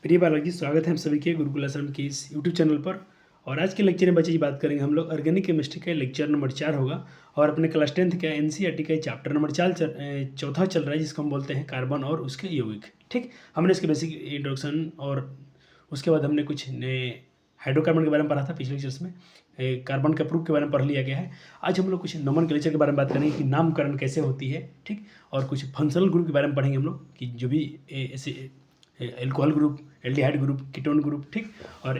प्रिय बालक जी, स्वागत है हम सभी के गुरुकुल आश्रम के इस यूट्यूब चैनल पर। और आज के लेक्चर में बच्चे जी बात करेंगे हम लोग ऑर्गेनिक केमिस्ट्री का लेक्चर नंबर 4 होगा। और अपने क्लास 10th का एनसीईआरटी का चैप्टर नंबर 4 चौथा चल रहा है, जिसको हम बोलते हैं कार्बन और उसके यौगिक। ठीक, हमने इसके बेसिक इंट्रोडक्शन और उसके बाद हमने कुछ हाइड्रोकार्बन के बारे में पढ़ा था पिछले लेक्चर्स में। कार्बन के प्रूफ के बारे में पढ़ लिया गया है। आज हम लोग कुछ नोमेनक्लेचर के बारे में बात करेंगे कि नामकरण कैसे होती है। ठीक, और कुछ फंक्शनल ग्रुप के बारे में पढ़ेंगे हम लोग कि जो भी ऐसे alcohol group, aldehyde group, ketone group, ठीक, और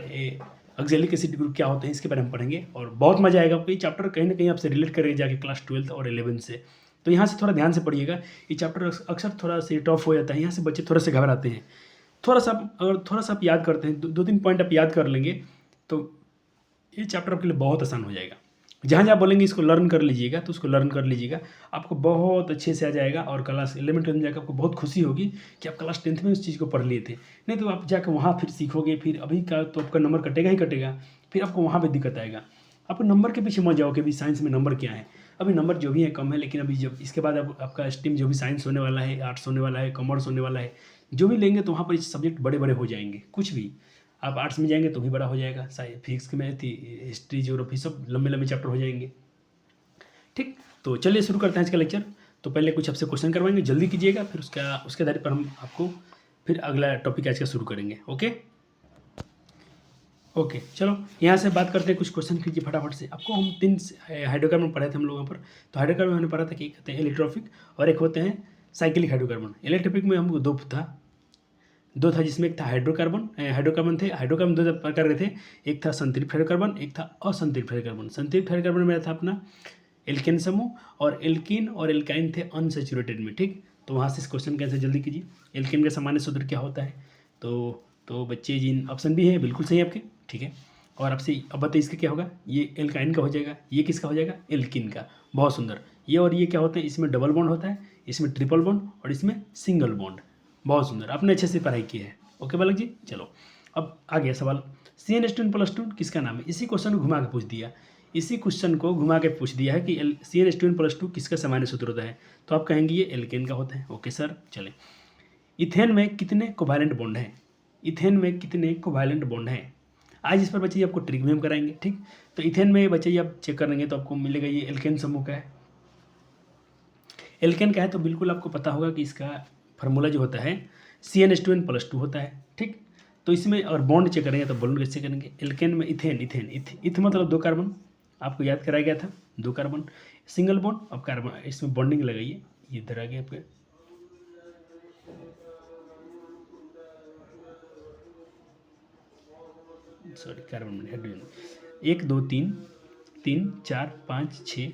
ऑक्जेलिक एसिड ग्रुप क्या होते हैं इसके बारे में पढ़ेंगे। और बहुत मजा आएगा आपको। ये चैप्टर कहीं ना कहीं आपसे रिलेट करेगा जाके क्लास 12th और 11th से। तो यहाँ से थोड़ा ध्यान से पढ़िएगा। ये चैप्टर अक्सर थोड़ा सा टफ हो जाता है, यहाँ से बच्चे थोड़े से घबराते हैं। थोड़ा सा अगर थोड़ा सा आप याद करते हैं, दो तीन पॉइंट आप याद कर लेंगे तो ये चैप्टर आपके लिए बहुत आसान हो जाएगा। जहाँ जहाँ बोलेंगे इसको लर्न कर लीजिएगा तो उसको लर्न कर लीजिएगा, आपको बहुत अच्छे से आ जाएगा। और क्लास 11 में जाकर आपको बहुत खुशी होगी कि आप क्लास 10th में उस चीज़ को पढ़ लिए थे। नहीं तो आप जाकर वहाँ फिर सीखोगे, फिर अभी का तो आपका नंबर कटेगा ही कटेगा, फिर आपको वहाँ पर दिक्कत आएगा। आपको नंबर के पीछे मत जाओ कि अभी साइंस में नंबर क्या है। अभी नंबर जो भी है कम है, लेकिन अभी जब इसके बाद अब आपका स्ट्रीम जो भी साइंस होने वाला है, आर्ट्स होने वाला है, कॉमर्स होने वाला है, जो भी लेंगे तो वहाँ पर सब्जेक्ट बड़े बड़े हो जाएंगे। कुछ भी आप आर्ट्स में जाएंगे तो भी बड़ा हो जाएगा, फिजिक्स में हिस्ट्री, ज्योग्राफी सब लंबे लंबे चैप्टर हो जाएंगे। ठीक, तो चलिए शुरू करते हैं आज का लेक्चर। तो पहले कुछ आपसे क्वेश्चन करवाएंगे, जल्दी कीजिएगा, फिर उसके आधार पर हम आपको फिर अगला टॉपिक आज का शुरू करेंगे। ओके चलो यहाँ से बात करते हैं, कुछ क्वेश्चन कीजिए फटाफट से। आपको हम 3 हाइड्रोकार्बन पढ़े थे हम लोगों पर। तो हाइड्रोकार्बन हमने पढ़ा था कि एक होते हैं एलिट्रोफिक और एक होते हैं साइक्लिक हाइड्रोकार्बन। एलिट्रोफिक में हमको दो था जिसमें एक था हाइड्रोकार्बन थे। हाइड्रोकार्बन दो प्रकार के थे, एक था संतृप्त हाइड्रोकार्बन, एक था असंतृप्त हाइड्रोकार्बन। संतृप्त हाइड्रोकार्बन में था अपना एल्केन समूह, और एल्कीन और एल्काइन थे अनसेचुरेटेड में। ठीक, तो वहाँ से इस क्वेश्चन का आंसर जल्दी कीजिए। एल्केन का सामान्य सूत्र क्या होता है? तो बच्चे जिन ऑप्शन भी है बिल्कुल सही आपके, ठीक है। और आपसे अब बताइए इसका क्या होगा? ये एल्काइन का हो जाएगा, ये किसका हो जाएगा? एल्कीन का। बहुत सुंदर। ये और ये क्या होता है? इसमें डबल बॉन्ड होता है, इसमें ट्रिपल बॉन्ड और इसमें सिंगल बॉन्ड। बहुत सुंदर, आपने अच्छे से पढ़ाई की है। ओके बालक जी, चलो अब आ गया सवाल। CnH2n+2 किसका नाम है? इसी क्वेश्चन को घुमा के पूछ दिया। इसी क्वेश्चन को घुमा के पूछ दिया है कि CnH2n+2 किसका सामान्य सूत्र होता है? तो आप कहेंगे ये एल्केन का होता है। ओके सर, चले। इथेन में कितने कोवैलेंट बॉन्ड हैं? इथेन में कितने कोवैलेंट बॉन्ड हैं? आज इस पर बच्चे आपको ट्रिक भी हम कराएंगे। ठीक, तो इथेन में बच्चे आप चेक करेंगे तो आपको मिलेगा ये एल्केन समूह का है। एल्केन का है तो बिल्कुल आपको पता होगा कि इसका फार्मूला जो होता है CnH2n+2 होता है। ठीक, तो इसमें और बॉन्ड चेक करेंगे तो बॉन्ड कैसे करेंगे? एल्केन में इथ मतलब 2 कार्बन, आपको याद कराया गया था 2 कार्बन, सिंगल बॉन्ड। अब कार्बन इसमें बॉन्डिंग लगाइए, ये इधर आ गया आपके, सॉरी कार्बन हाइड्रोजन 1 2 3 3 4 5 6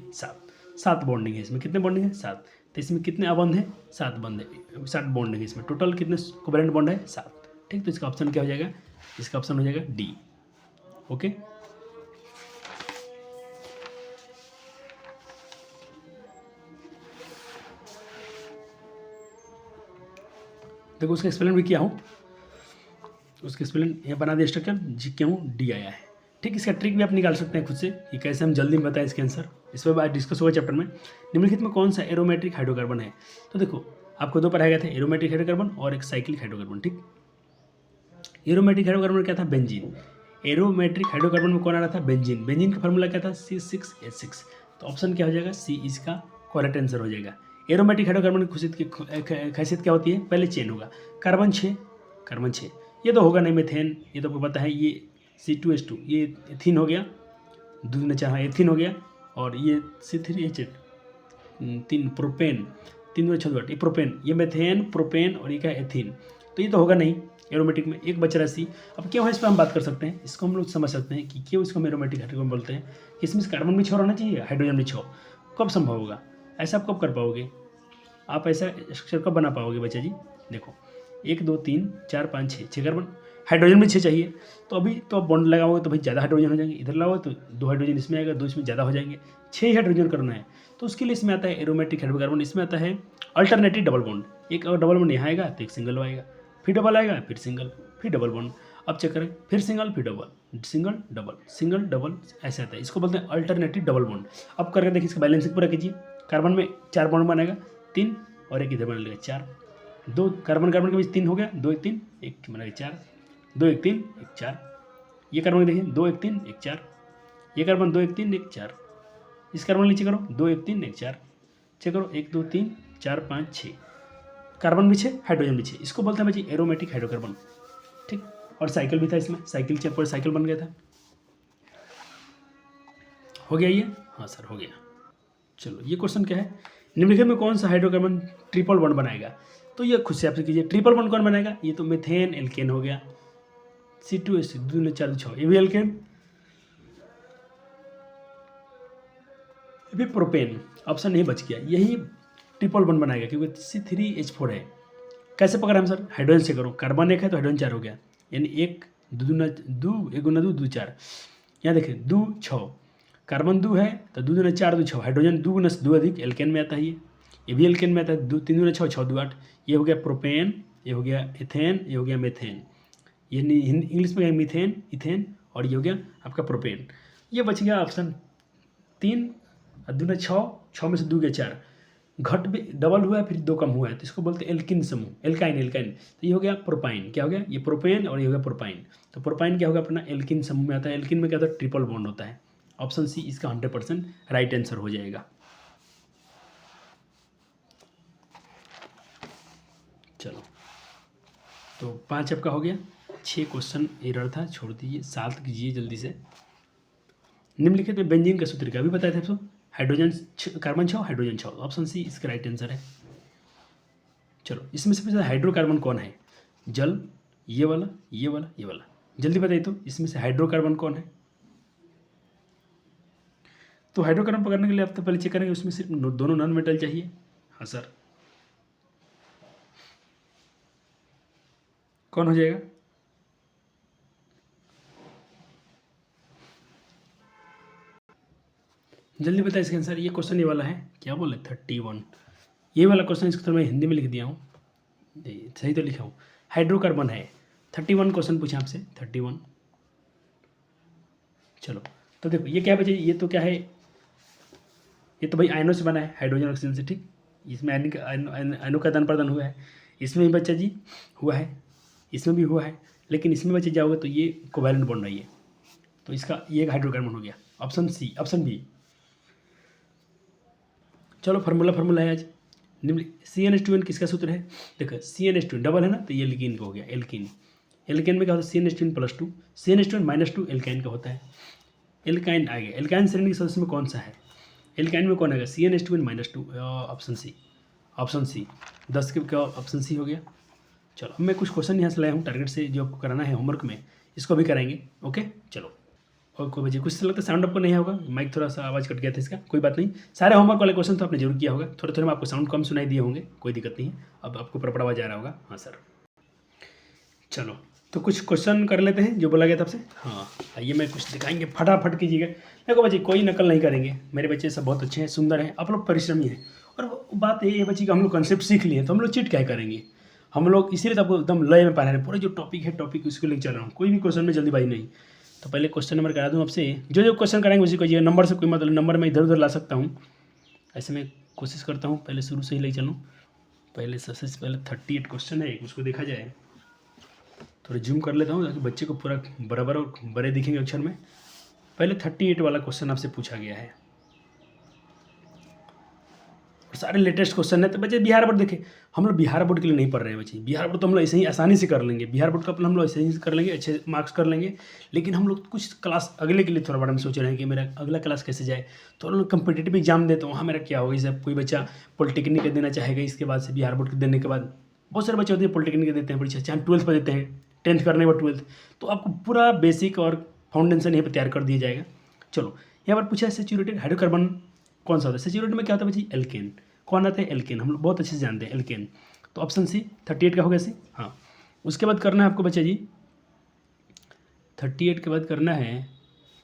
7 बॉन्डिंग है इसमें। कितने बॉन्डिंग है? 7। तो इसमें कितने अबंध है? 7 बंध है, 7 बॉन्डिंग है इसमें। टोटल कितने कोवैलेंट बॉन्ड है? 7। ठीक, तो इसका ऑप्शन क्या हो जाएगा? इसका ऑप्शन हो जाएगा डी। ओके, देखो उसका एक्सप्लेन भी किया हूँ, उसके एक्सप्लेन यहाँ बना दिया स्ट्रक्चर जी, क्यों डी आया है। ठीक, इसका ट्रिक भी आप निकाल सकते हैं खुद से कि कैसे हम जल्दी में बताएं इसके आंसर। इस पर आज डिस्कस होगा चैप्टर में। निम्नलिखित में कौन सा एरोमेट्रिक हाइड्रोकार्बन है? तो देखो आपको 2 पढ़ाए गए थे, एरोमेट्रिक हाइड्रोकार्बन और एक साइक्लिक हाइड्रोकार्बन। ठीक, एरोमेट्रिक हाइड्रोकार्बन क्या था? बेंजीन। एरोमेट्रिक हाइड्रोकार्बन में कौन आ रहा था? बेंजीन। बेंजीन का फार्मूला क्या था? C6H6। तो ऑप्शन क्या हो जाएगा? सी इसका करेक्ट आंसर हो जाएगा। एरोमेटिक हाइड्रोकार्बन की खासियत क्या होती है? पहले चेन होगा, कार्बन 6, ये तो होगा नहीं मेथेन, ये तो आपको पता है। ये C2H2, ये एथीन हो गया, दूध ने चाहा एथीन हो गया, और ये C3H8, 3 प्रोपेन, 3 में 6 ये प्रोपेन, ये मेथेन, प्रोपेन और ये क्या? एथीन। तो ये तो होगा नहीं एरोमेटिक में। एक बच रहा सी। अब क्यों है इस पर हम बात कर सकते हैं, इसको हम लोग समझ सकते हैं कि क्यों इसको हम एरोमेटिक हाइड्रोकार्बन बोलते हैं। इसमें कार्बन भी 6 रहना चाहिए, हाइड्रोजन भी 6। कब संभव होगा ऐसा? आप कब कर पाओगे? आप ऐसा स्ट्रक्चर कब बना पाओगे बच्चा जी? देखो 1 2 3 4 5 6 कार्बन, हाइड्रोजन भी 6 चाहिए। तो अभी तो आप बॉन्ड लगाओगे तो भाई ज़्यादा हाइड्रोजन हो जाएंगे, इधर लगाओगे तो 2 हाइड्रोजन इसमें आएगा, 2 इसमें ज़्यादा हो जाएंगे, 6 हाइड्रोजन करना है। तो उसके लिए इसमें आता है एरोमेटिक हाइड्रोकार्बन। इसमें आता है अल्टरनेटिव डबल बॉन्ड। एक अगर डबल बॉन्ड यहाँ आएगा तो एक सिंगल आएगा, फिर डबल आएगा, फिर सिंगल, फिर डबल बॉन्ड। अब चेक करें, फिर सिंगल, फिर डबल, सिंगल डबल, ऐसे आता है। इसको बोलते हैं अल्टरनेटिव डबल बॉन्ड। अब करके देखिए, इसका बैलेंसिंग पूरा कीजिए। कार्बन में 4 बॉन्ड बनेगा, 3, और एक इधर बन लेगा 4। 2 कार्बन के बीच 3 हो गया, 2 1 3 1 बनेगा 4, 2 1 3 1 4। ये कार्बन देखिए 2 1 3 1 4। ये कार्बन 2 1 3 1 4। इस कार्बन नीचे करो 2 1 3 1 4। चेक करो 1 2 3 4 5 6। कार्बन भी 6, हाइड्रोजन भी 6। इसको बोलते हैं भाई एरोमेटिक हाइड्रोकार्बन। ठीक, और साइकिल भी था इसमें, साइकिल चेक पर साइकिल बन गया था। हो गया ये? हाँ सर हो गया। चलो ये क्वेश्चन क्या है, निम्नलिखित में कौन सा हाइड्रोकार्बन ट्रिपल बॉन्ड बनाएगा? तो ये खुद से आपसे कीजिए, ट्रिपल बॉन्ड कौन बनाएगा? ये तो मीथेन एल्केन हो गया, C2H 2 4 6, ये भी एल्केन। ये भी प्रोपेन, ऑप्शन नहीं बच गया, यही ट्रिपल बॉन्ड बनाएगा क्योंकि C3H4 है। कैसे पकड़ा हम सर? हाइड्रोजन से करो, कार्बन 1 है तो हाइड्रोजन 4 हो गया, यानी 1 2 दूना 2 1 गुना 2 2 4। यहाँ देखिए 2 6, कार्बन 2 है तो 2 दूना 4 2 6, हाइड्रोजन 2 गुना 2 अधिक, एल्केन में आता है ये भी एल्केन में आता है। 2 3 दूना 6 6 2 8, ये हो गया प्रोपेन, ये हो गया एथेन, ये हो गया मेथेन। ये इंग्लिश में मीथेन इथेन, और ये हो गया आपका प्रोपेन। ये बच गया ऑप्शन 3 और 2 ने 6, 6 में से 2 गया 4, घट भी डबल हुआ है फिर 2 कम हुआ है तो इसको बोलते हैं एल्किन समूह, एल्काइन एल्काइन। तो ये हो गया प्रोपाइन, क्या हो गया? ये प्रोपेन और ये हो गया प्रोपाइन। तो प्रोपाइन क्या होगा अपना? एल्किन समूह में आता है। एल्किन में क्या होता है? ट्रिपल बॉन्ड होता है। ऑप्शन सी इसका 100% राइट आंसर हो जाएगा। चलो तो 5 आपका हो गया, 6 क्वेश्चन एरर था, छोड़ दीजिए, 7 कीजिए जल्दी से। निम्नलिखित में बेंजीन का सूत्र क्या अभी बताया था आपको? Hydrogen carbon 6 hydrogen 6, option C इसका राइट आंसर है। चलो इसमें सबसे ज़्यादा हाइड्रोकार्बन कौन है? जल, ये वाला ये वाला ये वाला, जल्दी बताइए तो इसमें से हाइड्रोकार्बन कौन है? तो हाइड्रोकार्बन पकड़ने के लिए आप तो पहले चेक करेंगे उसमें सिर्फ दोनों नॉन मेटल चाहिए। हाँ सर, कौन हो जाएगा? जल्दी बताइए इसका आंसर। ये क्वेश्चन ये वाला है, क्या बोले 31, ये वाला क्वेश्चन इसको तो मैं हिंदी में लिख दिया हूँ, सही तो लिखा हूँ, हाइड्रोकार्बन है। 31 क्वेश्चन पूछा आपसे, 31। चलो तो देखो ये क्या बचे, ये तो क्या है, ये तो भाई आयनों से बना है, हाइड्रोजन ऑक्सीजन से। ठीक, इसमें आयनों का आदान प्रदान हुआ है, इसमें भी बच्चा जी हुआ है, इसमें भी हुआ है, लेकिन इसमें बच्चे जाओगे तो ये कोवैलेंट बॉन्ड रही है, तो इसका ये हाइड्रोकार्बन हो गया, ऑप्शन सी, ऑप्शन बी। चलो फार्मूला है आज। निम्न CnH2n किसका सूत्र है? देखो CnH2 डबल है ना, तो ये एल्कीन का हो गया, एल्कीन। एल्केन में क्या होता है? CnH2n +2, CnH2n -2 एल्काइन का होता है। एल्काइन आ गया, एल्काइन श्रेणी के सदस्य में कौन सा है? एल्काइन में कौन आएगा? CnH2n -2, option C, option C. 10 के क्या ऑप्शन सी हो गया। चलो अब मैं कुछ क्वेश्चन यहाँ से लाया हूँ टारगेट से, जो आपको कराना है होमवर्क में, इसको भी कराएंगे। ओके चलो। और कोई बच्चे कुछ लगता है साउंड आपको नहीं होगा, माइक थोड़ा सा आवाज़ कट गया था इसका, कोई बात नहीं। सारे होमवर्क वाले क्वेश्चन तो आपने जरूर किया होगा, थोड़े थोड़े में आपको साउंड कम सुनाई दिए होंगे, कोई दिक्कत नहीं है, अब आपको प्रॉपर आवाज़ आ रहा होगा। हाँ सर। चलो तो कुछ क्वेश्चन कर लेते हैं जो बोला गया था आपसे। हाँ आइए मैं कुछ दिखाएंगे, फटाफट कीजिएगा। देखो बच्चे कोई नकल नहीं करेंगे, मेरे बच्चे सब बहुत अच्छे हैं, सुंदर हैं, आप लोग परिश्रमी हैं। और बात ये है बच्चे कि हम लोग कॉन्सेप्ट सीख लिए तो हम लोग चीट क्या करेंगे, हम लोग इसीलिए तो आपको एकदम लय में पढ़ा रहे हैं, पूरा जो टॉपिक है टॉपिक उसको लेकर चल रहा हूँ, कोई भी क्वेश्चन में जल्दीबाजी नहीं। तो पहले क्वेश्चन नंबर करा दूँ आपसे, जो क्वेश्चन कराएंगे उसी को, नंबर से कोई मतलब, नंबर मैं इधर उधर ला सकता हूँ, ऐसे मैं कोशिश करता हूँ पहले शुरू से ही ले चलूँ। पहले सबसे पहले 38 क्वेश्चन है, उसको देखा जाए, थोड़ा जूम कर लेता हूँ ताकि बच्चे को पूरा बराबर और बड़े दिखेंगे अक्षर में। पहले 38 वाला क्वेश्चन आपसे पूछा गया है, और सारे लेटेस्ट क्वेश्चन है। तो बच्चे बिहार बोर्ड देखें, हम लोग बिहार बोर्ड के लिए नहीं पढ़ रहे हैं बच्चे, बिहार बोर्ड तो हम लोग ऐसे ही आसानी से कर लेंगे, बिहार बोर्ड का अपना हम लोग ऐसे ही कर लेंगे, अच्छे मार्क्स कर लेंगे। लेकिन हम लोग कुछ क्लास अगले के लिए थोड़ा बड़ा में सोच रहे हैं कि मेरा अगला क्लास कैसे जाए, तो हम लोग कम्पिटेटिव एग्जाम देते हैं, वहाँ मेरा क्या होगा। जैसे कोई बच्चा पॉलिटेक्निक का देना चाहेगा, इसके बाद से बिहार बोर्ड के देने के बाद बहुत सारे बच्चे होते हैं पॉलिटेक्निक देते हैं परीक्षा, चाहे 12th पर देते हैं, 10th करने के बाद 12th, तो आपको पूरा बेसिक और फाउंडेशन यहीं पर तैयार कर दिया जाएगा। चलो यहाँ पर पूछा है सेचुरेटेड हाइड्रोकार्बन कौन सा होता है? सेचुरेटेड में क्या होता है बच्ची? एल्केन। कौन आता है? एल्केन, हम लोग बहुत अच्छे से जानते हैं एल्केन। तो ऑप्शन सी 38 का होगा सी। हाँ उसके बाद करना है आपको बच्चा जी, 38 के बाद करना है,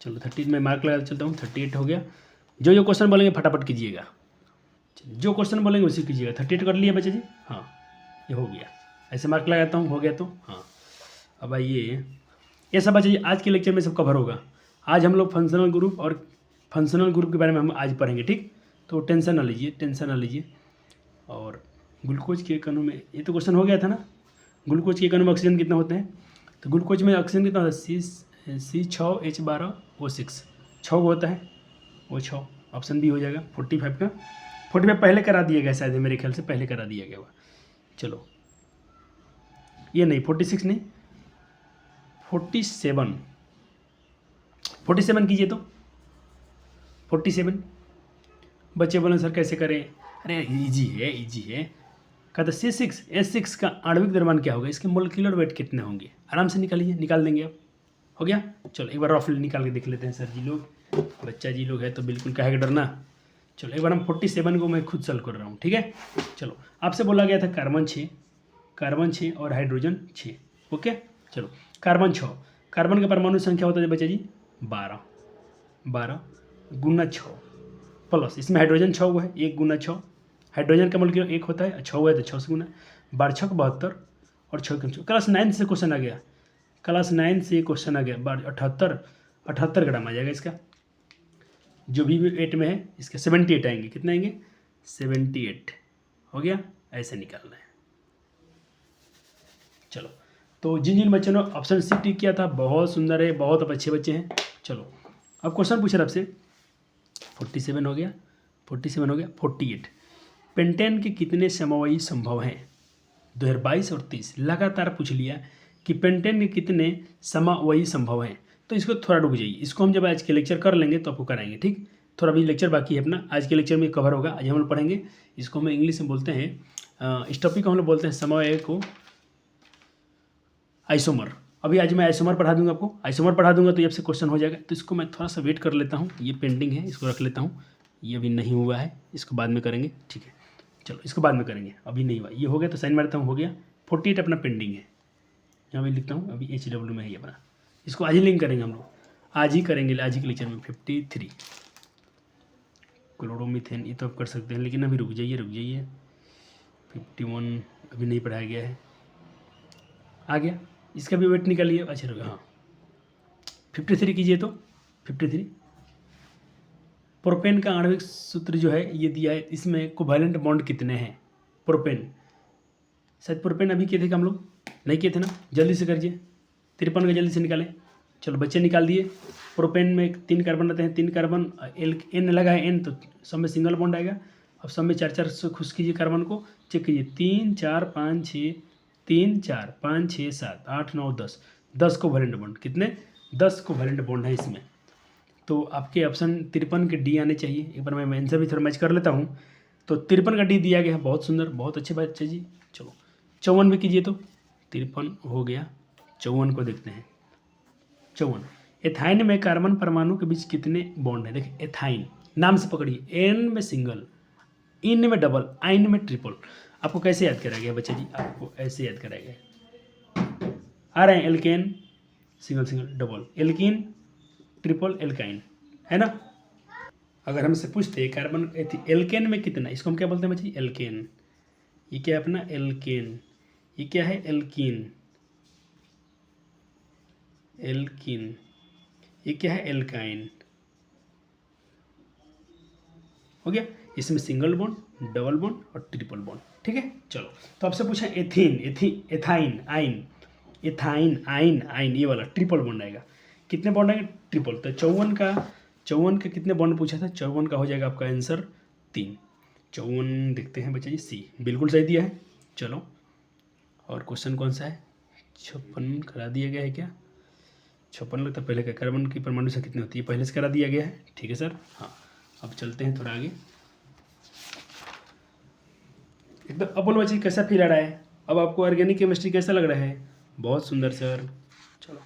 चलो 38 में मार्क लगा चलता हूँ, 38 हो गया। जो क्वेश्चन बोलेंगे फटाफट कीजिएगा, जो क्वेश्चन बोलेंगे उसी कीजिएगा। 38 कर लिया बच्चा जी, हाँ ये हो गया, ऐसे मार्क लगाता हूँ, हो गया तो हाँ। अब आइए, ये सब बच्चा जी आज के लेक्चर में सब कवर होगा। आज हम लोग फंक्शनल ग्रुप और फंक्शनल ग्रुप के बारे में हम आज पढ़ेंगे, ठीक। तो टेंशन ना लीजिए, टेंशन ना लीजिए। और ग्लूकोज के कणों में, ये तो क्वेश्चन हो गया था ना, ग्लूकोज के कणों में ऑक्सीजन कितना होते हैं? तो ग्लूकोज में ऑक्सीजन कितना होता है, C6H12O6, 6 होता है, वो 6, ऑप्शन बी हो जाएगा 45 का। 45 पहले करा दिया गया शायद, मेरे ख्याल से पहले करा दिया गया हुआ। चलो ये नहीं, 46 नहीं, 47 कीजिए तो 47। बच्चे बोले सर कैसे करें, अरे इजी है। कहते C6H6 का आणविक द्रव्यमान क्या होगा, इसके मोलिकुलर वेट कितने होंगे, आराम से निकाल देंगे आप। हो गया, चलो एक बार रफली निकाल के देख लेते हैं। सर जी लोग, बच्चा जी लोग है तो बिल्कुल काहे का डरना। चलो एक बार हम 47 को मैं खुद सॉल्व कर रहा हूँ, ठीक है। चलो आपसे बोला गया था कार्बन 6 और हाइड्रोजन 6, ओके। चलो कार्बन 6, कार्बन का परमाणु संख्या होता है बच्चा जी 12 गुना 6 प्लस, इसमें हाइड्रोजन 6 हुआ है, 1 गुना 6, हाइड्रोजन का मोलिक्यूल 1 होता है, 6 हुआ है तो 6 से गुना, 12 6 72 और 6 क्लास 9 से क्वेश्चन आ गया, 78 ग्राम आ जाएगा इसका, जो भी 8 में है इसके 78 आएंगे, कितने आएंगे 78, हो गया, ऐसे निकालना है। चलो तो जिन बच्चों ने ऑप्शन सी टिक किया था बहुत सुंदर है, बहुत अच्छे बच्चे हैं। चलो अब क्वेश्चन पूछ रहा आपसे, 47 हो गया, 48, पेंटेन के कितने समवायी संभव हैं, 2022 और 30 लगातार पूछ लिया कि पेंटेन के कितने समवायी संभव हैं। तो इसको थोड़ा रुक जाइए, इसको हम जब आज के लेक्चर कर लेंगे तो आपको कराएंगे, ठीक। थोड़ा भी लेक्चर बाकी है अपना, आज के लेक्चर में कवर होगा, आज हम लोग पढ़ेंगे इसको, हम इंग्लिश में बोलते हैं, इस टॉपिक को हम लोग बोलते हैं समवाय को आइसोमर। अभी आज मैं आइसोमर पढ़ा दूंगा आपको, आइसोमर पढ़ा दूंगा तो ये आपसे क्वेश्चन हो जाएगा। तो इसको मैं थोड़ा सा वेट कर लेता हूँ, ये पेंडिंग है, इसको रख लेता हूँ, ये अभी नहीं हुआ है, इसको बाद में करेंगे, ठीक है। चलो इसको बाद में करेंगे, अभी नहीं हुआ, ये हो गया तो साइन मारता हूँ, हो गया। 48 अपना पेंडिंग है, यहाँ भी लिखता हूँ, अभी HW में है ये अपना, इसको आज ही लिंक करेंगे हम लोग, आज ही करेंगे, आज ही के लेक्चर में। 53 क्लोरोमीथेन, ये तो आप कर सकते हैं, लेकिन अभी रुक जाइए 51 अभी नहीं पढ़ाया गया है, आ गया, इसका भी वेट निकालिए। अच्छा रुक, हाँ 53 कीजिए तो 53, प्रोपेन का आणविक सूत्र जो है ये दिया है, इसमें कोवैलेंट बॉन्ड कितने हैं, प्रोपेन, शायद प्रोपेन अभी किए थे कि हम लोग नहीं किए थे ना, जल्दी से करिए, 53 का जल्दी से निकालें। चलो बच्चे निकाल दिए, प्रोपेन में 3 कार्बन रहते हैं, 3 कार्बन N लगा है, N तो सब में सिंगल बॉन्ड आएगा। अब सब में 4 से खुश कीजिए कार्बन को, चेक कीजिए, 3 4 5 6 3 4 5 6 7 8 9 10 कोवैलेंट बॉन्ड, कितने 10 कोवैलेंट बॉन्ड है इसमें। तो आपके ऑप्शन 53 के डी आने चाहिए। एक बार मैं आंसर भी थोड़ा मैच कर लेता हूँ, तो 53 का डी दिया गया है, बहुत सुंदर, बहुत अच्छे बात जी। चलो 54 में कीजिए तो 53 हो गया, 54 को देखते हैं। 54, एथाइन में कार्बन परमाणु के बीच कितने बॉन्ड है, देखिए एथाइन नाम से पकड़िए, एन में सिंगल, इन में डबल, आइन में ट्रिपल। आपको कैसे याद कराया गया बच्चे जी, आपको ऐसे याद कराया गया, आ रहे हैं alkane single double, alkene triple, alkyne, है ना। अगर हमसे पूछते कार्बन एल्केन में कितना, इसको हम क्या बोलते हैं बच्चे, एल्केन, ये क्या है अपना एल्केन, ये क्या है एल्कीन, ये क्या है एल्काइन, हो गया। इसमें सिंगल बॉन्ड, डबल बॉन्ड और ट्रिपल बॉन्ड, ठीक है। चलो तो आपसे पूछा एथाइन, आइन ये वाला ट्रिपल बॉन्ड आएगा, कितने बॉन्ड आएंगे, ट्रिपल। तो 54 का कितने बॉन्ड पूछा था, 54 का हो जाएगा आपका आंसर 3। 54 देखते हैं बच्चे जी, सी बिल्कुल सही दिया है। चलो और क्वेश्चन कौन सा है, 56 करा दिया गया है क्या, 56 लगता है पहले का, कार्बन की परमाणु संख्या कितनी होती है, पहले से करा दिया गया है, ठीक है सर। हाँ अब चलते हैं थोड़ा आगे, एकदम अब बोलो बच्चे कैसा फील आ रहा है, अब आपको ऑर्गेनिक केमिस्ट्री कैसा लग रहा है, बहुत सुंदर सर। चलो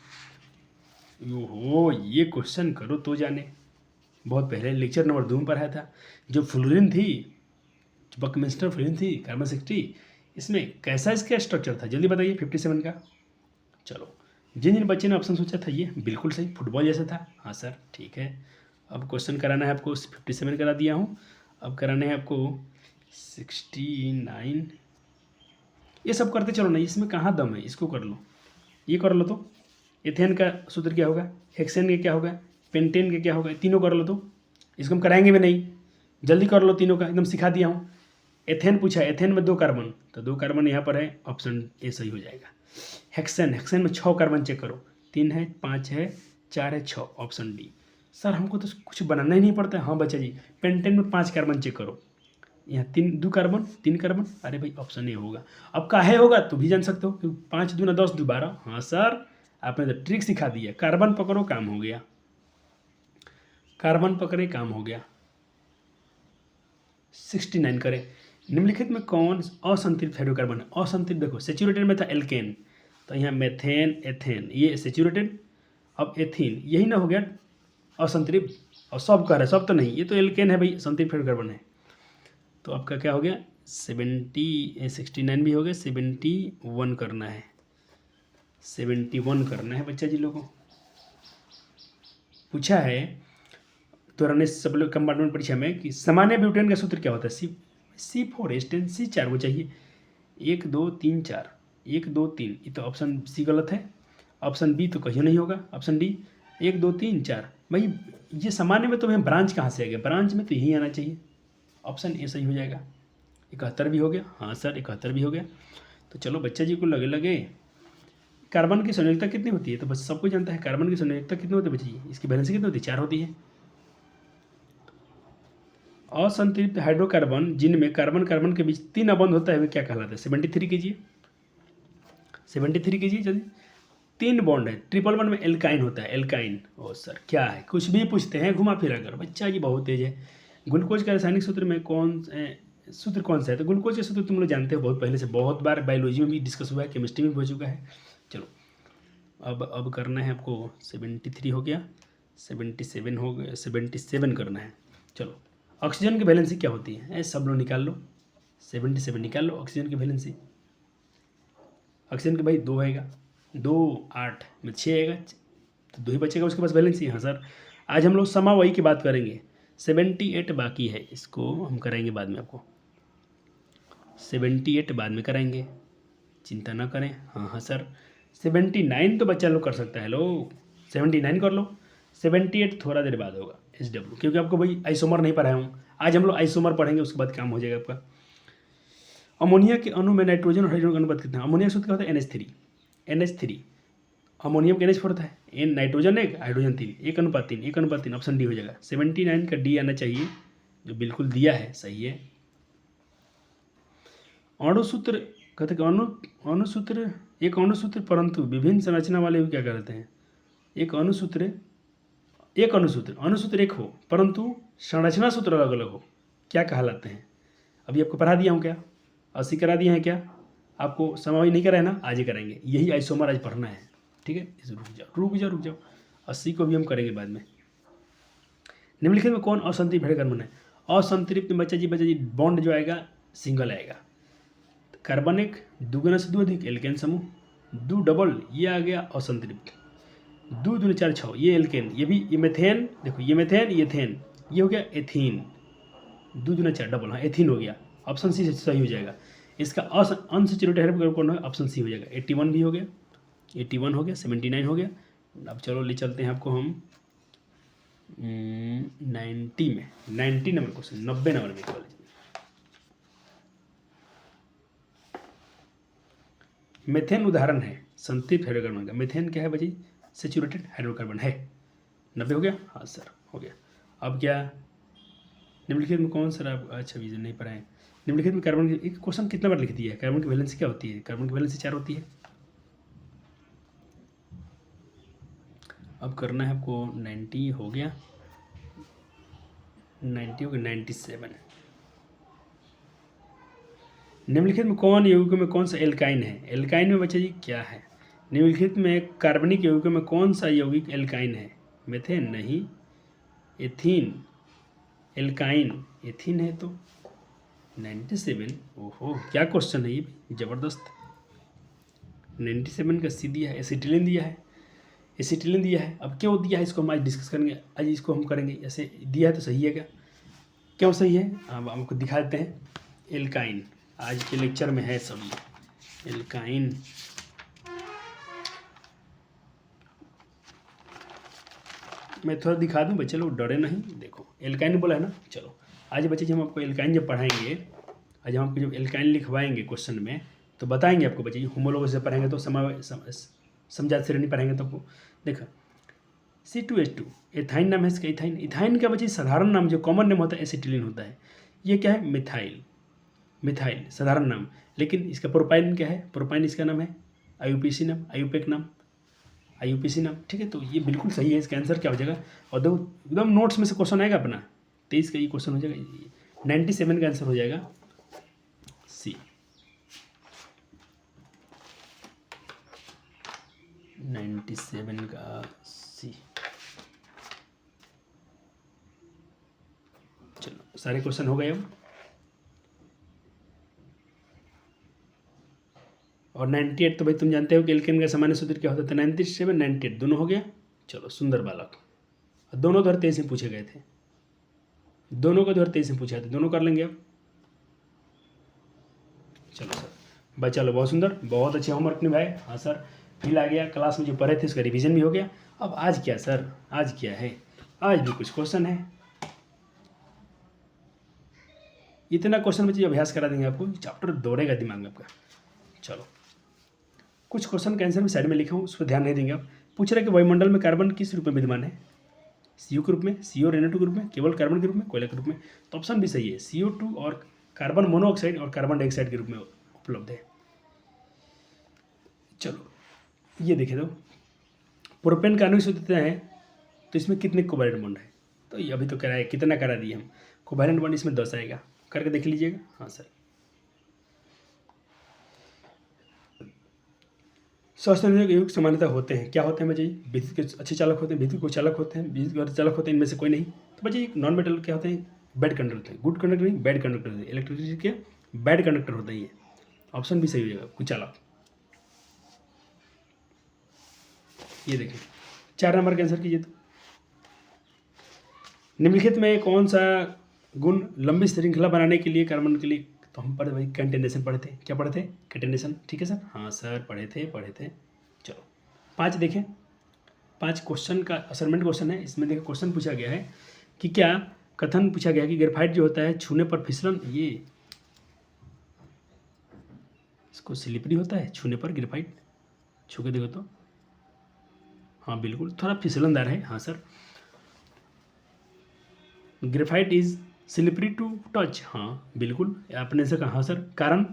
ये क्वेश्चन करो तो जाने, बहुत पहले लेक्चर नंबर 2 में पढ़ाया था, जो फ्लोरीन थी, जो बकमिंस्टर फ्लोरीन थी, कार्बन 60, इसमें कैसा इसका स्ट्रक्चर था, जल्दी बताइए 57 का। चलो जिन बच्चे ने ऑप्शन सोचा था ये बिल्कुल सही, फुटबॉल जैसा था, हाँ सर ठीक है। अब क्वेश्चन कराना है आपको, 57 करा दिया हूँ, अब कराना है आपको 69, ये सब करते चलो ना, इसमें कहाँ दम है, इसको कर लो, ये कर लो तो एथेन का सूत्र क्या होगा, हेक्सेन का क्या होगा, पेंटेन का क्या होगा, तीनों कर लो तो, इसको हम कराएंगे भी नहीं, जल्दी कर लो, तीनों का एकदम सिखा दिया हूँ। एथेन पूछा, एथेन में 2 कार्बन, तो 2 कार्बन यहाँ पर है, ऑप्शन ए सही हो जाएगा। हेक्सेन, हेक्सेन में 6 कार्बन चेक करो, 3 है, 5 है, 4 है, 6, ऑप्शन डी। सर हमको तो कुछ बनाना ही नहीं पड़ता है। हाँ बच्चा जी, पेंटेन में 5 कार्बन चेक करो, यहाँ 2 कार्बन, 3 कार्बन, अरे भाई ऑप्शन ए होगा। अब काहे होगा तो भी जान सकते हो, क्योंकि 5 दूना 10, 12। हाँ सर, आपने तो ट्रिक सिखा दी है। कार्बन पकड़ो, काम हो गया, कार्बन पकड़े, काम हो गया। 69 करें। निम्नलिखित में कौन असंतृप्त हाइड्रोकार्बन है? असंतृप्त देखो, सेचुरेटेड में था एल्केन, तो यहाँ मेथेन, एथेन, ये सेचुरेटेड। अब एथीन, यही ना हो गया असंतृप्त। और सब कह रहे, सब तो नहीं, ये तो एल्केन है भाई, संतृप्त हाइड्रोकार्बन है। तो आपका क्या हो गया, 69 भी हो गया, 71 करना है, 71 करना है बच्चा जी लोगों को। पूछा है त्वरण सब कंपार्टमेंट परीक्षा में कि सामान्य ब्यूटेन का सूत्र क्या होता है? C4H10 C4 वो चाहिए। 1 2 3 4, 1 2 3, ये तो ऑप्शन सी गलत है। ऑप्शन बी तो कहीं नहीं होगा। Option D 1 2 3 4। भाई ये सामान्य में तो हमें ब्रांच कहाँ से आ गया? ब्रांच में तो यही आना चाहिए। ऑप्शन ए सही हो जाएगा। 71 भी हो गया। हाँ सर 71 भी हो गया। तो चलो बच्चा जी को लगे कार्बन की संयोजकता कितनी होती है? तो बस सबको जानता है कार्बन की संयोजकता कितनी होती है बच्चा जी, इसकी वैलेंसी कितनी होती है? 4 होती है। असंतृप्त हाइड्रोकार्बन जिनमें कार्बन कार्बन के बीच 3 अबंध होता है वे क्या कहलाता है? 73 कीजिए, 73 कीजिए जल्दी। 3 बॉन्ड है, 111 में एल्काइन होता है, एल्काइन। ओ सर क्या है, कुछ भी पूछते हैं घुमा फिरा कर, बच्चा जी बहुत तेज है। ग्लूकोज का रासायनिक सूत्र में सूत्र कौन सा है? तो ग्लूकोज का सूत्र तुम लोग जानते हो बहुत पहले से, बहुत बार बायोलॉजी में भी डिस्कस हुआ है, केमिस्ट्री में भी हो चुका है। चलो अब करना है आपको, 73 हो गया, 77 हो गया, 77 करना है। चलो ऑक्सीजन की वैलेंसी क्या होती है? सब लोग निकाल लो, 77 निकाल लो ऑक्सीजन की वैलेंसी। ऑक्सीजन के भाई 2 आएगा, 2 8 में 6 आएगा, तो 2 ही बचेगा उसके पास वैलेंसी। हाँ सर, आज हम लोग समावयी की बात करेंगे। 78 बाकी है, इसको हम कराएंगे बाद में, आपको 78 बाद में कराएंगे, चिंता ना करें। हाँ हाँ सर, 79 तो बच्चा लोग कर सकता है। लो 79 कर लो, 78 थोड़ा देर बाद होगा SW, क्योंकि आपको भाई आइसोमर नहीं पढ़ाया हूँ। आज हम लोग आइसोमर पढ़ेंगे, उसके बाद काम हो जाएगा आपका। अमोनिया के अणु में नाइट्रोजन और हाइड्रोजन का अनुपात कितना है? अमोनिया सूत्र क्या होता है? NH3। अमोनियम का NH4 होता है, N nitrogen 1 hydrogen 3, 1:3, 1:3, option D हो जाएगा। 79 का डी आना चाहिए, जो बिल्कुल दिया है, सही है। अणुसूत्र कहते हैं अणुसूत्र, एक अणुसूत्र परंतु विभिन्न संरचना वाले भी क्या कहते हैं? एक अणुसूत्र एक हो परंतु संरचना सूत्र अलग अलग हो, क्या कहलाते हैं? अभी आपको पढ़ा दिया हूँ क्या? 80 करा दिए हैं क्या? आपको समावयी नहीं कराए ना, आज ही कराएंगे, यही आइसोमर आज पढ़ना है, ठीक है। रुक जाओ, 80 को भी हम करेंगे बाद में। निम्नलिखित में कौन असंतृप्त हाइड्रोकार्बन है? असंतृप्त बच्चा जी बॉन्ड जो आएगा सिंगल आएगा। कार्बन 1 2 से 2 अधिक एल्केन समूह, 2 डबल ये आ गया असंतृप्त, 2 2 4 6 ये एल्केन, ये भी ये मेथेन, देखो ये मेथेन ये एथेन, ये हो गया एथीन, 2 2 4 डबल, हाँ एथीन हो गया, ऑप्शन सी सही हो जाएगा। इसका अनसैचुरेटेड हाइड्रोकार्बन कौन है? ऑप्शन सी हो जाएगा। 81 भी हो गया, 81 हो गया, 79 हो गया। अब चलो ले चलते हैं आपको हम 90 नंबर क्वेश्चन, 90 नंबर में कॉलेज में। मेथेन उदाहरण है संतृप्त हाइड्रोकार्बन का। मेथेन क्या है बच्चे? सैचुरेटेड हाइड्रोकार्बन है। 90 हो गया, हाँ सर हो गया। अब क्या निम्नलिखित में कौन सर आप, अच्छा विजन नहीं पढ़ाएं। निम्नलिखित में कार्बन की एक क्वेश्चन कितना बार लिख दिया है? कार्बन की वैलेंसी क्या होती है? कार्बन की वैलेंसी 4 होती है। अब करना है आपको 90 हो गया, 90 हो गया, 97। निम्नलिखित में कौन यौगिकों में कौन सा एल्काइन है? एल्काइन में बच्चा जी क्या है? निम्नलिखित में कार्बनिक यौगिकों में कौन सा यौगिक एल्काइन है? मेथेन नहीं, एथीन, एल्काइन, एथीन है तो 97। ओहो क्या क्वेश्चन है ये, ज़बरदस्त। 97 का सी दिया है, एसिटिलीन दिया है, एसिटिलीन दिया है। अब क्यों दिया है इसको हम आज डिस्कस करेंगे, आज इसको हम करेंगे। ऐसे दिया है तो सही है क्या? क्यों सही है अब हमको दिखा देते हैं। एल्काइन आज के लेक्चर में है सभी, एल्काइन मैं थोड़ा दिखा दूं बच्चे लोग, डरे नहीं। देखो एल्काइन बोला है ना, चलो आज बच्चे हम आपको एल्काइन जब पढ़ाएंगे, आज हम आपको जब एल्काइन लिखवाएंगे क्वेश्चन में, तो बताएंगे आपको बच्चे, होमोलोगस से पढ़ेंगे तो समजात श्रेणी पढ़ेंगे तो आपको देखा C2H2 एथाइन नाम है इसका, इथाइन। इथाइन का बच्चे साधारण नाम जो कॉमन नेम होता है एसिटिलीन होता है। ये क्या है, मिथाइल, मिथाइल साधारण नाम। लेकिन इसका प्रोपाइन क्या है, प्रोपाइन इसका नाम है, IUPAC नाम, आयुपेक नाम, IUPAC नाम, ठीक है। तो ये बिल्कुल सही है, इसका आंसर क्या हो जाएगा। और दो एकदम नोट्स में से क्वेश्चन आएगा अपना 23 का ये क्वेश्चन हो जाएगा, 97 का आंसर हो जाएगा C, 97 का C। चलो सारे क्वेश्चन हो गए अब। और 98 तो भाई तुम जानते हो कि एल्केन का सामान्य सूत्र क्या होता था, 97 98 दोनों हो गया। चलो सुंदर बालक, दोनों 2023 में पूछे गए थे, दोनों को 2023 में पूछा था, दोनों कर लेंगे अब। चलो सर बच्चा लो, बहुत सुंदर, बहुत अच्छे होमवर्क निभाए। हाँ सर, फील आ गया, क्लास में जो पढ़े थे उसका रिवीजन भी हो गया। अब आज क्या सर, आज क्या है, आज भी कुछ क्वेश्चन है। इतना क्वेश्चन बच्चे अभ्यास करा देंगे आपको, चैप्टर दौड़ेगा दिमाग में आपका। चलो कुछ क्वेश्चन का आंसर मैं साइड में लिखा हूँ, उस पर ध्यान नहीं देंगे आप। पूछ रहे कि वायुमंडल में कार्बन किस रूप में विद्यमान है, CO के रूप में, CO और NO2 के रूप में, केवल कार्बन के रूप में, कोयला के रूप में। तो ऑप्शन भी सही है, CO2 और कार्बन मोनोऑक्साइड और कार्बन डाइऑक्साइड के रूप में उपलब्ध है। चलो ये देखे, तो प्रोपेन का आणविक सूत्र है, तो इसमें कितने कोवैलेंट बॉन्ड है, तो ये अभी तो करा है, कितना करा दिए हम, कोवैलेंट बॉन्ड इसमें 10 आएगा, करके देख लीजिएगा। हाँ सर, सहसंयोजक युग समानता होते हैं, क्या होते हैं बच्चे, विद्युत के अच्छे चालक होते हैं, विद्युत को चालक होते हैं, विद्युत के अर्धचालक होते हैं, इनमें से कोई नहीं। तो बच्चे नॉन मेटल क्या होते हैं, बैड कंडक्टर होते हैं, गुड कंडक्टर नहीं बैड कंडक्टर होते हैं, इलेक्ट्रिसिटी के बैड कंडक्टर होते हैं। ये ऑप्शन भी सही हो जाएगा, कुचालक। ये देखिए 4 नंबर का आंसर कीजिए। तो निम्नलिखित में कौन सा गुण लंबी श्रृंखला बनाने के लिए कार्बन के लिए, तो हम पढ़े भाई कंटेनेशन पढ़े थे, क्या पढ़े थे, कंटेनेशन, ठीक है सर। हाँ सर पढ़े थे। चलो 5 देखें, 5 क्वेश्चन का असाइनमेंट क्वेश्चन है। इसमें देखिए क्वेश्चन पूछा गया है कि क्या कथन पूछा गया कि ग्रेफाइट जो होता है छूने पर फिसलन, ये इसको स्लिपरी होता है छूने पर, ग्रेफाइट छू के देखो तो, हाँ बिल्कुल थोड़ा फिसलनदार है। हाँ sir, graphite is slippery to touch, हाँ बिल्कुल आपने से कहा। हाँ सर, कारण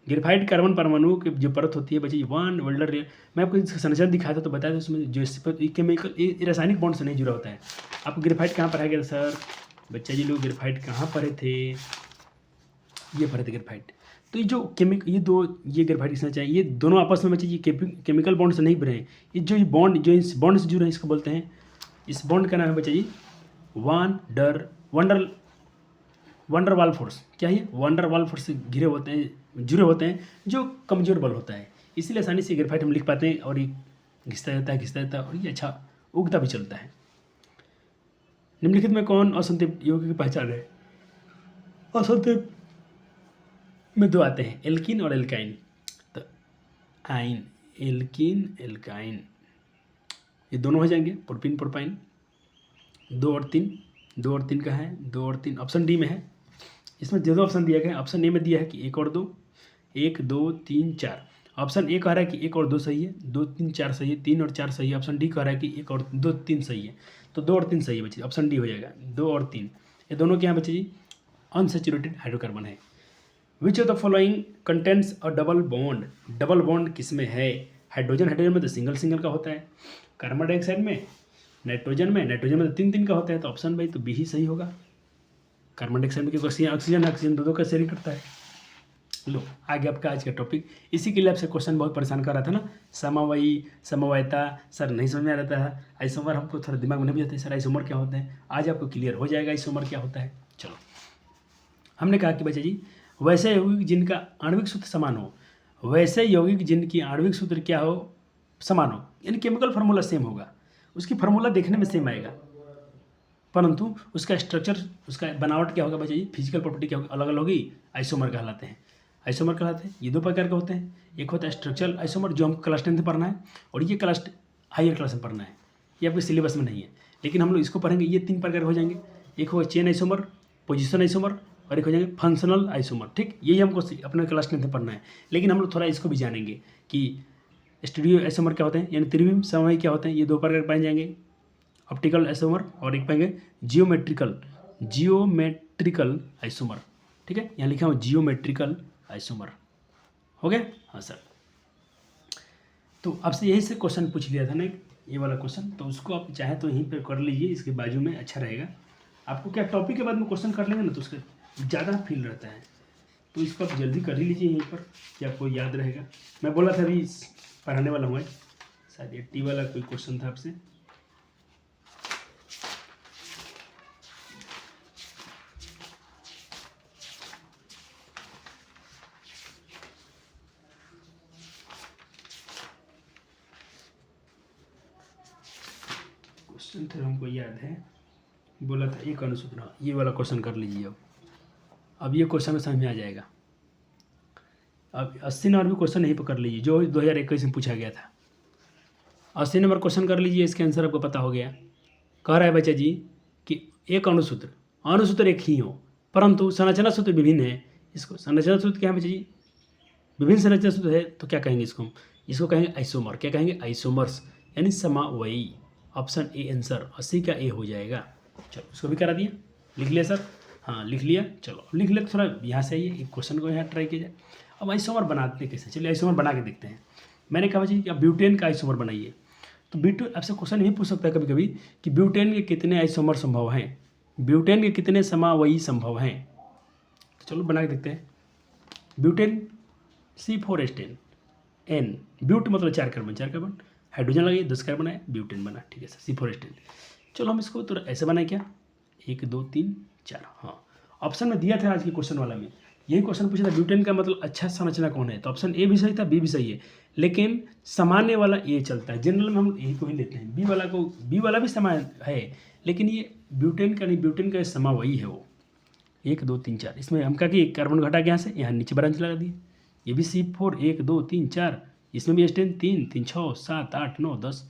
ग्रेफाइट कार्बन परमाणुओं की जो परत होती है बच्चे, वन वेल्डर, मैं आपको इसका संरचना दिखाया था तो बताया था, उसमें जो केमिकल रासायनिक बॉन्ड से नहीं जुड़ा होता है। आपको ग्रेफाइट कहाँ पढ़ाया गया सर, बच्चा जी लोग ग्रेफाइट कहाँ पढ़े थे, ये पढ़े थे ग्रेफाइट। तो ये जो ये ग्रेफाइट किसना चाहिए, ये दोनों आपस में बच्चे ये केमिकल बॉन्ड से नहीं बने हैं। ये जो बॉन्ड जो इस बॉन्ड से जुड़े हैं इसको बोलते हैं, इस बॉन्ड का नाम है बच्चा जी वंडर वाल फोर्स। क्या है, वंडर वाल फोर्स से जुड़े होते हैं जो कमजोर बल होता है, इसीलिए आसानी से ग्रेफाइट हम लिख पाते हैं। और ये घिसता रहता है और ये अच्छा उगता भी चलता है। निम्नलिखित में कौन असंतृप्त यौगिक की पहचान है, असंतृप्त में 2 आते हैं, एल्कीन और एल्काइन। तो आइन, एल्कीन एल्काइन, ये दोनों हो जाएंगे, प्रोपीन प्रोपाइन। 2 और 3 का है, 2 और 3 ऑप्शन डी में है। इसमें जो 2 ऑप्शन दिया गया है, ऑप्शन ए में दिया है कि 1 और 2, 1 2 3 4। ऑप्शन ए कह रहा है कि 1 और 2 सही है, 2 3 4 सही है, 3 और 4 सही है। ऑप्शन डी कह रहा है कि 1 और 2 3 सही है, तो 2 और 3 सही है बच्चे, ऑप्शन डी हो जाएगा। 2 और 3 ये दोनों क्या है बच्चे जी, अनसैचुरेटेड हाइड्रोकार्बन है। Which of the following contents a double bond, double bond किस में है, हाइड्रोजन में तो सिंगल का होता है, कार्बन डाइऑक्साइड में, नाइट्रोजन में तो 3 का होता है, तो ऑप्शन भाई तो बी ही सही होगा। कार्बन डाइऑक्साइड में क्योंकि ऑक्सीजन दो का शेयरिंग करता है। लो आगे आपका आज का टॉपिक, इसी के लिए आपसे क्वेश्चन बहुत परेशान कर रहा था ना, समवायी समवायता सर नहीं समझ में आ रहा था, आइसोमर हमको थोड़ा दिमाग में नहीं बुझाते सर आइसोमर क्या होते हैं, आज आपको क्लियर हो जाएगा आइसोमर क्या होता है। चलो हमने कहा कि बच्चा जी वैसे यौगिक जिनका आणविक सूत्र समान हो, वैसे यौगिक जिनकी आणविक सूत्र क्या हो, समान हो, यानी केमिकल फार्मूला सेम होगा, उसकी फार्मूला देखने में सेम आएगा, परंतु उसका स्ट्रक्चर, उसका बनावट क्या होगा बच्चा जी, फिजिकल प्रॉपर्टी क्या होगी, अलग अलग होगी, आइसोमर कहलाते हैं। आइसोमर कहलाते हैं, ये 2 प्रकार के होते हैं, एक होता है स्ट्रक्चरल आइसोमर जो हमको क्लास 10 में पढ़ना है, और ये क्लास हायर क्लास में पढ़ना है, ये आपके सिलेबस में नहीं है, लेकिन हम लोग इसको पढ़ेंगे। ये 3 प्रकार हो जाएंगे, एक होगा चेन आइसोमर, पोजिशन आइसोमर और एक हो जाएंगे फंक्शनल आइसोमर। ठीक, यही हमको अपने क्लास 10 में पढ़ना है। लेकिन हम लोग थोड़ा इसको भी जानेंगे कि स्टीरियो आइसोमर क्या होते हैं, यानी त्रिविम समवायी क्या होते हैं। ये दो प्रकार पाए जाएंगे, ऑप्टिकल आइसोमर और एक पाएंगे जियोमेट्रिकल आइसोमर। ठीक है, यहाँ लिखा हुआ जियोमेट्रिकल आइसोमर। हो गया? हाँ सर। तो आपसे यही से क्वेश्चन पूछ लिया था ना, ये वाला क्वेश्चन, तो उसको आप चाहे तो यहीं पर कर लीजिए, इसके बाजू में अच्छा रहेगा। आपको क्या टॉपिक के बाद में क्वेश्चन कर लेंगे ना, तो उसका ज़्यादा फील रहता है, तो इसको आप जल्दी कर ही लीजिए यहीं पर, कि आपको याद रहेगा। मैं बोला था अभी पढ़ाने वाला हूँ, शायद 80 वाला कोई क्वेश्चन था आपसे। क्वेश्चन था, हमको याद है, बोला था एक अनुसूत्र। ये वाला क्वेश्चन कर लीजिए। अब ये क्वेश्चन समझ में आ जाएगा। अब 80 नंबर भी क्वेश्चन यहीं पर कर लीजिए, जो 2021 में पूछा गया था। 80 नंबर क्वेश्चन कर लीजिए, इसके आंसर आपको पता हो गया। कह रहा है बच्चा जी कि एक अनुसूत्र एक ही हो, परंतु संरचना सूत्र विभिन्न है। इसको संरचना सूत्र क्या है बच्चा जी? विभिन्न संरचना सूत्र है, तो क्या कहेंगे इसको? इसको कहेंगे आइसोमर। क्या कहेंगे? आइसोमर्स, यानी समवयी। ऑप्शन ए आंसर 80 का ए हो जाएगा। चलो उसको भी करा दिया, लिख लिया सर? हाँ लिख लिया। चलो अब लिख लिया, थोड़ा यहाँ से आइए, एक क्वेश्चन को यहाँ ट्राई किया जाए। अब आइसोमर बनाते कैसे? चलिए आइसोमर बना के देखते हैं। मैंने कहा जी कि आप ब्यूटेन का आइसोमर बनाइए। तो ब्यूटेन, आपसे क्वेश्चन यही पूछ सकता है कभी कभी कि ब्यूटेन के कितने आइसोमर संभव हैं, ब्यूटेन के कितने समवयी संभव हैं। तो चलो बना के देखते हैं। ब्यूटेन C4H10 N, ब्यूट मतलब 4 कार्बन, हाइड्रोजन लगे 10 कार्बन है, ब्यूटेन बना। ठीक है सर, C4H10। चलो हम इसको तो ऐसे बनाए क्या, 1 2 3 4। हाँ, ऑप्शन में दिया था आज के क्वेश्चन वाला में, यही क्वेश्चन पूछा था ब्यूटेन का मतलब अच्छा संरचना कौन है, तो ऑप्शन ए भी सही था, बी भी सही है, लेकिन सामान्य वाला ए चलता है। जनरल में हम ए को ही लेते हैं, बी वाला भी समान है, लेकिन ये ब्यूटेन का नहीं, ब्यूटेन का समवयी है वो। 1 2 3 4, इसमें हम कहा कि एक कार्बन घटा के यहाँ से यहाँ नीचे ब्रांच लगा दिए। ये भी C4 1 2 3 4, इसमें भी H10 3 3 6 7 8 9 10।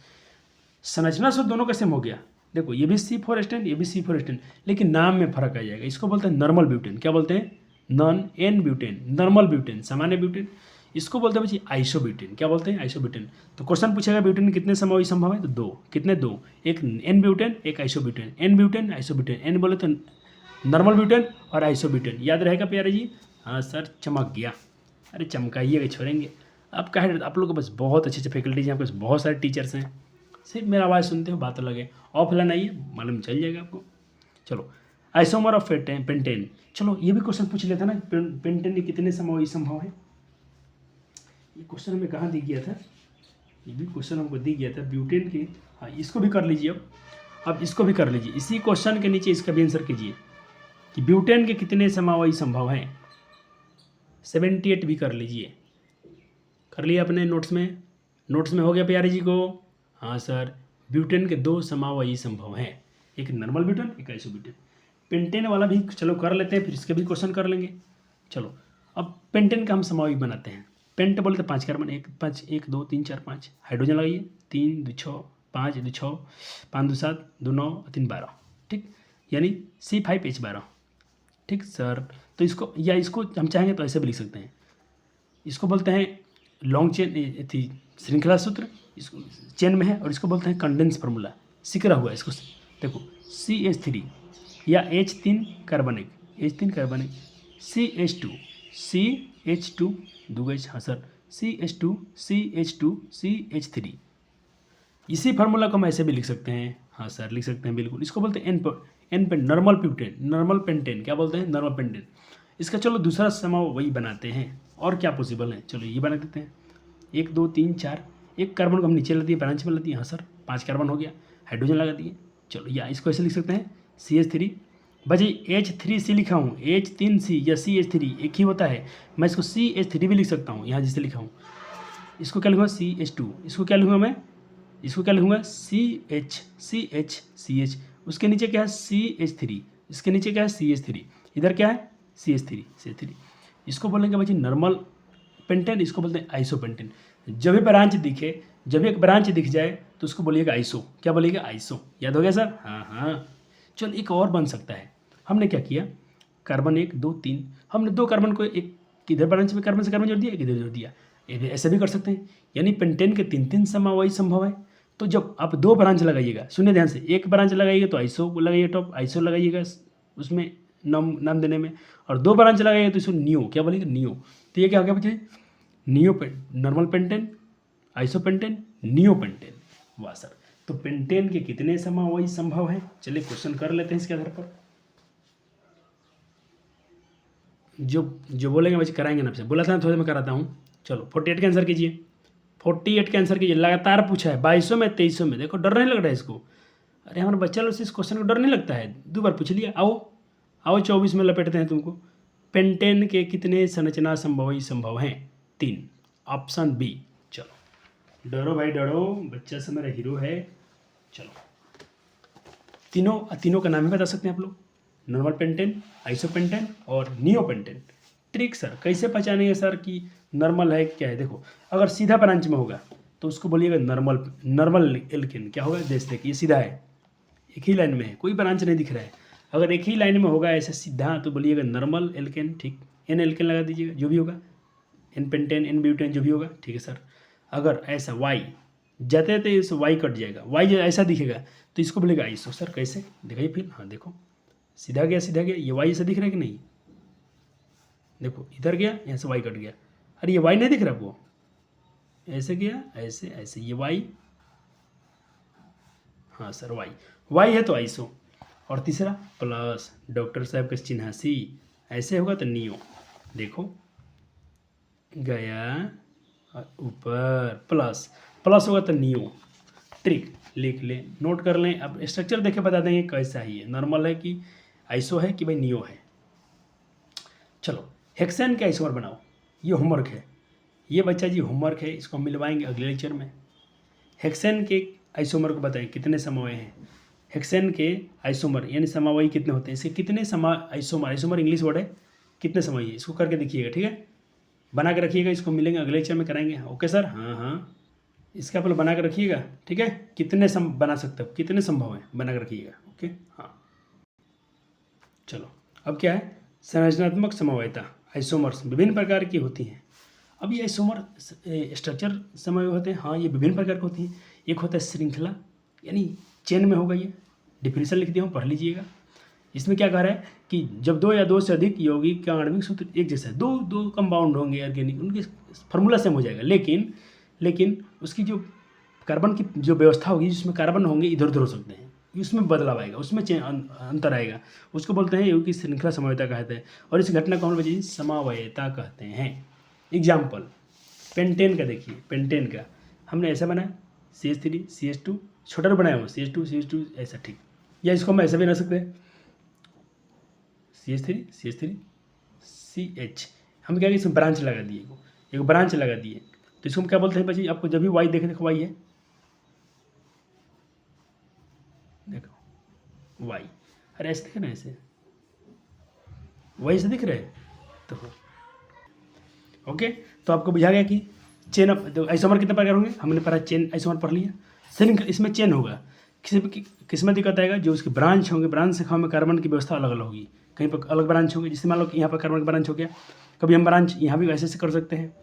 संरचना सूत्र दोनों का सेम हो गया। देखो ये भी C4H10, ये भी C4H10, लेकिन नाम में फर्क आ जाएगा। इसको बोलते हैं नॉर्मल ब्यूटेन। क्या बोलते हैं? Non n butane, normal butane, सामान्य ब्यूटेन। इसको बोलते हैं बच्चे आइसोब्यूटेन। क्या बोलते हैं? आइसोब्यूटेन। तो क्वेश्चन पूछेगा ब्यूटेन में कितने समवयी संभव है, तो 2। कितने? 2। एक एन ब्यूटेन, एक isobutane. N butane, isobutane. N बोले तो नॉर्मल ब्यूटेन और आइसोब्यूटेन। याद रहेगा प्यारे जी? हाँ सर, चमक गया। अरे चमकाइएगा, छोड़ेंगे आप। कहे आप लोग के पास बहुत अच्छे अच्छे फैकल्टीज हैं, आपके पास बहुत सारे टीचर्स हैं, सिर्फ मेरा आवाज़ सुनते हो बात अलग है। ऑफलाइन आइए, मालूम चल जाएगा आपको। चलो आइसोमर ऑफ पेंटेन। चलो ये भी क्वेश्चन पूछ लेता ना, पेंटेन के कितने समवयी संभव है। ये क्वेश्चन हमें कहाँ दी गया था? ये भी क्वेश्चन हमको दी गया था ब्यूटेन के। हाँ इसको भी कर लीजिए। अब इसको भी कर लीजिए, इसी क्वेश्चन के नीचे इसका भी आंसर कीजिए कि ब्यूटेन के कितने समवयी संभव हैं। 78 भी कर लीजिए। कर लिया अपने नोट्स में हो गया प्यारे जी को? हाँ सर, ब्यूटेन के 2 समवयी संभव हैं, एक नॉर्मल ब्यूटेन, एक आइसोब्यूटेन। पेंटेन वाला भी चलो कर लेते हैं, फिर इसके भी क्वेश्चन कर लेंगे। चलो अब पेंटेन का हम समवयी बनाते हैं। पेंट बोले तो 5 कार्बन, 1 5 1 2 3 4 5, हाइड्रोजन लगाइए 3 2 6 5 2 6 5 2 7 2 9 3 12। ठीक, यानी C5H12। ठीक सर, तो इसको या इसको हम चाहेंगे तो ऐसे भी लिख सकते हैं। इसको बोलते हैं लॉन्ग चेन थी श्रृंखला सूत्र, इसको चेन में है, और इसको बोलते हैं कंडेंस फार्मूला, सिकरा हुआ। इसको देखो CH3 या H3 कार्बनिक, H3 कार्बनिक, CH2 2H। हाँ सर, CH2 इसी फार्मूला को हम ऐसे भी लिख सकते हैं। हाँ सर लिख सकते हैं बिल्कुल। इसको बोलते हैं n pent, normal butane, normal pentane. क्या बोलते हैं? Normal pentane. इसका चलो दूसरा समवयी बनाते हैं, और क्या पॉसिबल है। चलो ये बना देते हैं। 1 2 3 4, एक कार्बन को हम नीचे ला दिए, ब्रांच में ला दिए। हाँ सर 5 कार्बन हो गया, हाइड्रोजन लगा दिए। चलो या इसको ऐसे लिख सकते हैं CH3। भाई H3C लिखा हूँ, H3C या CH3 एक ही होता है। मैं इसको CH3 भी लिख सकता हूँ, यहाँ जिसे लिखा हूँ। इसको क्या लिखूँगा? CH2। इसको क्या लिखूँगा मैं? इसको क्या लिखूँगा? CH। उसके नीचे क्या है? CH3। इसके नीचे क्या है? CH3। इधर क्या है? CH3। इसको बोलेंगे भाई नॉर्मल पेंटेन, इसको बोलते हैं आइसोपेंटेन। जब भी ब्रांच दिखे, जब एक ब्रांच दिख जाए तो उसको बोलिएगा आइसो। क्या बोलिएगा? आइसो। याद हो गया सर? हाँ। चलो एक और बन सकता है। हमने क्या किया, कार्बन 1 2 3, हमने 2 कार्बन को एक किधर ब्रांच में कार्बन से कार्बन जोड़ दिया, एक इधर जोड़ दिया। ऐसे भी कर सकते हैं, यानी पेंटेन के 3 समवायी संभव है। तो जब आप 2 ब्रांच लगाइएगा, सुनिए ध्यान से, एक ब्रांच लगाइएगा तो आइसो लगाइए, टॉप आइसो लगाइएगा उसमें नाम देने में, और 2 ब्रांच लगाइएगा तो इसको नियो, क्या बोलेंगे, नियो। तो ये क्या हो गया बच्चे, neo normal pentane, iso pentane, neo pentane. वाह सर, तो पेंटेन के कितने समवायी संभव हैं, चलिए क्वेश्चन कर लेते हैं इसके आधार पर। जो बोलेंगे बच्चे कराएंगे ना, आपसे बोला था ना थोड़ी देर में कराता हूँ। चलो 48 का आंसर कीजिए, 48 का आंसर कीजिए। लगातार पूछा है 2200 में 2300 में, देखो डर नहीं लग रहा है इसको। अरे हमारे बच्चा लोग से इस क्वेश्चन को डर नहीं लगता है, 2 बार पूछ लिया। आओ आओ 24 में लपेटते हैं तुमको। पेंटेन के कितने संरचना संभव हैं, 3, ऑप्शन बी। चलो डरो भाई डरो, बच्चा से मेरा हीरो है। चलो तीनों का नाम ही बता सकते हैं आप लोग, नॉर्मल पेंटेन, आइसो पेंटेन और नियो पेंटेन। ट्रिक सर कैसे पहचानेंगे सर कि नॉर्मल है क्या है, देखो अगर सीधा ब्रांच में होगा तो उसको बोलिएगा नॉर्मल एल्केन। क्या होगा, जैसे कि ये सीधा है, एक ही लाइन में है, कोई ब्रांच नहीं दिख रहा है। अगर एक ही लाइन में होगा ऐसे सीधा तो बोलिएगा नॉर्मल एल्केन, ठीक। एन एल्केन लगा दीजिएगा, जो भी होगा, एन पेंटेन, एन ब्यूटेन, जो भी होगा, ठीक है सर। अगर ऐसा वाई जाते जाते इस वाई कट जाएगा, वाई ऐसा दिखेगा तो इसको बोलेगा आइसो। सर कैसे दिखाइए फिर, हाँ देखो सीधा गया, ये वाई ऐसा दिख रहा है कि नहीं, देखो इधर गया, यहाँ से वाई कट गया। अरे ये वाई नहीं दिख रहा आपको, ऐसे गया, ऐसे ऐसे, ये वाई, हाँ सर वाई है तो आइसो। और तीसरा प्लस, डॉक्टर साहब का चिन्हासी, ऐसे होगा तो नियो, देखो गया ऊपर, प्लस होगा तो नियो। ट्रिक लिख लें, नोट कर लें। अब स्ट्रक्चर देखे बता देंगे कैसा ही है, नॉर्मल है कि आइसो है कि भाई नियो है। चलो हेक्सेन के आइसोमर बनाओ, ये होमवर्क है, ये बच्चा जी होमवर्क है, इसको हम मिलवाएंगे अगले लेक्चर में। हेक्सेन के आइसोमर को बताएं कितने समवाय हैं। हेक्सेन के आइसोमर यानी समवायी कितने होते हैं, इसके कितने आइसोमर इंग्लिश वर्ड है, कितने समवायी है, इसको करके देखिएगा, ठीक है, बना के रखिएगा। इसको मिलेंगे अगले लेक्चर में कराएंगे, ओके सर। हाँ इसका आप लोग बना के रखिएगा, ठीक है, कितने बना सकते हो, कितने संभव है, बना के रखिएगा, ओके। हाँ चलो अब क्या है, संरचनात्मक समवायता, आइसोमर्स विभिन्न प्रकार की होती हैं। अब ये आइसोमर स्ट्रक्चर समवाय होते हैं, हाँ ये विभिन्न प्रकार की होती हैं। एक होता है श्रृंखला, यानी चेन में होगा, ये डिफिनेशन लिख दिया हूँ, पढ़ लीजिएगा। इसमें क्या कह रहा है कि जब 2 या 2 से अधिक यौगिक का आणविक सूत्र एक जैसा है, दो कंपाउंड होंगे ऑर्गेनिक, उनकी फार्मूला सेम हो जाएगा, लेकिन उसकी जो कार्बन की जो व्यवस्था होगी, जिसमें कार्बन होंगे इधर उधर हो सकते हैं, उसमें बदलाव आएगा, उसमें अंतर आएगा, उसको बोलते हैं यौगिक श्रृंखला समवायता कहते हैं। और इस घटना को हम लोग समवायता कहते हैं। एग्जाम्पल पेंटेन का देखिए, पेंटेन का हमने ऐसा बनाया CH3 CH2, छोटा बनाया हुआ CH2 ऐसा, ठीक। या इसको हम ऐसा भी बना सकते हैं CH3 CH, हम क्या इसमें ब्रांच लगा दिए, एक ब्रांच लगा दिए, तो इसको हम क्या बोलते हैं बच्चे, आपको जब भी वाई देखो वाई है, देखो वाई, अरे ऐसे दिख रहा है, ऐसे वाई से दिख रहा है, तो ओके। तो आपको बुझा गया कि चेन ऑफ, तो आइसोमर कितने प्रकार होंगे, हमने पढ़ा चेन आइसोमर पढ़ लिया। श्रृंखला, इसमें चेन होगा, किस में दिक्कत आएगा, जो उसके ब्रांच होंगे, ब्रांच शाखाओं में कार्बन की व्यवस्था अलग अलग होगी, कहीं पर अलग ब्रांच होंगे, जिससे मान लो यहाँ पर कार्बन का ब्रांच हो गया, कभी हम ब्रांच यहाँ भी ऐसे कर सकते हैं।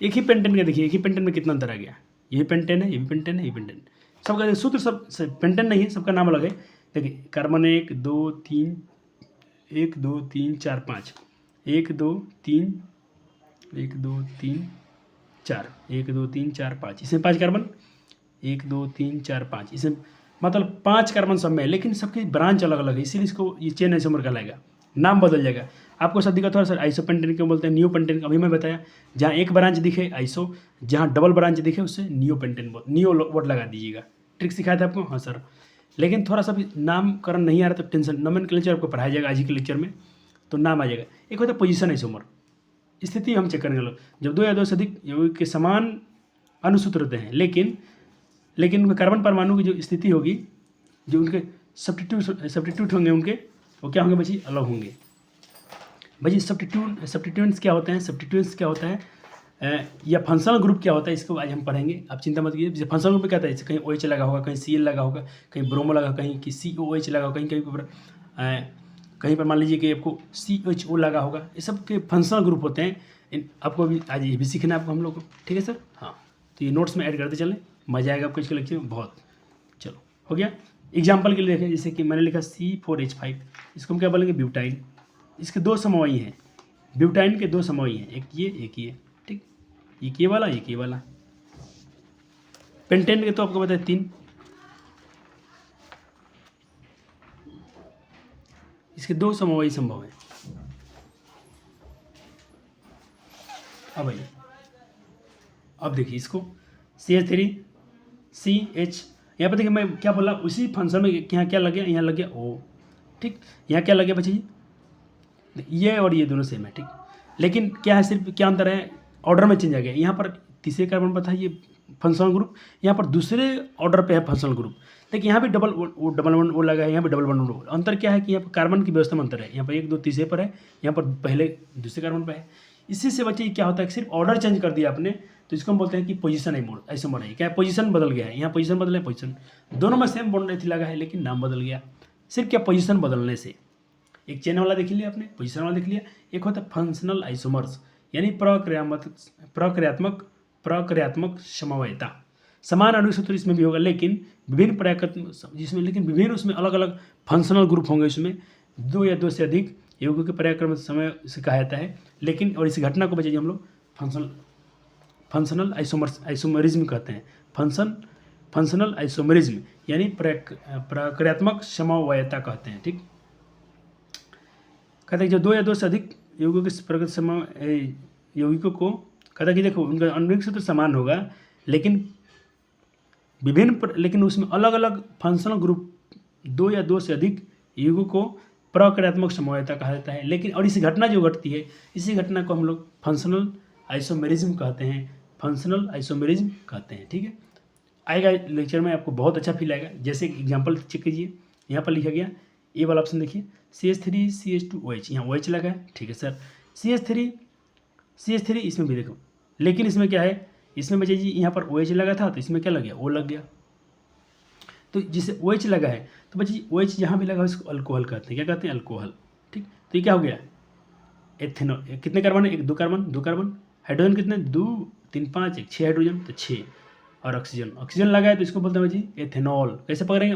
एक ही पेंटेन का देखिए, एक ही पेंटेन में कितना अंतर आ गया, ये भी पेंटेन है, ये भी पेंटेन है, ये पेंटेन, सबका सूत्र सब पेंटेन नहीं है, सबका नाम अलग है। देखिए कार्बन 1 2 3 1 2 3 4 5, 1 2 3 1 2 3 4, 1 2 3 4 5, इसमें 5 कार्बन, 1 2 3 4 5, इसमें मतलब 5 कार्बन सब में है, लेकिन सबकी ब्रांच अलग अलग है, इसीलिए इसको ये चेन आइसोमर कहलाएगा, नाम बदल जाएगा। आपको सब दिक्कत हो सर आइसो पेंटेन क्यों बोलते हैं, नियो पेंटेन, अभी मैं बताया, जहाँ एक ब्रांच दिखे आइसो, जहाँ डबल ब्रांच दिखे उससे नियो पेंटेन, नियो वर्ड लगा दीजिएगा। ट्रिक सिखाया था आपको, हाँ सर, लेकिन थोड़ा सा भी नामकरण नहीं आ रहा तो टेंशन, नोमेनक्लेचर आपको पढ़ाया जाएगा आज ही के लेक्चर में, तो नाम आ जाएगा। एक होता है पोजीशन आइसोमर, स्थिति हम चेक करेंगे लोग, जब 2 या 2 से अधिक यौगिक के समान अनुसूत्र होते हैं, लेकिन उनके कार्बन परमाणु की जो स्थिति होगी, जो उनके सब्स्टिट्यूट होंगे उनके, वो क्या होंगे बच्ची, अलग होंगे। भाई सब्स्टिट्यूएंट्स क्या होते हैं, या फंक्शनल ग्रुप क्या होता है, इसको आज हम पढ़ेंगे, आप चिंता मत कीजिए। फंक्शनल ग्रुप में क्या होता है, कहीं OH लगा होगा, कहीं Cl लगा होगा, कहीं ब्रोमो लगा, कहीं COH लगा होगा, कहीं कहीं पर मान लीजिए कि आपको CHO लगा होगा, ये सब के फंक्शनल ग्रुप होते हैं। आपको अभी आज ये भी सीखना है आपको हम लोग को, ठीक है सर। हाँ, तो ये नोट्स में ऐड करते चलें, मजा आएगा आपको इसके लेक्चर में बहुत। चलो हो गया। एग्जाम्पल के लिए देखें, जैसे कि मैंने लिखा C4H5, इसको हम क्या बोलेंगे, ब्यूटाइन। इसके 2 समवायी हैं, ब्यूटाइन के 2 समवायी हैं, एक ये, ठीक, एक ये वाला, एक ये वाला। पेंटेन के तो आपको पता है 3, इसके 2 समवायी संभव है। अब देखिए इसको CH3 CH, यहाँ पर देखिए मैं क्या बोला, उसी फंक्शन में यहाँ क्या लग गया, यहाँ लग गया O, ठीक। यहाँ क्या लग गया बच्चे जी, ये और ये दोनों सेम है, ठीक। लेकिन क्या है, सिर्फ क्या अंतर है, ऑर्डर में चेंज आ गया। यहाँ पर तीसरे कार्बन पर था ये फंक्शनल ग्रुप, यहाँ पर दूसरे ऑर्डर पे है फंक्शनल ग्रुप। देखिए यहाँ भी डबल वन ओ लगा है, यहाँ भी डबल वन ओ। अंतर क्या है कि यहाँ पर कार्बन की व्यवस्था में अंतर है, यहाँ पर 1 2 तीसरे पर है, यहाँ पर पहले दूसरे कार्बन पर है। इसी से बच्चे क्या होता है, सिर्फ ऑर्डर चेंज कर दिया आपने, तो इसको हम बोलते हैं कि पोजीशन आइसोमर है। क्या है, पोजीशन बदल गया है, यहाँ पोजीशन बदले, पोजीशन दोनों में सेम बॉन्ड लगा है, लेकिन नाम बदल गया, सिर्फ क्या पोजीशन बदलने से। एक चेन वाला देख लिया आपने, पोजीशन वाला देख लिया। एक होता है फंक्शनल आइसोमर्स, यानी प्रक्रियात्मक समवायता। समान आणविक सूत्र इसमें भी होगा, लेकिन विभिन्न उसमें अलग अलग फंक्शनल ग्रुप होंगे। इसमें 2 या 2 से अधिक यौगिकों के पर्याक्रम समय से कहा जाता है। लेकिन और इस घटना को बच्चे हम लोग फंक्शनल आइसोमरिज्म कहते हैं। फंक्शनल आइसोमरिज्म यानी प्रक्रियात्मक समवायता कहते हैं, ठीक। कहते हैं जो 2 या 2 से अधिक यौगिकों को कहता है कि देखो उनका आणविक सूत्र समान होगा, लेकिन लेकिन उसमें अलग अलग फंक्शनल ग्रुप 2 या 2 से अधिक यौगिकों को प्रक्रियात्मक समवायता कहा जाता है। लेकिन और इस घटना जो घटती है, इसी घटना को हम लोग फंक्शनल आइसोमेरिज्म कहते हैं, ठीक है। आएगा लेक्चर में, आपको बहुत अच्छा फील आएगा। जैसे एग्जांपल चेक कीजिए, यहाँ पर लिखा गया ए वाला ऑप्शन देखिए, CH3 CH2OH, यहाँ OH लगा है, ठीक है सर। CH3 इसमें भी देखो, लेकिन इसमें क्या है, इसमें बच्चे जी यहाँ पर OH लगा था, तो इसमें क्या लग गया, O लग गया। तो जिसे OH लगा है, तो बच्चे जी OH जहाँ भी लगा इसको अल्कोहल कहते हैं। क्या कहते हैं, अल्कोहल, ठीक। तो ये क्या हो गया, एथेनॉल। कितने कार्बन है, 2 कार्बन। हाइड्रोजन कितने, 2 3 5 1 6 हाइड्रोजन, तो 6। और ऑक्सीजन लगा है, तो इसको बोलते हैं जी एथेनॉल। कैसे पकड़ेंगे,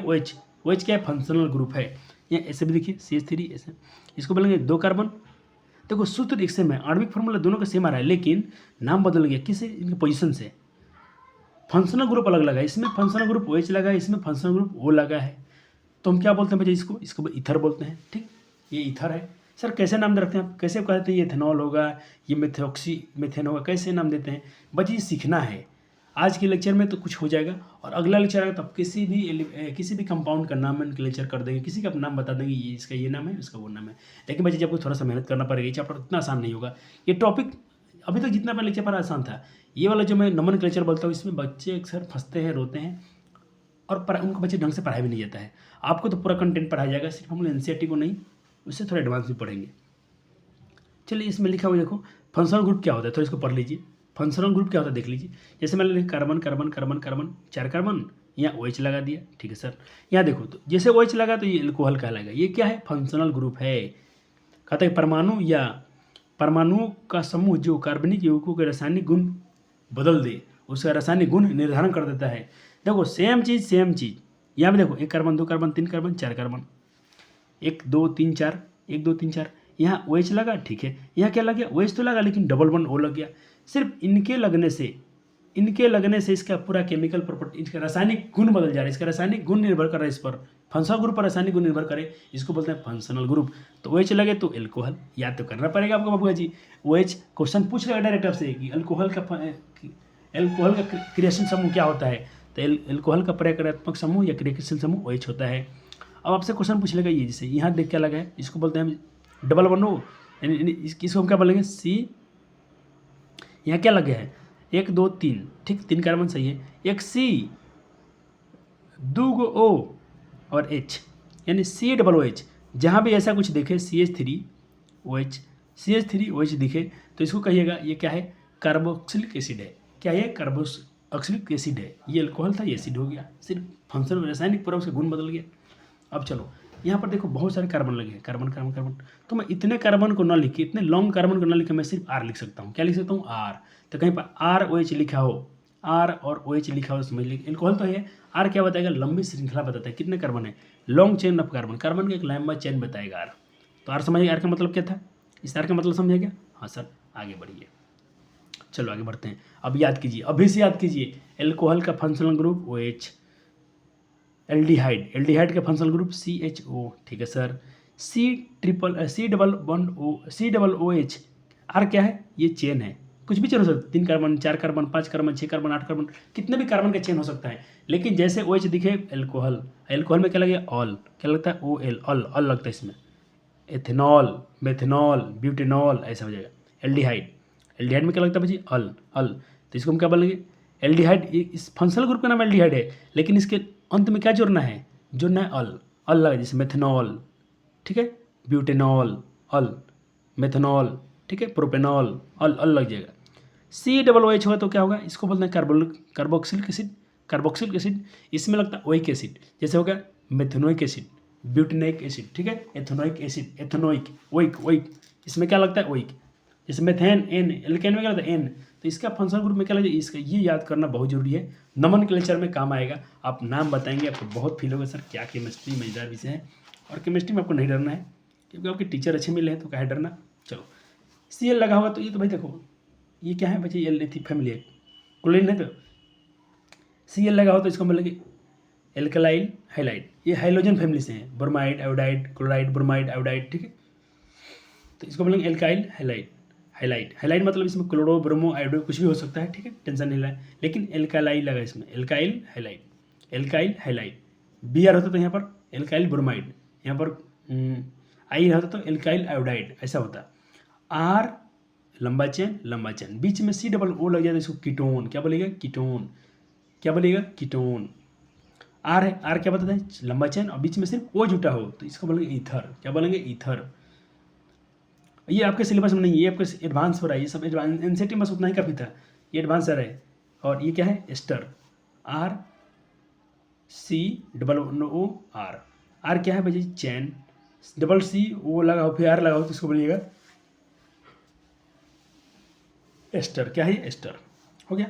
OH क्या है, फंक्शनल ग्रुप है। यहाँ ऐसे भी देखिए CH3 ऐसे, इसको बोलेंगे 2 कार्बन। देखो सूत्र एक सेम है, आणविक फॉर्मूला दोनों का सेम आ रहा है, लेकिन नाम बदल गया, किससे, इनके पोजीशन से। फंक्शनल ग्रुप अलग लगा है, इसमें फंक्शनल ग्रुप OH लगा है, इसमें फंक्शनल ग्रुप O लगा है। तो हम क्या बोलते हैं बच्चे, इसको ईथर बोलते हैं, ठीक। ये ईथर है। सर कैसे नाम रखते हैं आप, कैसे कहते हैं, ये एथेनॉल होगा, ये मेथेन होगा, कैसे नाम देते हैं बच्चे, ये सीखना है। आज के लेक्चर में तो कुछ हो जाएगा, और अगला लेक्चर आएगा तब किसी भी कंपाउंड का नाम लेक्चर कर देंगे, किसी का नाम बता देंगे, ये इसका ये नाम है, इसका वो नाम है। लेकिन बच्चे आपको थोड़ा सा मेहनत करना पड़ेगा, ये चैप्टर इतना आसान नहीं होगा। ये टॉपिक अभी तक जितना मैं लेक्चर पढ़ा आसान था, ये वाला जो मैं नोमेनक्लेचर बोलता हूँ, इसमें बच्चे अक्सर फंसते हैं, रोते हैं, और उनको बच्चे ढंग से पढ़ाया भी नहीं जाता है। आपको तो पूरा कंटेंट पढ़ाया जाएगा, सिर्फ हम लोग NCERT को नहीं, उससे थोड़ा एडवांस भी पढ़ेंगे। चलिए इसमें लिखा हुआ देखो, फंक्शनल ग्रुप क्या होता है, थोड़ा इसको पढ़ लीजिए। फंक्शनल ग्रुप क्या होता है देख लीजिए। जैसे मैंने लिखा कार्बन 4 कार्बन, यहाँ OH लगा दिया, ठीक है सर। यहाँ देखो, तो जैसे OH लगा तो ये अल्कोहल कहलाएगा। ये क्या है, फंक्शनल ग्रुप है। कहता है परमाणुओं का समूह जो कार्बनिक यौगिकों के रासायनिक गुण बदल दे, उसका रासायनिक गुण निर्धारण कर देता है। देखो सेम चीज़, यहाँ पे देखो 1 कार्बन 2 कार्बन 3 कार्बन 4 कार्बन, 1 2 3 4, यहाँ OH लगा, ठीक है। यहाँ क्या लग गया, OH तो लगा, लेकिन डबल वन O लग गया। सिर्फ इनके लगने से इसका पूरा केमिकल प्रॉपर्टी, इसका रासायनिक गुण बदल जा रहा है। इसका रासायनिक गुण निर्भर कर रहा है इस पर, फंक्शनल ग्रुप पर रासायनिक गुण निर्भर करे, इसको बोलते हैं फंक्शनल ग्रुप। तो OH लगे तो एल्कोहल, याद तो करना पड़ेगा आपको बाबूआ जी। OH क्वेश्चन पूछ रहा है डायरेक्ट आपसे कि अल्कोहल का क्रियाशील समूह क्या होता है, तो एल्कोहल का प्रक्रियात्मक समूह या क्रियाशील समूह OH होता है। अब आपसे क्वेश्चन पूछ लेगा ये, जैसे यहाँ देख क्या लगा है, इसको बोलते हैं डबल वन O, यानी इसको हम क्या बोलेंगे, C। यहाँ क्या लगे है, 1 2 3, ठीक, 3 कार्बन सही है, 1 C 2 O और H, यानी COOH। जहाँ भी ऐसा कुछ देखे CH3OH दिखे, तो इसको कहिएगा ये क्या है, कार्बोक्सिलिक एसिड है। क्या है, कार्बोक्सिलिक एसिड है। ये अल्कोहल था, ये एसिड हो गया, सिर्फ फंक्शन रासायनिक पूरा उसका गुण बदल गया। अब चलो यहाँ पर देखो बहुत सारे कार्बन लगे हैं, कार्बन कार्बन कार्बन, तो मैं इतने कार्बन को ना लिख के, इतने लॉन्ग कार्बन को ना लिख के मैं सिर्फ आर लिख सकता हूँ। क्या लिख सकता हूँ? आर। तो कहीं पर आर ओ एच लिखा हो, आर और ओ एच लिखा हो, समझ लीजिए एल्कोहल तो है। आर क्या बताएगा? लंबी श्रृंखला बताता है, कितने कार्बन है, long chain of carbon, carbon का एक लंबा चेन बताएगा आर। तो आर समझिए, आर का मतलब क्या था, इस आर का मतलब समझे क्या? हाँ सर, आगे बढ़िए, चलो आगे बढ़ते हैं। अब याद कीजिए, अभी से याद कीजिए, एल्कोहल का functional group O H, aldehyde, aldehyde का functional group C H O, ठीक है sir. C double O H, R क्या है? ये चेन है, कुछ भी चेन हो सकता है, 3 carbon, 4 carbon, 5 carbon, 6 carbon, 8 carbon, कितने भी कार्बन का चेन हो सकता है। लेकिन जैसे ओ एच दिखे एल्कोहल, एल्कोहल में क्या लगेगा? ऑल, क्या लगता है? ओ एल, ऑल, ऑल लगता है इसमें। एथेनॉल, मेथेनॉल, ब्यूटेनॉल, ऐसा हो जाएगा। एल्डिहाइड, एल्डिहाइड में क्या लगता है भाई? अल, अल, तो इसको हम क्या बोलेंगे? एल्डिहाइड, इस फंक्शनल ग्रुप का नाम एल्डिहाइड है, लेकिन इसके अंत में क्या जोड़ना है? जोड़ना है अल, अल लगा, जैसे मेथेनॉल, ठीक है, ब्यूटेनॉल, अल, मेथेनॉल, ठीक है, प्रोपेनॉल, अल, अल लग जाएगा। सी डबल ओ एच होगा तो क्या होगा? इसको बोलते हैं कार्बोक्सिलिक एसिड, कार्बोक्सिलिक एसिड, इसमें लगता है ओइक एसिड, जैसे होगा मेथेनोइक एसिड, ब्यूटेनोइक एसिड, ठीक है, ethanoic acid, ethanoic, oic, oic, इसमें क्या लगता है? ओइक। जैसे मेथेन, एन, एल्केन में क्या लगता है? एन। तो इसका फंक्शनल ग्रुप में क्या लगता है? इसका, ये याद करना बहुत जरूरी है, नोमेनक्लेचर में काम आएगा। आप नाम बताएंगे आपको बहुत फील होगा, सर क्या केमिस्ट्री मजेदार विषय है। और केमिस्ट्री में आपको नहीं डरना है, क्योंकि आपके टीचर अच्छे मिले हैं, तो क्या है डरना। चलो, सी एल लगा होगा तो ये तो भाई देखो, ये क्या है बच्चे? एल थी फैमिली है, क्लोरीन है, तो सी एल लगा हो तो इसको मतलब एल्कलाइल हाइलाइड, ये हाइड्रोजन फैमिली से हैं, bromide, iodide, chloride, bromide, iodide, ठीक है, तो इसको बोलेंगे एल्काइल हाइलाइड, हाइलाइड, हाइलाइड मतलब इसमें क्लोरो, ब्रोमो, आयोडो कुछ भी हो सकता है, ठीक है, टेंशन नहीं लें, लेकिन एल्कालाइल लगा इसमें, alkyl halide, alkyl halide. B R होता तो यहाँ पर एल्काइल ब्रोमाइड, यहाँ पर आई होता तो एल्काइल आयोडाइड, ऐसा होता। आर लंबा चेन, बीच में सी डबल ओ लग जाए तो इसको कीटोन, क्या बोलेगा? कीटोन, क्या बोलेगा? कीटोन। आर है, आर क्या बताता है? लंबा चेन, और बीच में सिर्फ ओ जुटा हो तो इसको बोलेंगे ईथर, क्या बोलेंगे? ईथर। ये आपके सिलेबस में नहीं है, ये आपके एडवांस हो रहा है, ये सब एडवांस, एनसीटी बस उतना ही काफ़ी था, ये एडवांस आ रहा है। और ये क्या है? Ester, R C double O R, R क्या है भाई? चैन, डबल सी ओ लगाओ फिर आर लगाओ तो इसको बोलिएगा एस्टर, क्या है? एस्टर। हो गया।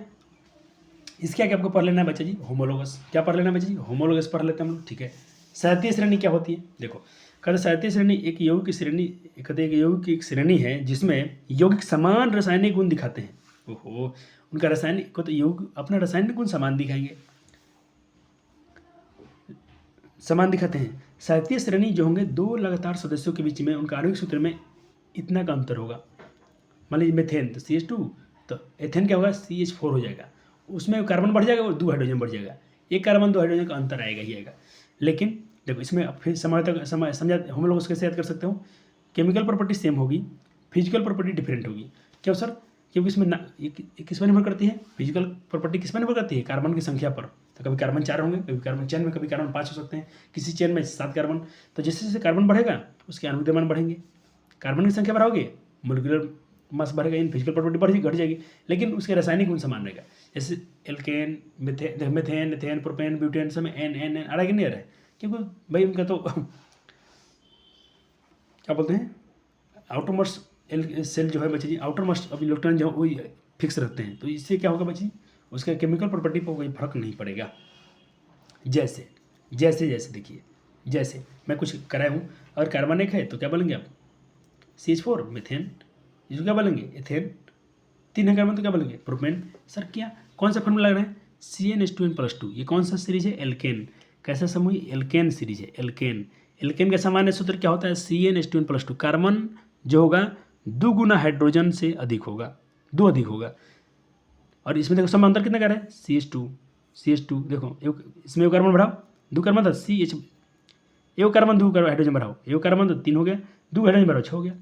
इसके आगे आपको पढ़ लेना है बच्चा जी होमोलोगस, क्या पढ़ लेना है बच्चा जी? होमोलोगस पढ़ लेते हैं हम लोग, ठीक है। सजातीय श्रेणी क्या होती है? देखो, कहते सजातीय श्रेणी एक यौगिक की श्रेणी, कहते एक यौगिक की एक श्रेणी है जिसमें यौगिक समान रासायनिक गुण दिखाते हैं। ओहो, उनका रासायनिक को तो यौगिक अपना रासायनिक गुण समान दिखाएंगे, समान दिखाते हैं। सजातीय श्रेणी जो होंगे, दो लगातार सदस्यों के बीच में उनका आणविक सूत्र में इतना का अंतर होगा। मान लीजिए मेथेन तो CH2, तो एथेन क्या होगा? CH4 हो जाएगा, उसमें कार्बन बढ़ जाएगा और 2 हाइड्रोजन बढ़ जाएगा, एक कार्बन 2 हाइड्रोजन का अंतर आएगा ही आएगा। लेकिन देखो इसमें अब फिर समय तक समय समझा, हम लोग उसको कैसे याद कर सकते हो? केमिकल प्रॉपर्टी सेम होगी, फिजिकल प्रॉपर्टी डिफरेंट होगी। क्यों सर? क्योंकि इसमें ना किस पर निर्भर करती है? फिजिकल प्रॉपर्टी किस पर निर्भर करती है? कार्बन की संख्या पर। तो कभी कार्बन 4 होंगे, कभी कार्बन चेन में, कभी कार्बन 5 हो सकते हैं, किसी चेन में 7 कार्बन। तो जैसे जैसे कार्बन बढ़ेगा उसके आणविक द्रव्यमान बढ़ेंगे, कार्बन की संख्या बढ़ाओगे मोलिकुलर मास बढ़ेगा, इन फिजिकल प्रॉपर्टी बढ़ घट जाएगी, लेकिन उसके रासायनिक गुण समान रहेगा। जैसे alkane, methane, ethane, propane, butane, सब में एन एन एन आ रहा है कि नहीं आ रहा है? क्योंकि भाई उनका तो क्या बोलते हैं, आउटर मोस्ट सेल जो है बच्चे जी, आउटर मोस्ट अब इलेक्ट्रॉन जो वही फिक्स रहते हैं, तो इससे क्या होगा बच्चे जी? उसका केमिकल प्रॉपर्टी पर कोई फर्क नहीं पड़ेगा। जैसे जैसे जैसे देखिए, जैसे मैं कुछ कराया हूँ, अगर कार्बन एक है तो क्या बोलेंगे आप? CH4 मीथेन, इसको क्या बोलेंगे? एथेन। 3 है कार्बन तो क्या बोलेंगे? प्रोपेन। सर क्या कौन सा फॉर्मूला लग रहा है? CnH2n+2, ये कौन सा सीरीज है? एल्केन। कैसा समूह? एल्केन सीरीज है, एल्केन। एल्केन का सामान्य सूत्र क्या होता है? CnH2n+2, कार्बन जो होगा 2 गुना हाइड्रोजन से अधिक होगा, 2 अधिक होगा। और इसमें देखो समांतर कितना कर रहा है? CH2 देखो, इसमें कार्बन बढ़ाओ, 2 कार्बन था, CH, एक कार्बन 2 हाइड्रोजन बढ़ाओ, एक कार्बन तो 3 हो गया, 2 हाइड्रोजन बढ़ाओ 6 हो गया।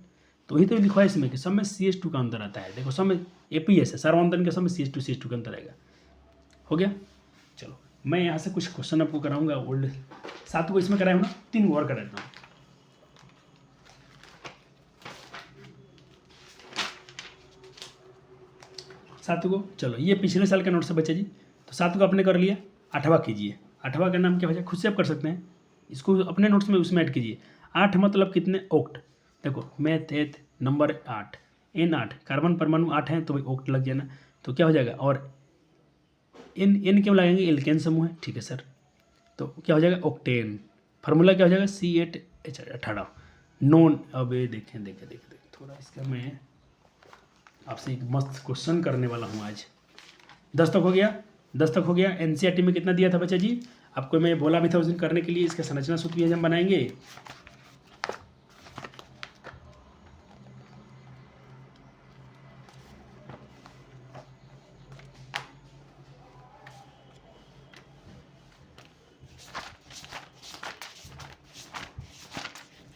तो वही तो लिखा है इसमें कि सब में CH2 का अंतर आता है। देखो सब में APS है, सार्वंतन के सब में CH2 का अंतर आएगा। हो गया। चलो मैं यहाँ से कुछ क्वेश्चन आपको कराऊंगा, ओल्ड 7 को इसमें कराया हूँ ना, 3 को और करा देता हूँ। सात को, चलो ये पिछले साल का नोट से बच्चा जी, तो 7 को आपने कर लिया, 8वां कीजिए। 8वां का नाम क्या बचा? खुद से आप कर सकते हैं, इसको अपने नोट्स में उसमें ऐड कीजिए। 8 मतलब कितने ऑक्ट, देखो मैथ एथ नंबर 8 एन 8 कार्बन परमाणु 8 हैं तो भाई ऑक्ट लग जाना, तो क्या हो जाएगा। और एन क्यों लगाएंगे, एल्केन समूह है, ठीक है सर, तो क्या हो जाएगा ऑक्टेन। फार्मूला क्या हो जाएगा C8H18 नॉन। अब ये देखें देखें देखें देखें थोड़ा इसका मैं आपसे एक मस्त क्वेश्चन करने वाला हूँ आज। 10 तक हो गया, 10 तक हो गया। एनसीईआरटी में कितना दिया था बच्चा जी, आपको मैं बोला भी था उस दिन करने के लिए। इसका संरचना सूत्र भी हम बनाएंगे।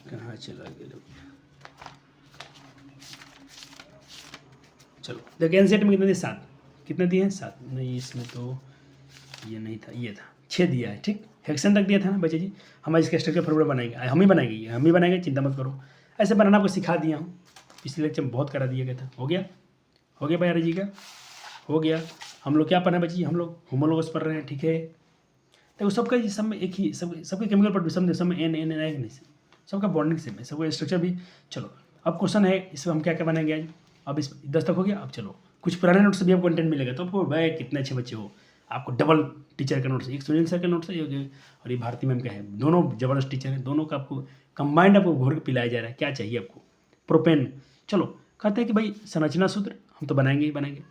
कहाँ चला गया, चलो देखिए एनसीईआरटी में कितना दिया, 7, कितने दिए हैं 7, नहीं इसमें तो ये नहीं था, ये था 6 दिया है, ठीक। हेक्सेन तक दिया था ना बच्चे जी। हम इसका स्ट्रक्चर फॉर्मूला बनाएंगे, हम ही बनाएंगे, ये हम ही बनाएंगे, चिंता मत करो। ऐसे बनाना आपको सिखा दिया हूँ, पिछले लेक्चर में बहुत करा दिया गया था। हो गया, हो गया भाई आर्य जी का, हो गया। हम लोग क्या पढ़ रहे हैं बच्चे जी, हम लोग होमोलॉगस पढ़ रहे हैं, ठीक है। तो सबका ये सब में एक ही सबके केमिकल पर सब में एन एन एन नहीं, सबका बॉन्डिंग सेम है, सबका स्ट्रक्चर भी। चलो अब क्वेश्चन है, इसमें हम क्या क्या बनाएंगे आज। अब इस 10 तक हो गया। अब चलो कुछ पुराने नोट से भी आपको कंटेंट मिलेगा, तो आपको भाई कितने अच्छे बच्चे हो, आपको डबल टीचर का नोट्स, एक सुनील सर का नोट्स है और ये भारती मैम का है, दोनों जबरदस्त टीचर हैं, दोनों का आपको कंबाइंड आपको घोर के पिलाया जा रहा है। क्या चाहिए आपको, प्रोपेन। चलो कहते हैं कि भाई संरचना सूत्र हम तो बनाएंगे ही बनाएंगे,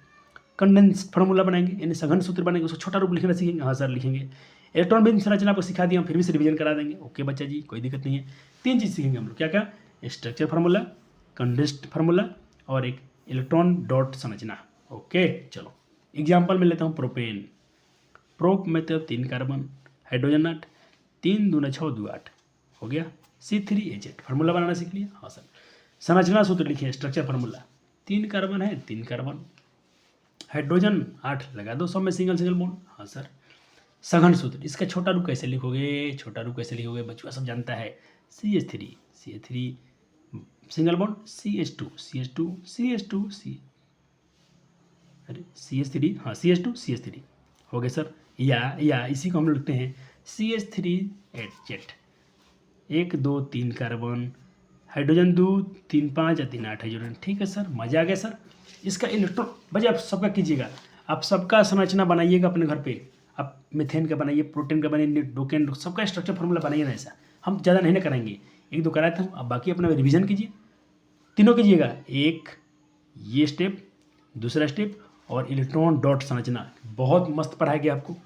कंडेंस फार्मूला बनाएंगे यानी सघन सूत्र बनाएंगे, उसको छोटा रूप लिखना सीखेंगे। हाँ सर लिखेंगे। इलेक्ट्रॉन बीम संरचना आपको सिखा दिया, हम फिर भी से रिवीजन करा देंगे। ओके बच्चा जी कोई दिक्कत नहीं है। 3 चीज़ सीखेंगे हम लोग, क्या क्या, स्ट्रक्चर फार्मूला, कंडेंस्ड फार्मूला और एक इलेक्ट्रॉन डॉट संरचना। ओके चलो एग्जाम्पल में लेता हूँ प्रोपेन। प्रोप में तो 3 कार्बन, हाइड्रोजन 8, 3 दूना 6 2 8 हो गया। C3H8 फार्मूला बनाना सीख लिया। हाँ सर। संरचना सूत्र लिखिए, स्ट्रक्चर फार्मूला, 3 कार्बन है, 3 कार्बन, हाइड्रोजन 8 लगा दो, सब में सिंगल सिंगल बॉन्ड। हाँ सर। सघन सूत्र, इसका छोटा रूप कैसे लिखोगे, छोटा रूप कैसे लिखोगे बच्चों सब जानता है, CH3 सिंगल बॉन्ड, CH2 अरे CH3, हाँ CH2 हो गया सर। या इसी को हम लोग लिखते हैं CH3H8, 1 2 3 कार्बन, हाइड्रोजन 2 3 5 या 3 8 हाइड्रोजन। ठीक है सर, मजा आ गया सर। इसका इलेक्ट्रॉन भाई आप सबका कीजिएगा, आप सबका संरचना बनाइएगा अपने घर पे। आप मीथेन का बनाइए, प्रोटीन का बनाइए, डोकेन, सबका स्ट्रक्चर फॉर्मूला बनाइए ना। ऐसा हम ज़्यादा नहीं ना कराएंगे, 1 2 कराए थे हम, अब बाकी अपना रिवीजन कीजिए, तीनों कीजिएगा। एक ये स्टेप, दूसरा स्टेप और इलेक्ट्रॉन डॉट संरचना, बहुत मस्त पढ़ाया गया आपको,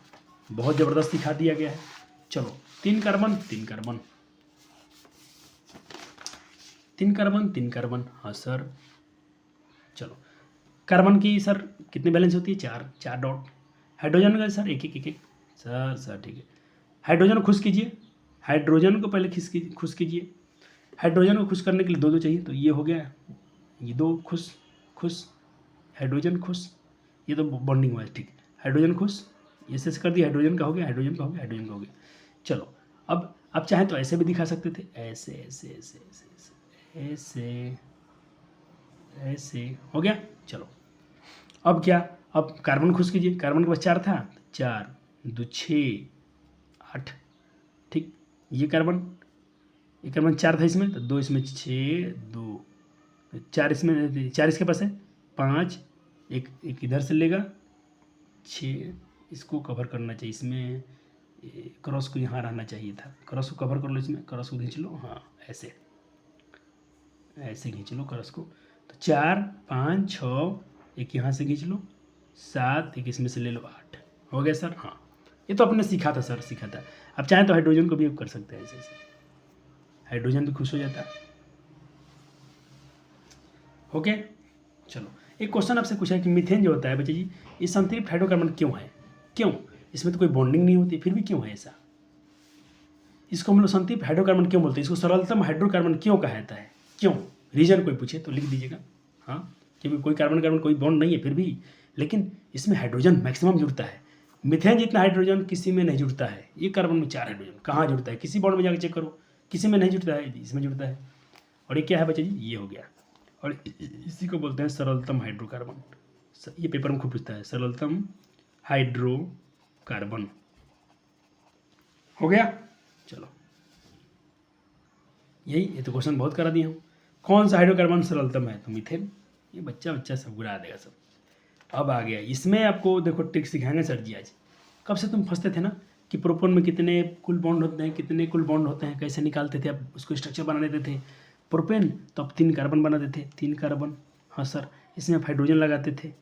बहुत ज़बरदस्त सिखा दिया गया है। चलो 3 कार्बन 3 कार्बन, 3 कार्बन 3 कार्बन, हाँ सर। चलो कार्बन की सर कितनी बैलेंस होती है, 4 डॉट। हाइड्रोजन का सर एक एक सर ठीक है। हाइड्रोजन खुश कीजिए, हाइड्रोजन को पहले खुश कीजिए। हाइड्रोजन को खुश करने के लिए 2 चाहिए, तो ये हो गया, ये 2 खुश खुश, हाइड्रोजन खुश, ये तो बॉन्डिंग हुआ है, ठीक। हाइड्रोजन खुश, ये से कर दिया, हाइड्रोजन का हो गया, हाइड्रोजन का हो गया, हाइड्रोजन का हो गया। चलो अब आप चाहें तो ऐसे भी दिखा सकते थे, ऐसे ऐसे ऐसे ऐसे ऐसे ऐसे हो गया। चलो अब क्या, अब कार्बन खुश कीजिए, कार्बन के पास 4 था, 4 2 6 8, ठीक। ये कार्बन 4 था इसमें, तो 2 इसमें, 6 2 4 इसमें, 4 इसके पास है, 5 एक इधर से लेगा, 6 इसको कवर करना चाहिए इसमें, क्रॉस को यहाँ रहना चाहिए था, क्रॉस को कवर कर लो, इसमें क्रॉस को खींच लो, हाँ ऐसे ऐसे खींच लो क्रॉस को, तो 4 5 6 एक यहाँ से खींच लो, 7 एक इसमें से ले लो, 8 हो गया सर। हाँ ये तो आपने सीखा था सर, सीखा था। अब चाहें तो हाइड्रोजन को भी कर सकते हैं, ऐसे हाइड्रोजन भी खुश हो जाता है। ओके चलो एक क्वेश्चन आपसे पूछा है कि मीथेन जो होता है बच्चे जी, ये संतृप्त हाइड्रोकार्बन क्यों है, क्यों, इसमें तो कोई बॉन्डिंग नहीं होती, फिर भी क्यों है ऐसा, इसको हम लोग संतृप्त हाइड्रोकार्बन क्यों बोलते हैं, इसको सरलतम हाइड्रोकार्बन क्यों कहा जाता है, क्यों, रीजन कोई पूछे तो लिख दीजिएगा। हाँ क्योंकि कोई कार्बन कार्बन कोई बॉन्ड नहीं है फिर भी, लेकिन इसमें हाइड्रोजन मैक्सिमम जुड़ता है। मीथेन जितना हाइड्रोजन किसी में नहीं जुड़ता है, ये कार्बन में 4 हाइड्रोजन कहाँ जुड़ता है, किसी बॉन्ड में जाकर चेक करो, किसी में नहीं जुड़ता है, इसमें जुड़ता है। और ये क्या है बच्चे जी, ये हो गया, और इसी को बोलते हैं सरलतम हाइड्रोकार्बन। ये पेपर में खूब पूछता है, सरलतम हाइड्रोकार्बन। हो गया चलो ये तो क्वेश्चन बहुत करा दिया हूँ। कौन सा हाइड्रोकार्बन सरलतम है? तो मीथेन। ये बच्चा सब गिरा देगा सब। अब आ गया इसमें आपको देखो ट्रिक सिखाएंगे सर जी आज। कब से तुम फंसते थे ना कि प्रोपोन में कितने कुल बॉन्ड होते हैं, कितने कुल बॉन्ड होते हैं, कैसे निकालते थे, आप उसको स्ट्रक्चर बना लेते थे। प्रोपेन तो आप 3 कार्बन बना देते, 3 कार्बन। हाँ सर। इसमें आप हाइड्रोजन लगाते थे।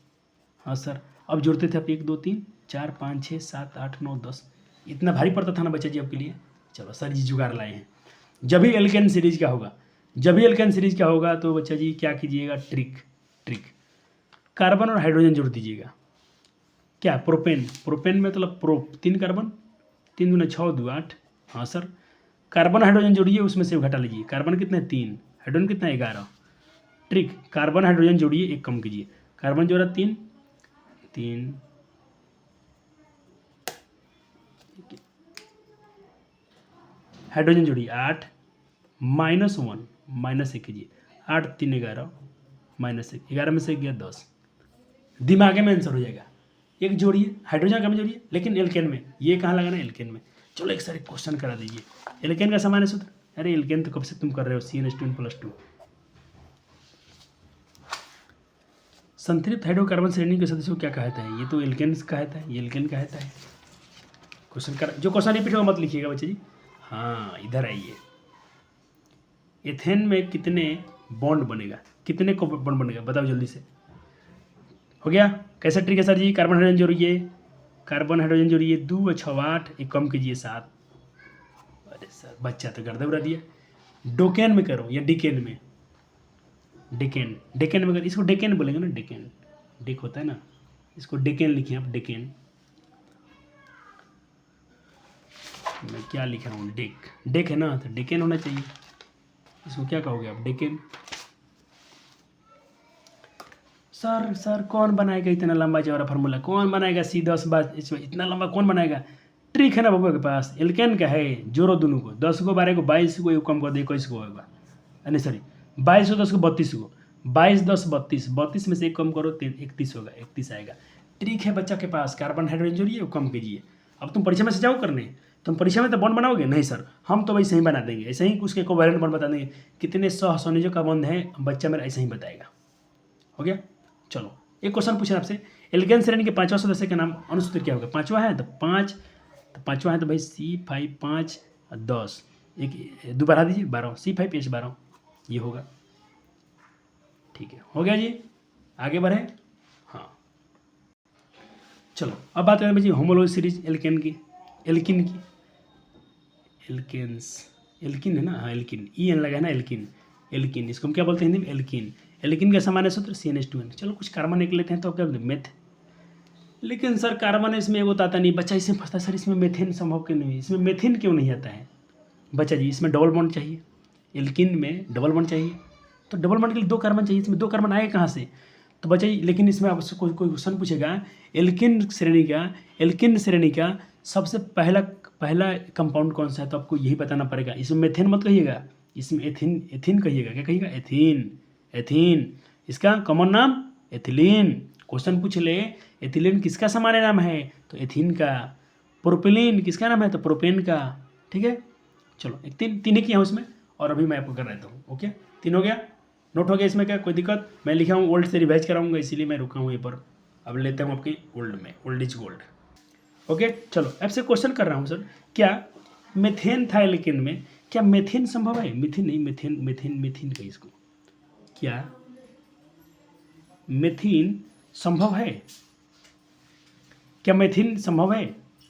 हाँ सर। अब जोड़ते थे आप 1 2 3 4 5 6 7 8 9 10। इतना भारी पड़ता था ना बच्चा जी आपके लिए। चलो सर जी जुगाड़ लाए हैं। जब भी एल्केन सीरीज का होगा, जब भी एल्केन सीरीज का होगा तो बच्चा जी क्या कीजिएगा, ट्रिक कार्बन और हाइड्रोजन जोड़ दीजिएगा। क्या? प्रोपेन में मतलब 3 कार्बन, 3 दूना 6 2 8। हाँ सर। कार्बन हाइड्रोजन जोड़िए, उसमें से घटा लीजिए। कार्बन कितना है? 3। हाइड्रोजन कितना है? 11। ट्रिक, कार्बन हाइड्रोजन जोड़िए, एक कम कीजिए। कार्बन जोड़ा 3 3, हाइड्रोजन जोड़िए 8 -1 -1 कीजिए। 8 3 11 -1, 11 में से गया 10। दिमाग में आंसर हो जाएगा। एक जोड़िए, हाइड्रोजन कम जोड़िए, लेकिन एल्केन में। ये कहाँ लगाना है? एल्केन में। चलो एक सारे क्वेश्चन करा दीजिए। एल्केन का सामान्य सूत्र। अरे एल्केन तो कब से तुम कर रहे हो, CN2N+2। संतृप्त हाइड्रोकार्बन श्रेणी के सदस्यों को क्या कहता है? ये तो एल्केन कहता है, ये एल्केन कहता है। क्वेश्चन कर, जो क्वेश्चन रिपीट होगा मत लिखिएगा बच्चे जी। हाँ इधर आइए। एथेन में कितने बॉन्ड बनेगा, कितने को बॉन्ड बनेगा बताओ जल्दी से। हो गया? कैसा ट्रिक है सर जी? कार्बन हाइड्रोजन जोड़िए, कार्बन हाइड्रोजन जोड़िए, 2 और 6 8, एक कम कीजिए 7। अरे सर बच्चा तो गर्दा उड़ा दिया। डोकेन में करो या डिकेन में? डेकेन में करो। इसको डेकेन बोलेंगे ना, डेकेन। डेक होता है ना, इसको डेकेन लिखिए आप, डेकेन। मैं क्या लिख रहा हूँ? डेक है ना, तो डेकेन होना चाहिए। इसको क्या कहोगे आप? डेकेन। सर कौन बनाएगा इतना लंबा चौड़ा फार्मूला? कौन बनाएगा? C10 बार इसमें इतना लंबा कौन बनाएगा? ट्रिक है ना बबुआ के पास, एल्केन का है। जोड़ो दोनों को, 10 को 12 को 22 को, कम कर दे 21 को होगा। नहीं सॉरी, 22 को 10 को 32 को, 22 10 32, 32 में से एक कम करो 31 होगा, 31 आएगा। ट्रिक है बच्चा के पास। कार्बन हाइड्रोजन जोड़िए, वो कम कीजिए। अब तुम परीक्षा में से जाओ करने, तुम परीक्षा में तो बॉन्ड बनाओगे? नहीं सर, हम तो वैसे ही बना देंगे, ऐसे ही उसके कोवैलेंट बॉन्ड बता देंगे। कितने सहसंयोजक का बंध है, बच्चा मेरा ऐसे ही बताएगा। हो गया? चलो एक क्वेश्चन पूछे आपसे, एल्केन श्रेणी के 5वां सदस्य का नाम अनुसूत्र क्या होगा? 5वां है तो 5, तो 5वां है तो भाई C5 5 और 10, एक 2 बढ़ा दीजिए 12, C5H12 ये होगा। ठीक है, हो गया जी, आगे बढ़े। हाँ चलो अब बात करें जी होमोलॉजी सीरीज एल्केन की, एल्किन की। एल्केन्स, एल्किन है ना, हाँ एल्किन, EN लगा है ना, एल्किन। एल्किन इसको हम क्या बोलते हैं हिंदी में? एल्किन। एल्किन का सामान्य सूत्र CN2N। चलो कुछ कार्बन निकल लेते हैं तो क्या मेथ। लेकिन सर कार्बन इसमें वो आता नहीं, बच्चा इसमें फंसता है सर, इसमें मेथेन संभव क्यों नहीं? इसमें मेथेन क्यों नहीं आता है बच्चा जी? इसमें डबल बॉन्ड चाहिए, एल्किन में डबल बॉन्ड चाहिए, तो डबल बॉन्ड के लिए 2 कार्बन चाहिए। इसमें 2 कार्बन आए कहाँ से? तो बच्चा जी लेकिन इसमें आपसे कोई क्वेश्चन पूछेगा, एल्किन श्रेणी का सबसे पहला कंपाउंड कौन सा है, तो आपको यही बताना पड़ेगा। इसमें मेथेन मत कहिएगा, इसमें एथीन कहिएगा। क्या कहिएगा? एथीन। इसका कॉमन नाम एथिलीन। क्वेश्चन पूछ ले एथिलीन किसका सामान्य नाम है, तो एथीन का। प्रोपिलीन किसका नाम है, तो प्रोपेन का। ठीक है, चलो एक तीन ही किया हूँ इसमें, और अभी मैं आपको कर रहता हूँ। ओके, 3 हो गया, नोट हो गया। इसमें क्या कोई दिक्कत? मैं लिखा हूँ ओल्ड से रिवाइज कराऊंगा, इसीलिए मैं रुका हूँ ये पर। अब लेता हूँ आपकी ओल्ड में, ओल्ड इज गोल्ड। ओके चलो, आपसे क्वेश्चन कर रहा हूँ सर, क्या मेथेन था एल्केन में? क्या मेथेन संभव है? मिथिन नहीं, मेथेन कही इसको। क्या मेथीन संभव है? क्या मेथीन संभव है?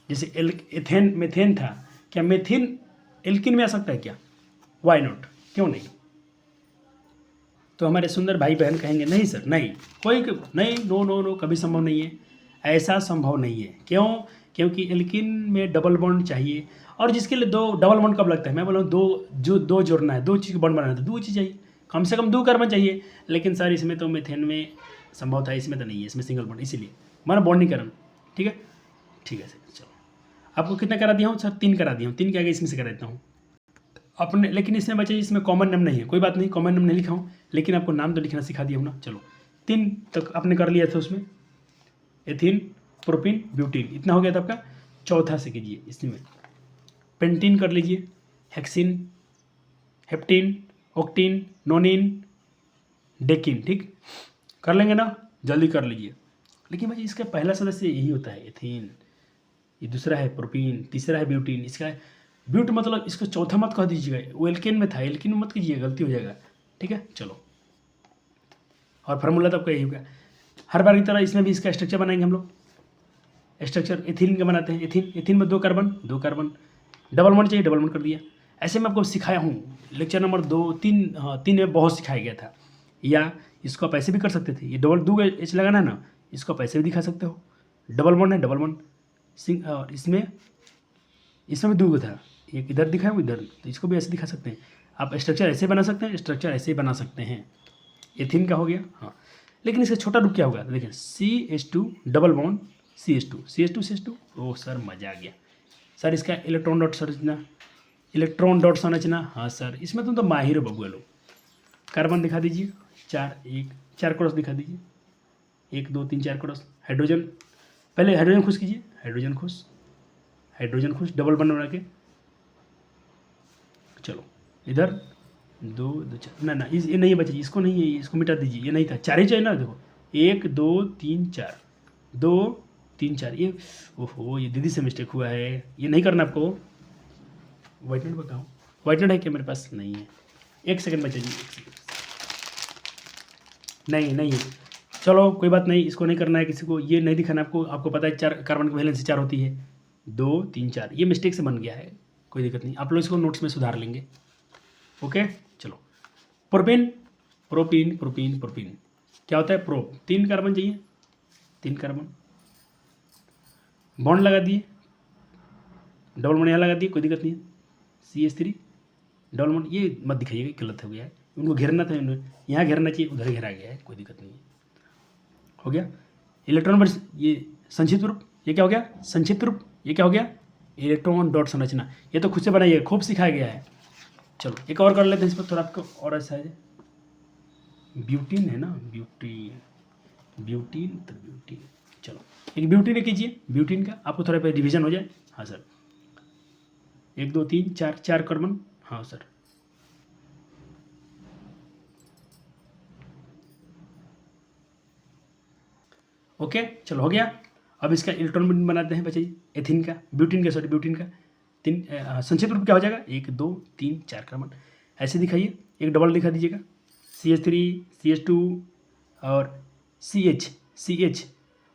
जैसे एथेन मेथेन था, क्या मेथीन एल्किन में आ सकता है क्या? वाई नॉट, क्यों नहीं? तो हमारे सुंदर भाई बहन कहेंगे नहीं सर, नहीं, कोई नहीं, नो, कभी संभव नहीं है, ऐसा संभव नहीं है। क्यों? क्योंकि एल्किन में डबल बॉन्ड चाहिए, और जिसके लिए 2 डबल बॉन्ड कब लगता है? मैं बोला दो जोड़ना है, 2 चीज़ का बॉन्ड बनाना है तो 2 चीज़ चाहिए, कम से कम 2 कार्बन चाहिए। लेकिन सर इसमें तो मेथेन में संभव था, इसमें तो नहीं है, इसमें सिंगल बॉन्ड, इसीलिए माना बॉन्डीकरण। ठीक है सर, चलो आपको कितना करा दिया हूँ सर? 3 करा दिया हूँ, 3 के आगे इसमें से करा देता हूँ अपने। लेकिन इसमें बच्चे इसमें कॉमन नाम नहीं है, कोई बात नहीं, कॉमन नाम नहीं लिखा हूँ, लेकिन आपको नाम तो लिखना सिखा दिया हूँ ना। चलो 3 तक आपने कर लिया था उसमें, एथीन, प्रोपीन, ब्यूटीन, इतना हो गया था आपका। चौथा से कीजिए, इसमें पेंटीन कर लीजिए, हेक्सिन, हेप्टीन, ऑक्टीन, नोनिन, डेकिन। ठीक, कर लेंगे ना, जल्दी कर लीजिए। लेकिन भाई इसका पहला सदस्य यही होता है एथीन, ये दूसरा है प्रोपीन, तीसरा है ब्यूटीन। इसका ब्यूट मतलब इसको चौथा मत कह दीजिएगा, वो एल्केन में था, एल्केन में मत कीजिए, गलती हो जाएगा। ठीक है, चलो। और फार्मूला तो आपका यही होगा। हर बार की तरह इसमें भी इसका स्ट्रक्चर बनाएंगे हम लोग। स्ट्रक्चर एथिलीन का बनाते हैं। एथिन, एथिन में 2 कार्बन, 2 कार्बन, डबल बॉन्ड चाहिए, डबल बॉन्ड कर दिया। ऐसे मैं आपको सिखाया हूँ लेक्चर नंबर 2, 3, हाँ 3 में बहुत सिखाया गया था। या इसको आप ऐसे भी कर सकते थे, ये डबल 2 एच लगाना है ना, इसको आप ऐसे भी दिखा सकते हो। डबल बॉन्ड है, डबल बॉन्ड सिंग, और इसमें भी 2 था, एक इधर दिखा है इधर, तो इसको भी ऐसे दिखा सकते हैं। आप स्ट्रक्चर ऐसे बना सकते हैं, स्ट्रक्चर ऐसे ही बना सकते हैं। एथिन का हो गया, हाँ। लेकिन इसका छोटा रूप क्या होगा, तो देखिए CH2 double bond CH2, CH2 CH2। Oh sir मजा आ गया सर। इसका इलेक्ट्रॉन डॉट संरचना, इलेक्ट्रॉन डॉट संरचना, हाँ सर इसमें तुम तो माहिर हो बबुआ लोग। कार्बन दिखा दीजिए, 4 क्रॉस दिखा दीजिए, 1 2 3 4 क्रॉस। हाइड्रोजन, पहले हाइड्रोजन खुश कीजिए, हाइड्रोजन खुश, हाइड्रोजन खुश, डबल बॉन्ड बना के। चलो इधर 2 2 4, ना ये नहीं बचा, इसको नहीं है, इसको मिटा दीजिए, ये नहीं था, 4 ही चाहिए ना। देखो 1 2 3 4, 2 3 4, ये ओहो ये दीदी से मिस्टेक हुआ है, ये नहीं करना आपको। व्हाइट नोट बताओ, व्हाइट नोट है क्या मेरे पास, नहीं है। 1 सेकंड बचा जी, 1 सेकंड, नहीं है। चलो कोई बात नहीं, इसको नहीं करना है किसी को, ये नहीं दिखाना आपको। आपको पता है 4 कार्बन की वैलेंसी 4 होती है, 2 3 4, ये मिस्टेक से बन गया है, कोई दिक्कत नहीं, आप लोग इसको नोट्स में सुधार लेंगे। ओके चलो। प्रोपेन, प्रोपीन, प्रोपीन, प्रोपीन क्या होता है, प्रोप, 3 कार्बन चाहिए, 3 कार्बन, बॉन्ड लगा दिए, डबल बॉन्ड यहाँ लगा दिए, कोई दिक्कत नहीं है। CH3 डबल बॉन्ड, ये मत दिखाइएगा, गलत हो गया है, उनको घेरना था, यहाँ घेरना चाहिए, उधर घेरा गया है, कोई दिक्कत नहीं है। हो गया। इलेक्ट्रॉन पर ये संक्षिप्त रूप, ये क्या हो गया, संक्षिप्त रूप, ये क्या हो गया, इलेक्ट्रॉन डॉट संरचना। ये तो खुद से बनाइए, खूब सिखाया गया है। चलो एक और कर लेते हैं इस पर, थोड़ा आपको और ऐसा है। ब्यूटीन है ना, ब्यूटीन, ब्यूटीन तो ब्यूटीन। चलो एक ब्यूटीन कीजिए, ब्यूटीन का आपको थोड़ा पे रिवीजन हो जाए। हाँ सर, 1 2 3 4, 4 कार्बन, हाँ सर। ओके चलो हो गया। अब इसका इलेक्ट्रॉन बनाते हैं बच्चे, एथिन का, ब्यूटीन का, सॉरी ब्यूटीन का। 3 संक्षिप्त रूप क्या हो जाएगा, 1 2 3 4 कार्बन, ऐसे दिखाइए। एक डबल दिखा दीजिएगा, CH3 CH2 और CH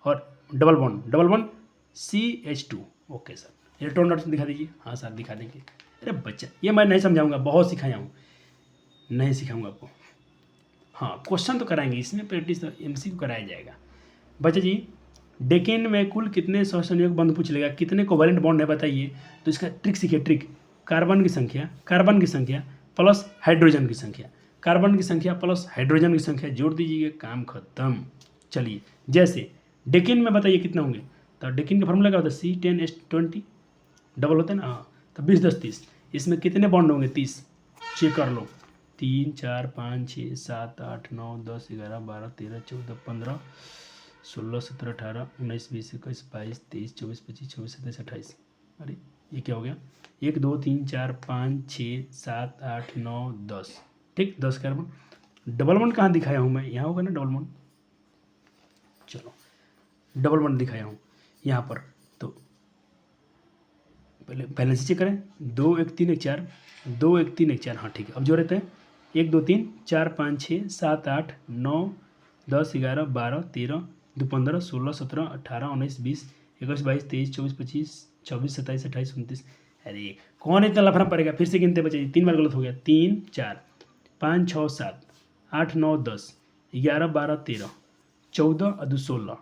और double bond CH2। Okay sir, electron dot दिखा दीजिए। हाँ सर दिखा देंगे। अरे बच्चा ये मैं नहीं समझाऊंगा, बहुत सिखाया हूँ, नहीं सिखाऊंगा आपको। हाँ क्वेश्चन तो कराएंगे इसमें, प्रैक्टिस MCQ कराया जाएगा। बच्चा जी डेकेन में कुल कितने सहसंयोग बंध पूछ लेगा, कितने कोवैलेंट बॉन्ड है बताइए। तो इसका ट्रिक सीखिए, ट्रिक, कार्बन की संख्या प्लस हाइड्रोजन की संख्या, कार्बन की संख्या प्लस हाइड्रोजन की संख्या जोड़ दीजिए, काम खत्म। चलिए जैसे डेकेन में बताइए कितना होंगे, तो डेकेन का फॉर्मूला क्या होता है, C10H20, डबल होता है ना, हाँ। तो 20 10 30, इसमें कितने बॉन्ड होंगे, 30, चेक कर लो। 3 4 5 6 7 8 9 10 11 12 13 14 15 16 17 18 19 20 21 22 23 24 25 26 27 28। अरे ये क्या हो गया, 1 2 3 4 5 6 7 8 9 10, ठीक 10 कार्बन। डबल बॉन्ड कहाँ दिखाया हूँ मैं, यहाँ होगा ना डबल बॉन्ड। चलो डबल बॉन्ड दिखाया हूँ यहाँ पर, तो पहले बैलेंस चेक करें। 2 1 3 1 4, 2 1 3 1 4, हाँ ठीक है। अब जो रहते हैं 1 2 3 4 5 6 7 8 9 10 11 12 13 2 15 16 17 18 19 20 21 22 23 24 25 26 27 28 29। अरे कौन इतना लफड़ा पड़ेगा, फिर से गिनते बचे, 3 बार गलत हो गया। 3 4 5 6 7 8 9 10 11 12 13 14 और 2 16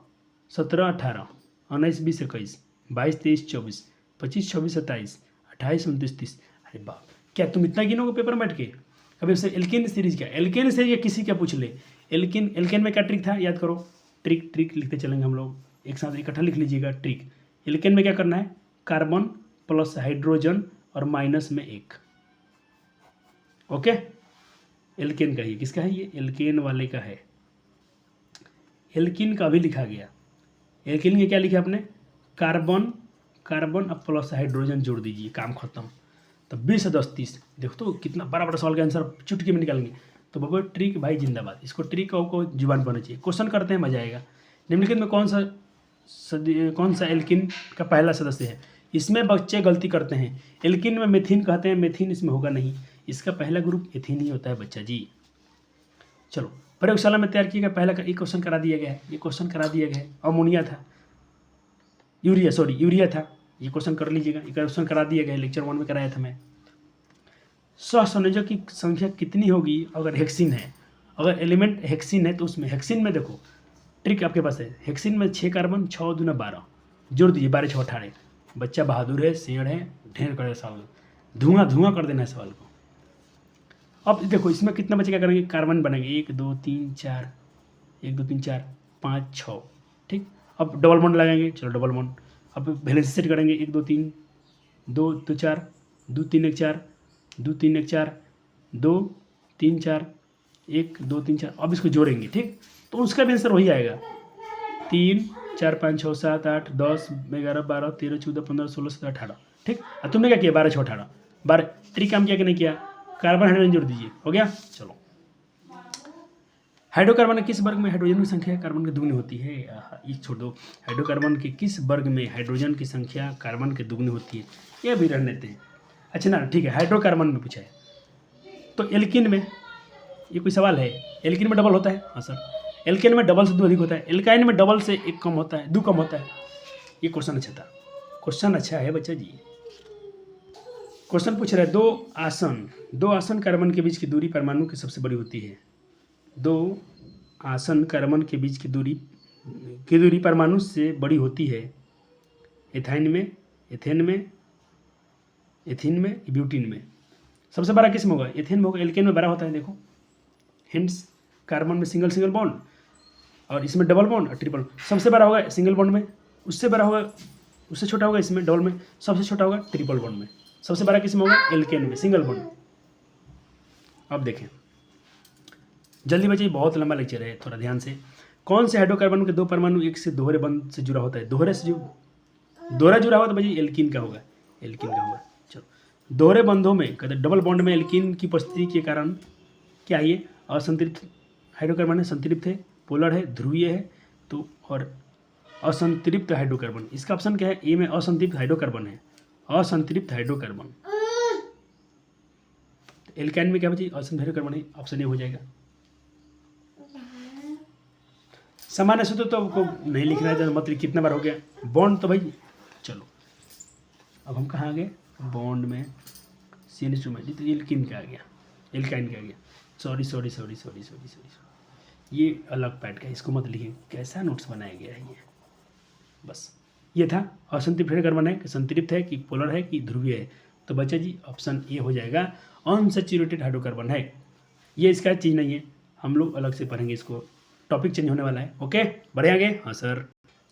17 18 19 20 21 22 23 24 25 26 27 28 29 30। अरे बाप, क्या तुम इतना गिनोगे पेपर में बैठ के। कभी उससे एल्केन सीरीज क्या, एल्केन सीरीज किसी का पूछ ले, एल्केन में क्या ट्रिक था याद करो। ट्रिक लिखते चलेंगे हम लोग, एक साथ इकट्ठा लिख लीजिएगा। ट्रिक, एल्केन में क्या करना है, कार्बन प्लस हाइड्रोजन और माइनस में 1। ओके, एल्केन का ही, किसका है ये, एल्केन वाले का है। एल्किन का भी लिखा गया, एल्किन के क्या लिखा आपने, कार्बन और प्लस हाइड्रोजन जोड़ दीजिए, काम खत्म। तो 20 से 10 30, देखो तो कितना बड़ा बड़ा सवाल का आंसर चुटकी में निकालेंगे। तो बाबू ट्रिक भाई जिंदाबाद, इसको ट्रिक को जुबान पर होना चाहिए। क्वेश्चन करते हैं, मजा आएगा। निम्नलिखित में कौन सा एल्किन का पहला सदस्य है? इसमें बच्चे गलती करते हैं, एल्किन में मेथिन कहते हैं, मेथिन इसमें होगा नहीं, इसका पहला ग्रुप एथिन ही होता है बच्चा जी। चलो, प्रयोगशाला में तैयार किया गया पहला एक क्वेश्चन करा दिया गया है, ये क्वेश्चन करा दिया गया है। अमोनिया था, यूरिया था, ये क्वेश्चन कर लीजिएगा, ये क्वेश्चन करा दिया गया है, लेक्चर 1 में कराया था मैं। सहसंयोजक की संख्या कितनी होगी अगर हेक्सिन है? अगर एलिमेंट हेक्सिन है तो उसमें हेक्सिन में देखो ट्रिक आपके पास है, हेक्सिन में 6 कार्बन, 6 दूना 12, जोड़ दीजिए, 12 6 18। बच्चा बहादुर है, शेर है, ढेर कर सवाल, धुआं कर देना है सवाल को। अब देखो इसमें कितना बच्चे क्या करेंगे, कार्बन बनेंगे 1 2 3 4, 1 2 3 4 5 6, ठीक। अब डबल बॉन्ड लगाएंगे, चलो डबल बॉन्ड। अब वैलेंसी सेट करेंगे, 1 2 3 2 2 4 2 3 1 4 2 3 1 4 2 3 4 1 2 3 4। अब इसको जोड़ेंगे, ठीक, तो उसका भी आंसर वही आएगा, 3 4 5 6 7 8 10 11 12 13 14 15 16 17 18, ठीक। और तुमने क्या किया, 12 6 18, 12। ट्रिक काम किया कि नहीं किया, कार्बन हाइड्रोजन जोड़ दीजिए, हो गया। चलो, हाइड्रोकार्बन के किस वर्ग में हाइड्रोजन की संख्या कार्बन के दुगनी होती है? ये छोड़ दो, हाइड्रोकार्बन के किस वर्ग में हाइड्रोजन की संख्या कार्बन के दुगनी होती है, ये भी रहने देते हैं। अच्छा ना, ठीक है, हाइड्रोकार्बन में पूछा है। तो एल्किन में, ये कोई सवाल है, एल्किन में डबल होता है? हाँ सर, एल्केन में डबल से 2 अधिक होता है, एल्काइन में डबल से 1 कम होता है, 2 कम होता है। ये क्वेश्चन अच्छा था, क्वेश्चन अच्छा है बच्चा जी। क्वेश्चन पूछ रहा है, दो आसन कार्बन के बीच की दूरी परमाणु की सबसे बड़ी होती है। 2 आसन कार्बन के बीच की दूरी परमाणु से बड़ी होती है। एथाइन में, एथेन में, ब्यूटीन में सबसे बड़ा किस्म होगा? एथेन में होगा, एल्केन में बड़ा होता है। देखो हिंट्स, कार्बन में सिंगल बॉन्ड और इसमें डबल बॉन्ड और ट्रिपल। सबसे बड़ा होगा सिंगल बॉन्ड में, उससे बड़ा होगा, उससे छोटा होगा इसमें डबल में, सबसे छोटा होगा ट्रिपल बॉन्ड में। सबसे बड़ा किस्म होगा एल्केन में, सिंगल बॉन्ड। अब देखें जल्दी बच्चे, बहुत लंबा लेक्चर है, थोड़ा ध्यान से। कौन से हाइड्रोकार्बन के 2 परमाणु एक से दोहरे बंध से जुड़ा होता है? दोहरा जुड़ा हुआ तो भाई एल्कीन का होगा, एल्कीन का होगा। चलो, दोहरे बंधों में कहते डबल बॉन्ड में एल्कीन की उपस्थिति के कारण क्या, ये असंतृप्त हाइड्रोकार्बन है, संतृप्त है, पोलर है, ध्रुवीय है, तो और असंतृप्त हाइड्रोकार्बन। इसका ऑप्शन क्या है? ए में असंतृप्त हाइड्रोकार्बन है, असंतृप्त हाइड्रोकार्बन। एल्काइन में क्या बची? असंतृप्त हाइड्रोकार्बन है, ऑप्शन ए हो जाएगा। सामान्य सूत्र तो आपको नहीं लिखना है, मतलब कितना बार हो गया बॉन्ड तो भाई। चलो अब हम कहाँ आ गए, बॉन्ड में CN2 में, तो एल्किन का आ गया, एल्काइन का आ गया। सॉरी, ये अलग पैट का, इसको मत लिखिए, कैसा नोट्स बनाया गया है ये। बस ये था, असंतृप्त हाइड्रोकार्बन है कि संतृप्त है कि पोलर है कि ध्रुवीय है? तो बच्चा जी ऑप्शन ए हो जाएगा, अनसैचुरेटेड हाइड्रोकार्बन है। ये इसका चीज़ नहीं है, हम लोग अलग से पढ़ेंगे इसको, टॉपिक चेंज होने वाला है। ओके, बढ़े आगे? हाँ सर।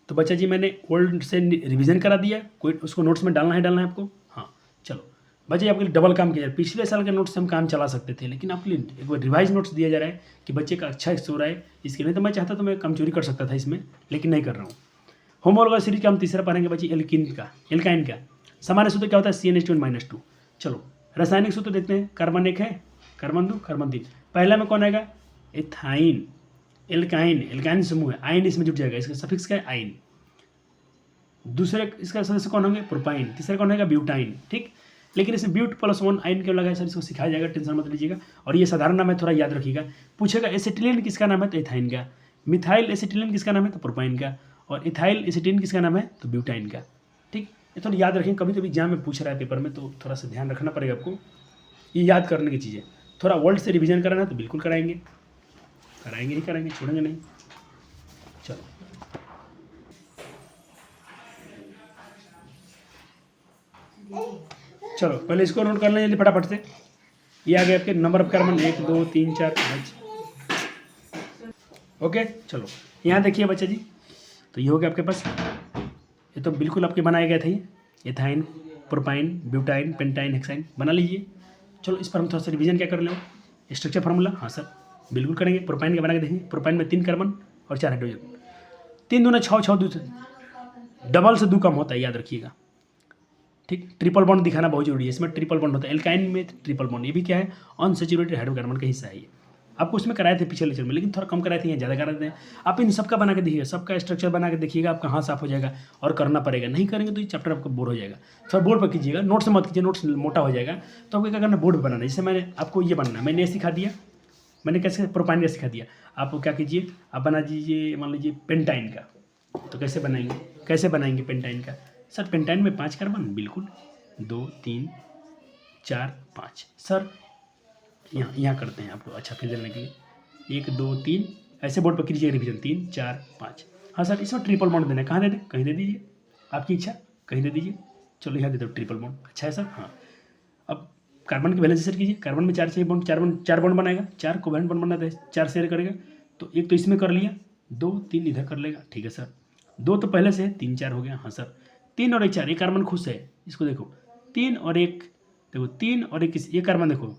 तो बच्चा जी मैंने ओल्ड से रिवीजन करा दिया, कोई उसको नोट्स में डालना है आपको। हाँ चलो बच्चे, आपके लिए डबल काम किया जाए। पिछले साल के नोट्स से हम काम चला सकते थे, लेकिन आपके लिए एक बार रिवाइज नोट्स दिया जा रहा है कि बच्चे का अच्छा स्कोर आए, इसके लिए तो मैं चाहता तो मैं कम चोरी कर सकता था इसमें, लेकिन नहीं कर रहा हूँ। होमोलॉगस सीरीज का हम तीसरा पढ़ेंगे बच्चे, एल्काइन का। सामान्य सूत्र क्या होता है? CnH2 - 2। चलो रासायनिक सूत्र देखते हैं। कार्बन 1 है, कार्बन 2, कार्बन 3। पहला में कौन आएगा? एथाइन। एल्काइन समूह है, आइन इसमें जुट जाएगा, इसका सफिक्स क्या है? आइन। दूसरे इसका सदस्य कौन होंगे? प्रोपाइन। तीसरा कौन होगा? ब्यूटाइन। ठीक, लेकिन इसमें ब्यूट +1 आइन क्यों लगा है सर? इसको सिखाया जाएगा, टेंशन मत लीजिएगा। और ये साधारण नाम है, थोड़ा याद रखिएगा। पूछेगा एसिटिलीन किसका नाम है? तो एथाइन का। मिथाइल एसिटिलीन किसका नाम है? तो प्रोपाइन का। और इथाइल एसिटिलीन किसका नाम है? तो ब्यूटाइन का। ठीक, ये थोड़ा याद रखें, कभी कभी एग्जाम में पूछ रहा है पेपर में, तो थोड़ा सा ध्यान रखना पड़ेगा आपको, ये याद करने की चीज़ें। थोड़ा वर्ल्ड से रिविजन कराना तो बिल्कुल कराएंगे ही कराएंगे, छोड़ेंगे नहीं। चलो पहले इसको नोट कर लें जल्दी फटाफट से। ये आ गए आपके नंबर ऑफ कार्बन 1 2 3 4 5। ओके चलो यहाँ देखिए बच्चा जी, तो ये हो गया आपके पास, ये तो बिल्कुल आपके बनाए गए थे, ethyne, propyne, butyne, pentyne, hexyne बना लीजिए। चलो इस पर हम थोड़ा सा रिवीजन क्या कर लें, स्ट्रक्चर फार्मूला। हाँ सर बिल्कुल करेंगे। प्रोपाइन का बना के देखेंगे। प्रोपाइन में 3 कार्बन और 4 हाइड्रोजन। 3 दूना 6, 6 2 डबल से 2 कम होता है, याद रखिएगा। ठीक। ट्रिपल बॉन्ड दिखाना बहुत जरूरी है, इसमें ट्रिपल बॉन्ड होता है, एल्काइन में ट्रिपल बॉन्ड, ये भी क्या है, अनसैचुरेटेड हाइड्रोकार्बन का हिस्सा है ये। आपको उसमें कराए थे पिछले लेक्चर में, लेकिन थोड़ा कम कराए थे, यहाँ ज़्यादा करा देते हैं। आप इन सबका बना के देखिएगा, सबका स्ट्रक्चर बना के देखिएगा, आपका हाथ साफ हो जाएगा। और करना पड़ेगा, नहीं करेंगे तो ये चैप्टर आपको बोर हो जाएगा। थोड़ा बोर्ड पर कीजिएगा, नोट से मत कीजिए, नोट्स मोटा हो जाएगा। तो आपको क्या करना, बोर्ड पर बनाना है। जैसे मैंने आपको ये बनाना, मैंने ये सिखा दिया, मैंने कैसे प्रोपाइन का सिखा दिया। आप क्या कीजिए, आप बना दीजिए मान लीजिए पेंटाइन का। तो कैसे बनाएंगे पेंटाइन का? सर पेंटाइन में 5 कार्बन, बिल्कुल 2 3 4 5। सर यहाँ करते हैं आपको अच्छा फील देने के लिए, 1 2 3 ऐसे बोर्ड पर कीजिए रिवीजन, 3 4 5। हाँ सर इसमें ट्रिपल बॉन्ड देना है, कहाँ दे दें, कहीं दे दीजिए, आपकी इच्छा, कहीं दे दीजिए। चलो यहाँ दे दो ट्रिपल बॉन्ड, अच्छा है सर। हाँ अब कार्बन की वैलेंसी सेट कीजिए, कार्बन में 4 चाहिए बॉन्ड, 4 बॉन्ड बनाएगा, 4 कोवेलेंट बॉन्ड बनाता है, 4 शेयर करेगा। तो एक तो इसमें कर लिया, 2 3 इधर कर लेगा, ठीक है सर। 2 तो पहले से है, 3 4 हो गया। हाँ सर 3 और 1 4, ये कार्बन खुश है, इसको देखो 3 और 1, देखो 3 और 1, ये कार्बन देखो,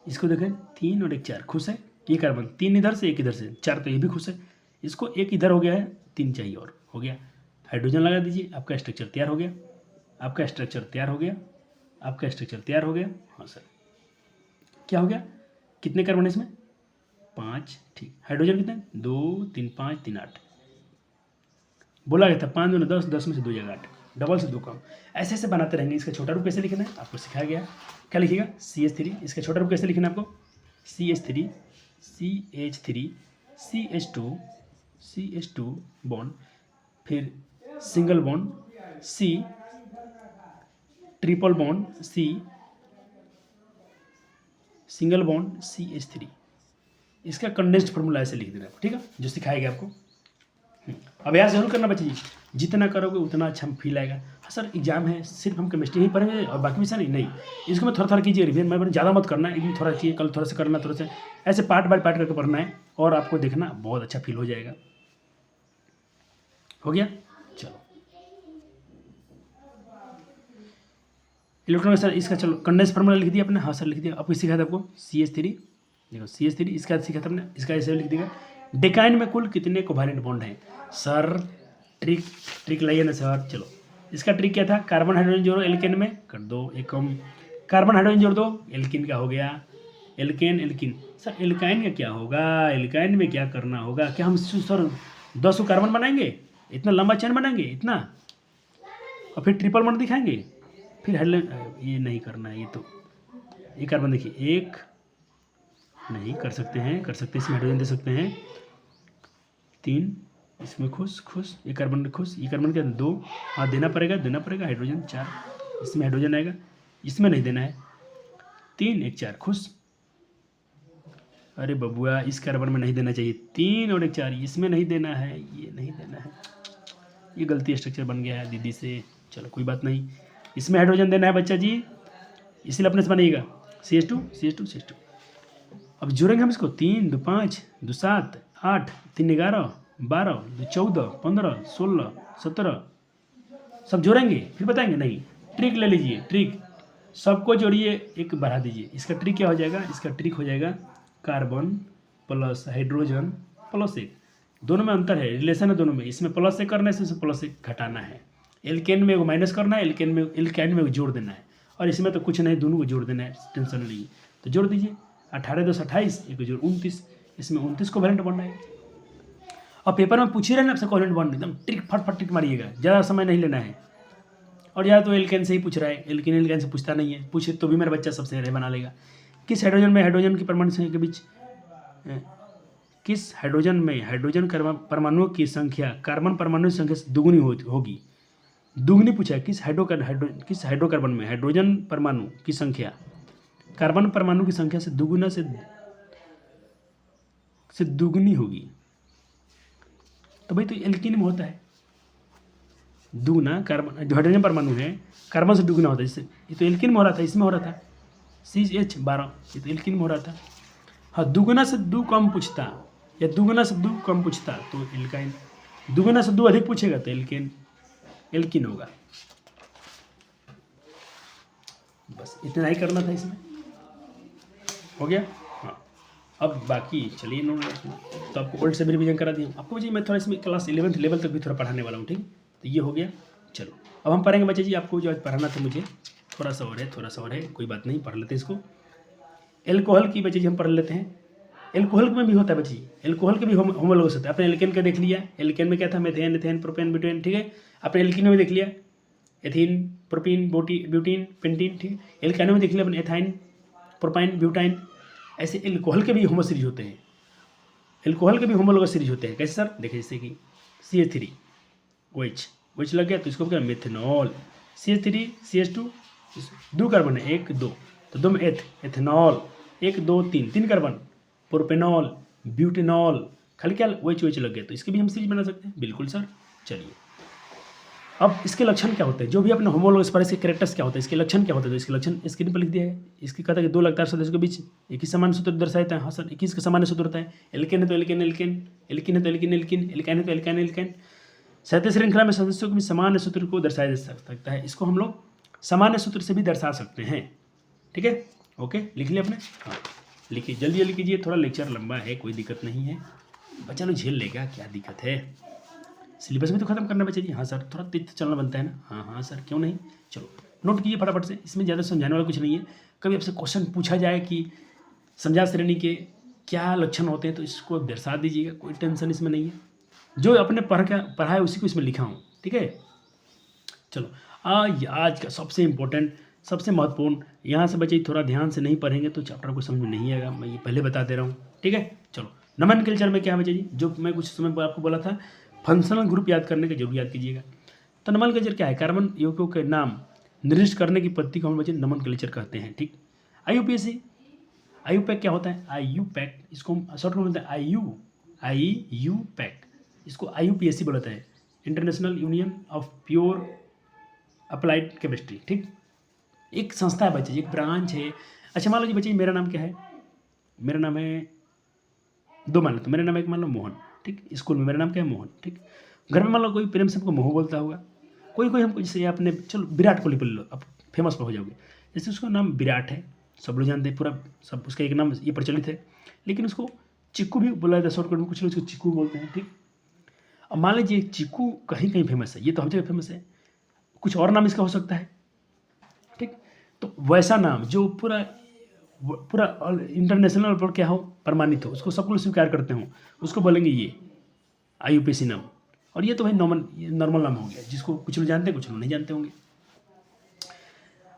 इसको देखें 3 और 1 4 खुश है, ये कार्बन 3 इधर से 1 इधर से, 4 तो ये भी खुश है। इसको 1 इधर हो गया है, 3 चाहिए और हो गया। हाइड्रोजन लगा दीजिए, आपका स्ट्रक्चर तैयार हो गया, आपका स्ट्रक्चर तैयार हो गया, आपका स्ट्रक्चर तैयार हो गया। हाँ सर क्या हो गया, कितने कार्बन है इसमें, 5, ठीक। हाइड्रोजन कितने, 2 3 5 3 8, बोला गया था 5 2 10, 10 में से 2 जाएगा 8, डबल से 2 कम। ऐसे ऐसे बनाते रहेंगे। इसका छोटा रूप कैसे लिखना है आपको सिखाया गया, क्या लिखिएगा, CH3। इसका छोटा रूप कैसे लिखना है आपको, CH3 CH2 बॉन्ड, फिर single bond C, triple bond C, single bond CH3। इसका कंडेंस्ड फॉर्मूला ऐसे लिख देना है, ठीक है, जो सिखाया गया आपको। अभ्यास जरूर करना बच्चे जी, जितना करोगे उतना अच्छा फील आएगा। हाँ सर एग्जाम है, सिर्फ हम केमिस्ट्री ही पढ़ेंगे और बाकी विषय नहीं, इसको मैं थोड़ा थोड़ा कीजिए रिवीजन, मैं ज़्यादा मत करना, एक दिन थोड़ा कीजिए, कल थोड़ा सा करना, थोड़ा सा ऐसे पार्ट बाय पार्ट करके पढ़ना है, और आपको देखना बहुत अच्छा फील हो जाएगा। हो गया, चलो इलेक्ट्रॉन सर इसका, चलो कंडेंस फार्मूला लिख दिया आपने। हाँ सर लिख दिया, आपको सिखाया था आपको CH3, देखो CH3 इसका सीखा था आपने, इसका ऐसे लिख देगा। डेकाइन में कुल कितने कोवेलेंट बॉन्ड हैं सर, ट्रिक लाइए ना सर। चलो इसका ट्रिक क्या था, कार्बन हाइड्रोजन जोड़ो, एल्केन में कर दो एक कम, कार्बन हाइड्रोजन जोड़ दो, एल्किन का हो गया, एल्किन। सर एल्काइन का क्या होगा, एल्काइन में क्या करना होगा, क्या हम सर 10 कार्बन बनाएंगे, इतना लंबा चेन बनाएंगे इतना, और फिर ट्रिपल बॉन्ड दिखाएंगे, फिर ये नहीं करना है। ये तो ये कार्बन देखिए, एक नहीं कर सकते हैं, इसमें हाइड्रोजन दे सकते हैं, 3 इसमें खुश, ये कार्बन खुश, ये कार्बन क्या 2, हाँ देना पड़ेगा हाइड्रोजन 4, इसमें हाइड्रोजन आएगा, इसमें नहीं देना है, 3 1 4 खुश। अरे बबुआ इस कार्बन में नहीं देना चाहिए, 3 और 1 4 इसमें नहीं देना है, ये नहीं देना है, ये गलती स्ट्रक्चर बन गया है दीदी से। चलो कोई बात नहीं, इसमें हाइड्रोजन देना है बच्चा जी, इसलिए अपने से बनेगा CH2। अब जोड़ेंगे हम इसको, 3 2 5 2 7 8 3 11 12 2 14 15 16 17, सब जोड़ेंगे फिर बताएंगे। नहीं, ट्रिक ले लीजिए, ट्रिक सबको जोड़िए, एक बढ़ा दीजिए। इसका ट्रिक क्या हो जाएगा, इसका ट्रिक हो जाएगा कार्बन प्लस हाइड्रोजन प्लस 1, दोनों में अंतर है, रिलेशन है दोनों में, इसमें प्लस 1 करना है, इसमें प्लस 1 घटाना है, एल्केन में माइनस करना है, एल्काइन में जोड़ देना है, और इसमें तो कुछ नहीं, दोनों को जोड़ देना है, टेंशन नहीं। तो जोड़ दीजिए, 18 2 28, एक जोड़ 29, इसमें 29 कोवेलेंट बॉन्ड है। और पेपर में पूछ ही रहे ना आपसे कोवेलेंट बॉन्ड, एकदम ट्रिक फट ट्रिक मारिएगा, ज़्यादा समय नहीं लेना है। और या तो एल्केन से ही पूछ रहा है, एल्केन से पूछता नहीं है, पूछे तो भी मेरा बच्चा सबसे रह बना लेगा। किस हाइड्रोजन में हाइड्रोजन की परमाणु संख्या के बीच, किस हाइड्रोजन में हाइड्रोजन परमाणुओं की संख्या कार्बन परमाणु की संख्या से दुगुनी होगी, दुगुनी पूछा है। किस हाइड्रोकार्बन में हाइड्रोजन परमाणु की संख्या कार्बन परमाणु की संख्या से दुगुना से दुगुनी होगी, तो भाई तो एल्कीन में होता है दुगुना, कार्बन जो हाइड्रोजन परमाणु है कार्बन से दुगुना होता है, इससे ये तो एल्कीन में हो रहा था, इसमें हो रहा था CH12, ये तो एल्कीन में हो रहा था। हाँ दुगुना से 2 कम पूछता या दुगुना से 2 कम पूछता तो एल्काइन, दुगुना से 2 अधिक पूछेगा तो एल्कीन होगा। बस इतना ही करना था इसमें, हो गया। हाँ अब बाकी चलिए नोट, तो आपको ओल्ड से भी रिवीजन करा दिया आपको जी, मैं थोड़ा इसमें क्लास 11th लेवल तक भी थोड़ा पढ़ाने वाला हूँ, ठीक। तो ये हो गया, चलो अब हम पढ़ेंगे बच्चे जी, आपको जो आज पढ़ाना था मुझे थोड़ा सा और है, कोई बात नहीं, पढ़ लेते हैं इसको। एल्कोहल की बच्चे जी हम पढ़ लेते हैं। एल्कोहल में भी होता है बच्चे जी, एल्कोहल के भी होमोलोगस होता है। आपने एल्केन का देख लिया, एल्केन में क्या था, मेथेन, एथेन, प्रोपेन, ब्यूटेन, ठीक है। आपने एल्कीन में देख लिया, एथीन, प्रोपीन, ब्यूटीन, पेंटीन, ठीक है। एल्कानो में देख लिया अपने एथाइन, प्रोपाइन, ब्यूटाइन। ऐसे एल्कोहल के भी होमो सीरीज होते हैं, एल्कोहल के भी होमोलोगस सीरीज होते हैं। कैसे सर, देखिए जैसे कि CH3 OH लग गया तो इसको क्या, मेथेनॉल। CH3 CH2 दो कार्बन है, 1 2, तो दो में एथेनॉल, 1 2 3 कार्बन, प्रोपेनॉल, ब्यूटेनॉल, खाली क्या OH लग गया तो इसके भी हम सीरीज बना सकते हैं। बिल्कुल सर। चलिए अब इसके लक्षण क्या होते हैं, जो भी अपने होमोलोगस पर इसके कैरेक्टर्स क्या होते हैं, इसके लक्षण क्या होते हैं, तो इसके लक्षण स्क्रीन पर लिख दिया है। इसकी कहता है कि दो लगातार सदस्यों के बीच एक ही समान सूत्र दर्शाता है। हाँ सर, 21 का सामान्य सूत्र होता है। एल्केन है तो एल्केन एल्केन, एल्किन है तो एल्किन एल्किन, एल्काइन है तो एल्काइन एल्काइन। साहित्य श्रृंखला में सदस्यों के बीच सामान्य सूत्र को दर्शाया जा सकता है। इसको हम लोग सामान्य सूत्र से भी दर्शा सकते हैं, ठीक है। ओके, लिख लिया आपने। हाँ लिखिए, जल्दी जल्दी कीजिए, थोड़ा लेक्चर लंबा है, कोई दिक्कत नहीं है, बच्चा लोग झेल लेगा, क्या दिक्कत है। सिलेबस भी तो खत्म करना बच्चे जी। हाँ सर, थोड़ा तेज चलना बनता है ना। हाँ सर, क्यों नहीं। चलो नोट कीजिए फटाफट से, इसमें ज़्यादा समझाने वाला कुछ नहीं है। कभी आपसे क्वेश्चन पूछा जाए कि संज्ञा श्रेणी के क्या लक्षण होते हैं तो इसको दर्शा दीजिएगा, कोई टेंशन इसमें नहीं है। जो अपने पढ़ा है उसी को इसमें लिखा हूँ, ठीक है। चलो आज का सबसे इम्पोर्टेंट, सबसे महत्वपूर्ण, यहाँ से बच्चे थोड़ा ध्यान से नहीं पढ़ेंगे तो चैप्टर को समझ में नहीं आएगा, मैं ये पहले बता दे रहा हूँ, ठीक है। चलो नोमेनक्लेचर में क्या है बच्चे जी, जो मैं कुछ समय पर आपको बोला था, फंक्शनल ग्रुप याद करने का जरूर याद कीजिएगा। तो नोमेनक्लेचर क्या है, कार्बन यौगिकों के नाम निर्दिष्ट करने की पद्धति को हम बच्चे नोमेनक्लेचर कहते हैं, ठीक। IUPAC, IUPAC क्या होता है, IUPAC, इसको हम शॉर्ट में बोलते हैं IUPAC, इसको IUPAC बोलता है, international union of pure applied chemistry, ठीक। एक संस्था है बच्चे, एक ब्रांच है। अच्छा मान लो जी बच्चे, मेरा नाम क्या है, मेरा नाम है, दो मान लो, तो मेरा नाम एक मान लो मोहन, ठीक। स्कूल में मेरा नाम क्या है, मोहन, ठीक। घर में मान लो कोई प्रेम से हमको मोह बोलता होगा, कोई हमको, जैसे आपने चलो विराट कोहली बोल लो, अब फेमस पर हो जाओगे, जैसे उसका नाम विराट है, सब लोग जानते हैं, पूरा सब उसका एक नाम ये प्रचलित है, लेकिन उसको चिक्कू भी बोला जाता है शॉर्टकट में, कुछ लोग उसको चिक्कू बोलते हैं, ठीक। अब मान लीजिए चिक्कू कहीं कहीं फेमस है, ये तो हर जगह फेमस है, कुछ और नाम इसका हो सकता है, ठीक। तो वैसा नाम जो पूरा इंटरनेशनल पर क्या हो, प्रमाणित हो, उसको सब लोग स्वीकार करते हो, उसको बोलेंगे ये IUPAC नाम। और ये तो भाई नॉर्मल नाम हो गया, जिसको कुछ लोग जानते हैं, कुछ लोग नहीं जानते होंगे।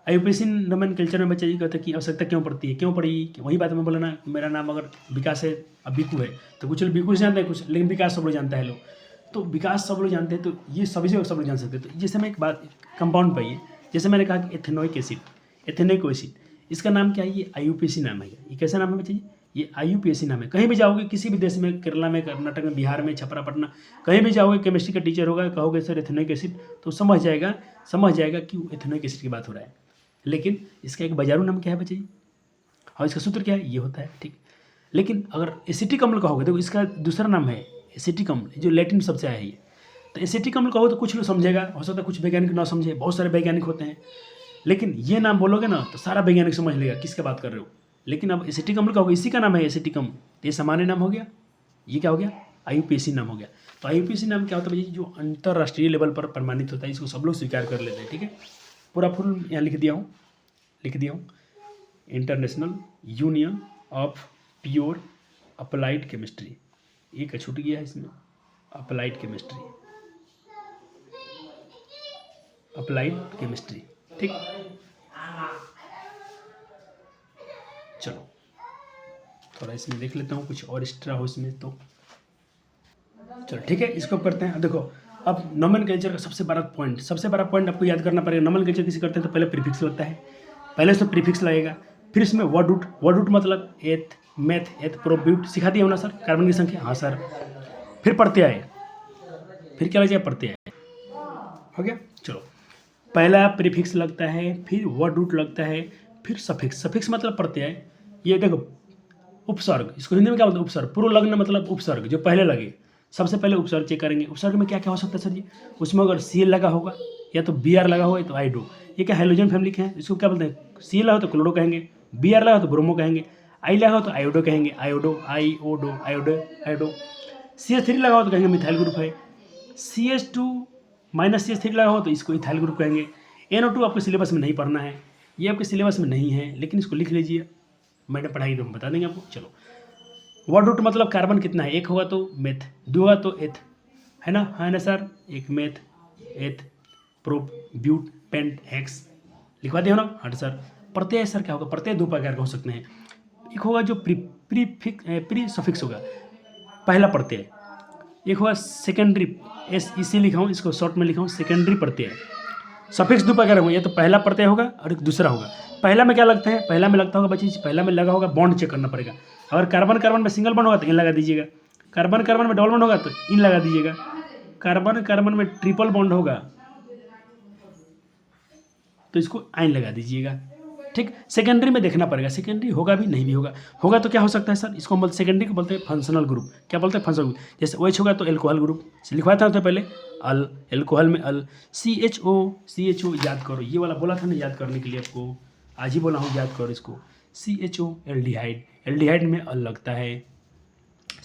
IUPAC नोमेनक्लेचर में बच्चा जी कहते हैं कि आवश्यकता क्यों पड़ती है, क्यों पड़ी, कि वही बात मैं बोला ना, मेरा नाम अगर विकास है, अब बिकू है, तो कुछ लोग बिकू से जानते हैं, कुछ, लेकिन विकास सब लोग जानता है लोग, तो विकास सब लोग जानते हैं, तो ये सभी से सब लोग जान सकते हैं। तो जैसे मैं एक बात कंपाउंड पाइए, जैसे मैंने कहा कि एथेनोइक एसिड, इसका नाम क्या है, ये IUPAC नाम है। ये कैसा नाम है बच्चे, ये IUPAC नाम है। कहीं भी जाओगे, किसी भी देश में, केरला में, कर्नाटक में, बिहार में, छपरा पटना, कहीं भी जाओगे, केमिस्ट्री का टीचर होगा, कहोगे सर एथेनोइक एसिड, तो समझ जाएगा कि वो एथेनोइक एसिड की बात हो रहा है। लेकिन इसका एक बाजारू नाम क्या है बच्चे जी, और इसका सूत्र क्या है, ये होता है, ठीक। लेकिन अगर एसिटिक अम्ल कहोगे, देखो इसका दूसरा नाम है एसिटिक अम्ल, जो लैटिन शब्द से आया है ये। तो एसिटिक अम्ल कहो तो कुछ लोग समझेगा, हो सकता है कुछ वैज्ञानिक ना समझे, बहुत सारे वैज्ञानिक होते हैं, लेकिन ये नाम बोलोगे ना तो सारा वैज्ञानिक समझ लेगा किसके बात कर रहे हो। लेकिन अब एसिटिक अम्ल कहोगे, इसी का नाम है एसिटिक अम्ल, तो ये सामान्य नाम हो गया, ये क्या हो गया, IUPAC नाम हो गया। तो IUPAC नाम क्या होता है भाई, जो अंतर्राष्ट्रीय लेवल पर प्रमाणित होता है, इसको सब लोग स्वीकार कर लेते हैं, ठीक है। पूरा फुल यहाँ लिख दिया हूँ, international union of pure applied chemistry, एक छूट गया है इसमें, अप्लाइड केमिस्ट्री, ठीक। चलो थोड़ा इसमें देख लेता हूँ, कुछ और एक्स्ट्रा हो इसमें तो चलो ठीक है, इसको करते हैं। अब देखो, अब नोमेनक्लेचर का सबसे बड़ा पॉइंट आपको याद करना पड़ेगा। नोमेनक्लेचर किसी करते हैं तो पहले प्रीफिक्स लगता है, पहले तो प्रीफिक्स लगेगा, फिर इसमें वर्ड रूट मतलब एथ, मैथ, प्रोप, ब्यूट सिखा दिया होना सर, कार्बन की संख्या, हाँ सर। फिर प्रत्यय, फिर क्या लग जाएगा, प्रत्यय, हो गया। चलो पहला प्रीफिक्स लगता है, फिर वर्ड रूट लगता है, फिर सफिक्स मतलब प्रत्यय। ये देखो उपसर्ग, इसको हिंदी में क्या बोलते हैं, उपसर्ग। पूर्व लग्न मतलब उपसर्ग, जो पहले लगे, सबसे पहले उपसर्ग चेक करेंगे। उपसर्ग में क्या क्या हो सकता है सर जी, उसमें अगर CL लगा होगा या तो BR लगा होगा तो आइडो, ये क्या हाइड्रोजन फैमिली के हैं, इसको क्या बोलते हैं, CL लगा तो क्लोरो कहेंगे, BR लगा तो ब्रोमो कहेंगे, I लगा हो तो आयोडो कहेंगे, आयोडो। CH3 लगा हो तो कहेंगे मिथाइल ग्रुप है, CH2 -CH3 लगा हो तो इसको इथाइल ग्रुप कहेंगे। NO2 आपके सिलेबस में नहीं पढ़ना है, ये आपके सिलेबस में नहीं है, लेकिन इसको लिख लीजिए, मैडम पढ़ाई तो हम बता देंगे आपको। चलो, वर्ड रूट मतलब कार्बन कितना है, एक होगा तो मेथ, दो होगा तो एथ, है ना सर, एक मेथ, एथ, प्रोप, ब्यूट, पेंट, हेक्स, लिखवा दिया हो ना। हाँ सर। प्रत्यय सर क्या होगा, प्रत्यय दो प्रकार के हो सकते हैं, एक होगा जो प्री सफिक्स होगा, पहला प्रत्यय, एक होगा सेकेंडरी, इसे लिखा हूँ, इसको शॉर्ट में लिखा हूँ सेकेंडरी प्रत्यय। सफिक्स दो प्रकार होंगे, या तो पहला प्रत्यय होगा और एक दूसरा होगा। पहला में क्या लगता है, पहला में लगता होगा बच्चे, पहला में लगा होगा बॉन्ड चेक करना पड़ेगा। अगर कार्बन कार्बन में सिंगल बॉन्ड होगा तो इन लगा दीजिएगा, कार्बन कार्बन में डबल बॉन्ड होगा तो इन लगा दीजिएगा, कार्बन कार्बन में ट्रिपल बॉन्ड होगा तो इसको आइन लगा दीजिएगा। ठीक, सेकेंडरी में देखना पड़ेगा, सेकेंडरी होगा भी नहीं भी होगा, होगा तो क्या हो सकता है सर, इसको हम बोलते सेकेंडरी को बोलते हैं फंक्शनल ग्रुप। क्या बोलते हैं, फंक्शनल ग्रुप। जैसे OH होगा तो एल्कोहल ग्रुप लिखवाया था तो पहले अल, एल्कोहल में अल, CHO याद करो, ये वाला बोला था ना याद करने के लिए आपको, आज ही बोला हूँ याद करो इसको। CHO एल्डिहाइड, एल्डिहाइड में अल लगता है।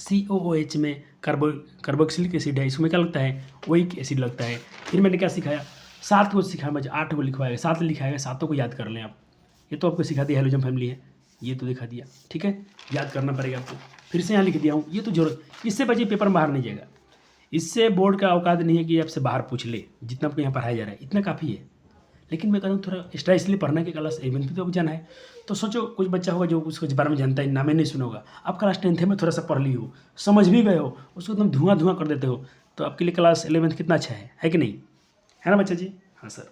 COOH में कार्बोक्सिलिक एसिड है, इसमें क्या लगता है, ओइक एसिड लगता है। फिर मैंने क्या सिखाया, 7 को सिखाया, मुझे 8 को लिखवाएगा, 7 लिखाएगा, 7 को याद कर लें आप। ये तो आपको सिखा दिया, हेलोजन फैमिली है, ये तो दिखा दिया, ठीक है, याद करना पड़ेगा आपको। फिर से यहाँ लिख दिया हूँ, ये तो जरूरत, इससे बच्चे पेपर में बाहर नहीं जाएगा, इससे बोर्ड का औकात नहीं है कि आपसे बाहर पूछ ले, जितना आपको यहाँ पढ़ाया जा रहा है इतना काफ़ी है। लेकिन मैं कहता हूँ थोड़ा एक्स्ट्रा इसलिए पढ़ना है कि क्लास 11 भी तो जाना है। तो सोचो कुछ बच्चा होगा जो उसको इस बारे में जानता है, नाम ही नहीं सुना होगा, आप क्लास 10th में थोड़ा सा पढ़ ली हो, समझ भी गए हो, उसको एकदम धुआं धुआं कर देते हो, तो आपके लिए क्लास 11 कितना अच्छा है कि नहीं, है ना बच्चा जी। हाँ सर।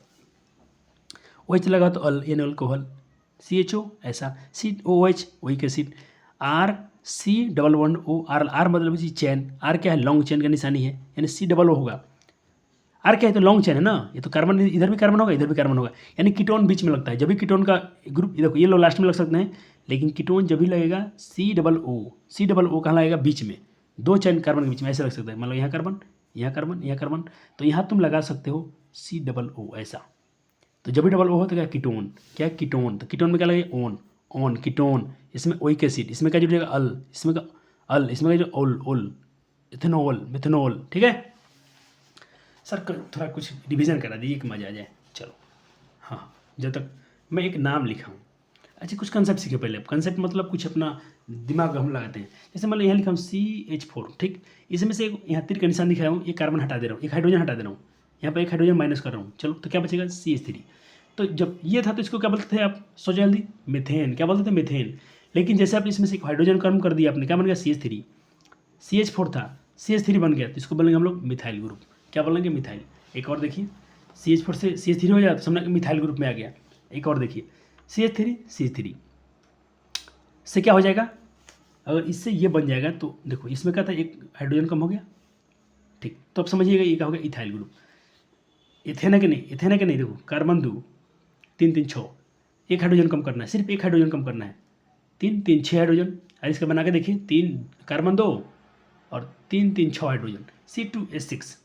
OH लगा तो अल, एन अल्कोहल, CHO ऐसा, COOH oic acid, RC double bond O, R मतलब जी चैन, आर क्या है, लॉन्ग चैन का निशानी है, यानी COO होगा। आर क्या है तो लॉन्ग चैन है ना, ये तो कार्बन, इधर भी कार्बन होगा इधर भी कार्बन होगा, यानी कीटोन बीच में लगता है। जब भी कीटोन का ग्रुप, देखो ये लोग लास्ट में लग सकते हैं, लेकिन कीटोन जब भी लगेगा COO कहाँ लगेगा, बीच में, दो चैन कार्बन के बीच में ऐसे लग सकता है, मतलब यहाँ कार्बन यहाँ कार्बन यहाँ कार्बन, तो यहाँ तुम लगा सकते हो COO ऐसा। तो जब भी डबल O हो तो क्या कीटोन, क्या कीटोन, तो कीटोन में क्या लगेगा, ऑन कीटोन, इसमें ओइक एसिड, इसमें क्या जुड़ेगा अल, इसमें का अल, इसमें का जो ओल, इथेनॉल, मिथेनॉल, ठीक है सर। थोड़ा कुछ रिवीजन करा दीजिए कि मजा आ जाए। चलो, हाँ, जब तक मैं एक नाम लिखा हूँ, अच्छा कुछ कंसेप्ट सीखे पहले। कंसेप्ट मतलब कुछ अपना दिमाग हम लगाते हैं। जैसे मतलब यहाँ लिखा हूँ CH4, ठीक, इसमें से एक यहाँ तीर का निशान दिखाया हूँ, एक कार्बन हटा दे रहा हूँ, एक हाइड्रोजन हटा दे रहा हूँ, यहाँ पर एक हाइड्रोजन माइनस कर रहा हूँ, चलो तो क्या बचेगा CH3। तो जब ये था तो इसको क्या बोलते थे आप, सोचो जल्दी, मीथेन, क्या बोलते थे, मीथेन। लेकिन जैसे आप इसमें से एक हाइड्रोजन कम कर दिया आपने, क्या बन गया CH3, CH4 था CH3 बन गया, तो इसको बोलेंगे हम लोग मिथाइल ग्रुप। क्या बोलेंगे, मिथाइल। एक और देखिए, CH4 से CH3 हो जाए तो समझना कि मिथाइल ग्रुप में आ गया। एक और देखिए, CH3 से क्या हो जाएगा, अगर इससे ये बन जाएगा तो देखो इसमें क्या था, एक हाइड्रोजन कम हो गया, ठीक, तो अब समझिएगा ये क्या हो गया, इथाइल ग्रुप। इथेन है कि नहीं, इथेन है कि नहीं, देखो कार्बन 2, 3 3 6, एक हाइड्रोजन कम करना है, सिर्फ एक हाइड्रोजन कम करना है, 3 3 6 हाइड्रोजन। और इसका बना के देखिए, 3 कार्बन 2 और 3 3 6 हाइड्रोजन, C2H6,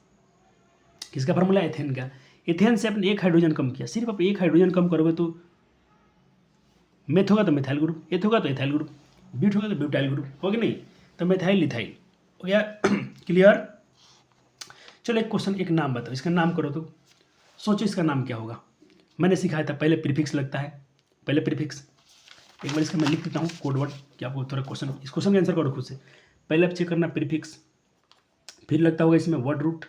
किसका फार्मूला, एथेन का। एथेन से आपने एक हाइड्रोजन कम किया, सिर्फ आप एक हाइड्रोजन कम करोगे तो मेथ होगा तो मिथाइल ग्रुप, एथ होगा तो इथाइल ग्रुप, ब्यूट होगा तो ब्यूटाइल ग्रुप, हो कि नहीं, तो मिथाइल लिथाइल हो गया। क्लियर। चलो एक क्वेश्चन, एक नाम बताओ, इसका नाम करो तो सोचो इसका नाम क्या होगा। मैंने सिखाया था पहले प्रीफिक्स लगता है, पहले प्रीफिक्स, एक बार इसका मैं लिख देता हूँ कोड वर्ड कि आपको थोड़ा क्वेश्चन, इस क्वेश्चन का आंसर करो खुद से। पहले आप चेक करना प्रीफिक्स, फिर लगता होगा इसमें वर्ड रूट,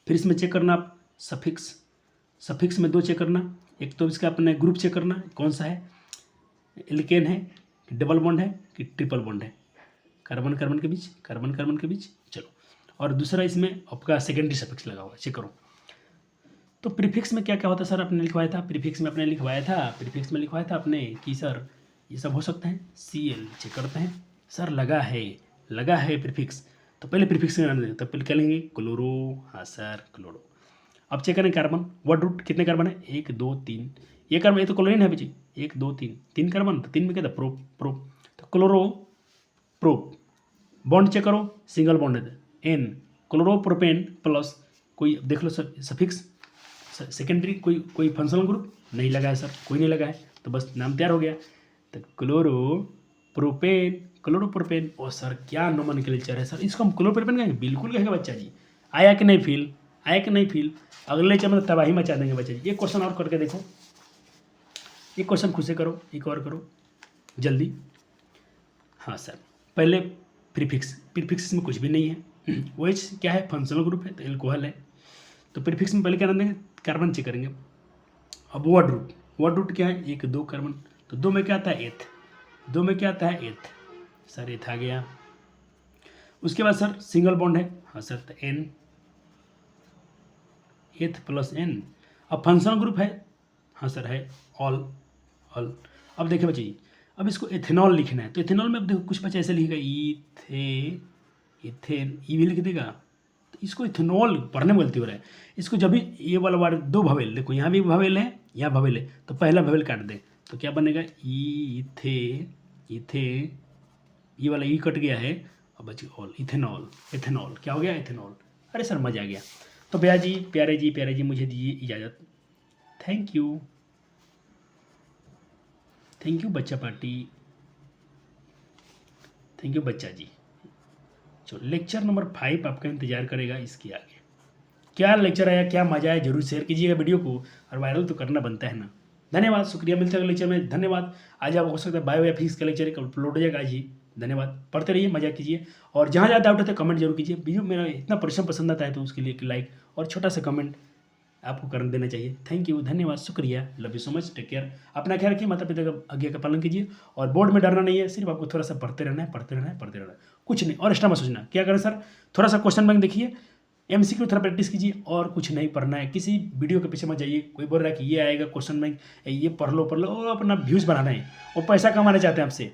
फिर इसमें चेक करना आप सफिक्स में 2 चेक करना, एक तो इसका अपने ग्रुप चेक करना कौन सा है, एल्केन है कि डबल बॉन्ड है कि ट्रिपल बॉन्ड है, कार्बन कार्बन के बीच, चलो। और दूसरा इसमें आपका सेकेंडरी सफिक्स लगा हुआ, चेक करो। तो प्रीफिक्स में क्या क्या होता है सर, आपने लिखवाया था, प्रीफिक्स में आपने लिखवाया था आपने कि सर ये सब हो सकता है, Cl चेक करते हैं, सर लगा है प्रीफिक्स, तो पहले प्रीफिक्स का नाम दें, तब पहले क्या लेंगे, क्लोरो, हाँ सर क्लोरो। अब चेक करें कार्बन, वर्ड रूट कितने कार्बन है, 1 2 3, ये कार्बन, ये तो क्लोरीन है बच्ची, 1 2 3 कार्बन, तो 3 में क्या था, प्रोप, तो क्लोरो प्रोप। बॉन्ड चेक करो, सिंगल बॉन्ड है N, क्लोरोप्रोपेन प्लस कोई देख लो सर सफिक्स, सेकेंडरी कोई फंक्शनल ग्रुप नहीं लगा है सर, कोई नहीं लगा है, तो बस नाम तैयार हो गया, तो क्लोरोप्रोपेन। ओ सर क्या नोमेनक्लेचर है सर, इसको हम क्लोरोप्रोपेन कहेंगे, बिल्कुल कहेगा बच्चा जी, आया कि नहीं फील, आया कि नहीं फील? अगले लेक्चर में तबाही मचा देंगे बच्चे। एक क्वेश्चन और करके देखो, एक क्वेश्चन खुद से करो, एक और करो जल्दी। हाँ सर, पहले प्रीफिक्स में कुछ भी नहीं है। OH क्या है? फंक्शनल ग्रुप है, तो एल्कोहल है। तो प्रीफिक्स में पहले क्या नाम देंगे? कार्बन चेक करेंगे। अब वर्ड रूट क्या है? 1 2 कार्बन, तो 2 में क्या आता है? एथ। 2 में क्या आता है? एथ। सर एथ आ गया। उसके बाद सर सिंगल बॉन्ड है, हाँ सर, तो N, एथ प्लस N। अब फंक्शनल ग्रुप है, हाँ सर है, ऑल। अब देखिए बच्चे, अब इसको एथेनॉल लिखना है, तो एथेनॉल में अब देखो कुछ बच्चा ऐसे लिखेगा इथेन, ई भी लिख देगा। तो इसको इथेनॉल पढ़ने में गलती हो रहा है। इसको जब भी ये वाला वर्ड 2 भवेल, देखो यहाँ भी भवेल है, यहाँ भवेल है, तो पहला भवेल काट दे, तो क्या बनेगा? इथे, ये वाला ई कट गया है, अब बची ऑल, एथेनॉल क्या हो गया? एथेनॉल। अरे सर मजा आ गया। तो भैया जी, प्यारे जी मुझे दीजिए इजाज़त। थैंक यू बच्चा पार्टी, थैंक यू बच्चा जी। चलो लेक्चर नंबर 5 आपका इंतजार करेगा इसके आगे। क्या लेक्चर आया, क्या मजा आया, जरूर शेयर कीजिएगा वीडियो को, और वायरल तो करना बनता है ना। धन्यवाद, शुक्रिया, मिलते हैं अगले लेक्चर में। धन्यवाद। आज आप हो सकता है बायो या फिजिक्स का लेक्चर एक अपलोड हो जाएगा आज ही। धन्यवाद, पढ़ते रहिए, मजा कीजिए, और जहाँ जहाँ डाउट है कमेंट जरूर कीजिए। वीडियो मेरा इतना परिश्रम पसंद आता है तो उसके लिए एक लाइक और छोटा सा कमेंट आपको कर देना चाहिए। थैंक यू, धन्यवाद, शुक्रिया, love you so much, take care. अपना ख्याल रखिए, माता पिता का आज्ञा का पालन कीजिए, और बोर्ड में डरना नहीं है, सिर्फ आपको थोड़ा सा पढ़ते रहना है, कुछ नहीं, और एक्स्ट्रा मत सोचना। क्या करें सर? थोड़ा सा क्वेश्चन बैंक देखिए, MCQ थोड़ा प्रैक्टिस कीजिए, और कुछ नहीं पढ़ना है। किसी वीडियो के पीछे मत जाइए, कोई बोल रहा है कि ये आएगा क्वेश्चन बैंक, ये पढ़ लो, और अपना व्यूज़ बनाना है, और पैसा कमाना चाहते हैं आपसे।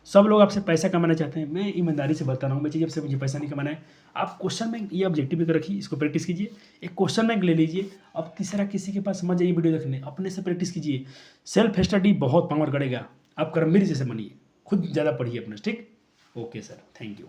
सब लोग आपसे पैसा कमाना चाहते हैं। मैं ईमानदारी से बता रहा हूँ, बच्चे, जब से मुझे पैसा नहीं कमाना है। आप क्वेश्चन बैंक ये ऑब्जेक्टिव भी रखिए, इसको प्रैक्टिस कीजिए, एक क्वेश्चन बैंक ले लीजिए। अब तीसरा किसी के पास मत जाइए वीडियो देखने, अपने से प्रैक्टिस कीजिए। सेल्फ स्टडी बहुत पावर करेगा। आप कर्मवीर जैसे बनिए, खुद ज़्यादा पढ़िए अपना, ठीक? Okay sir, thank you.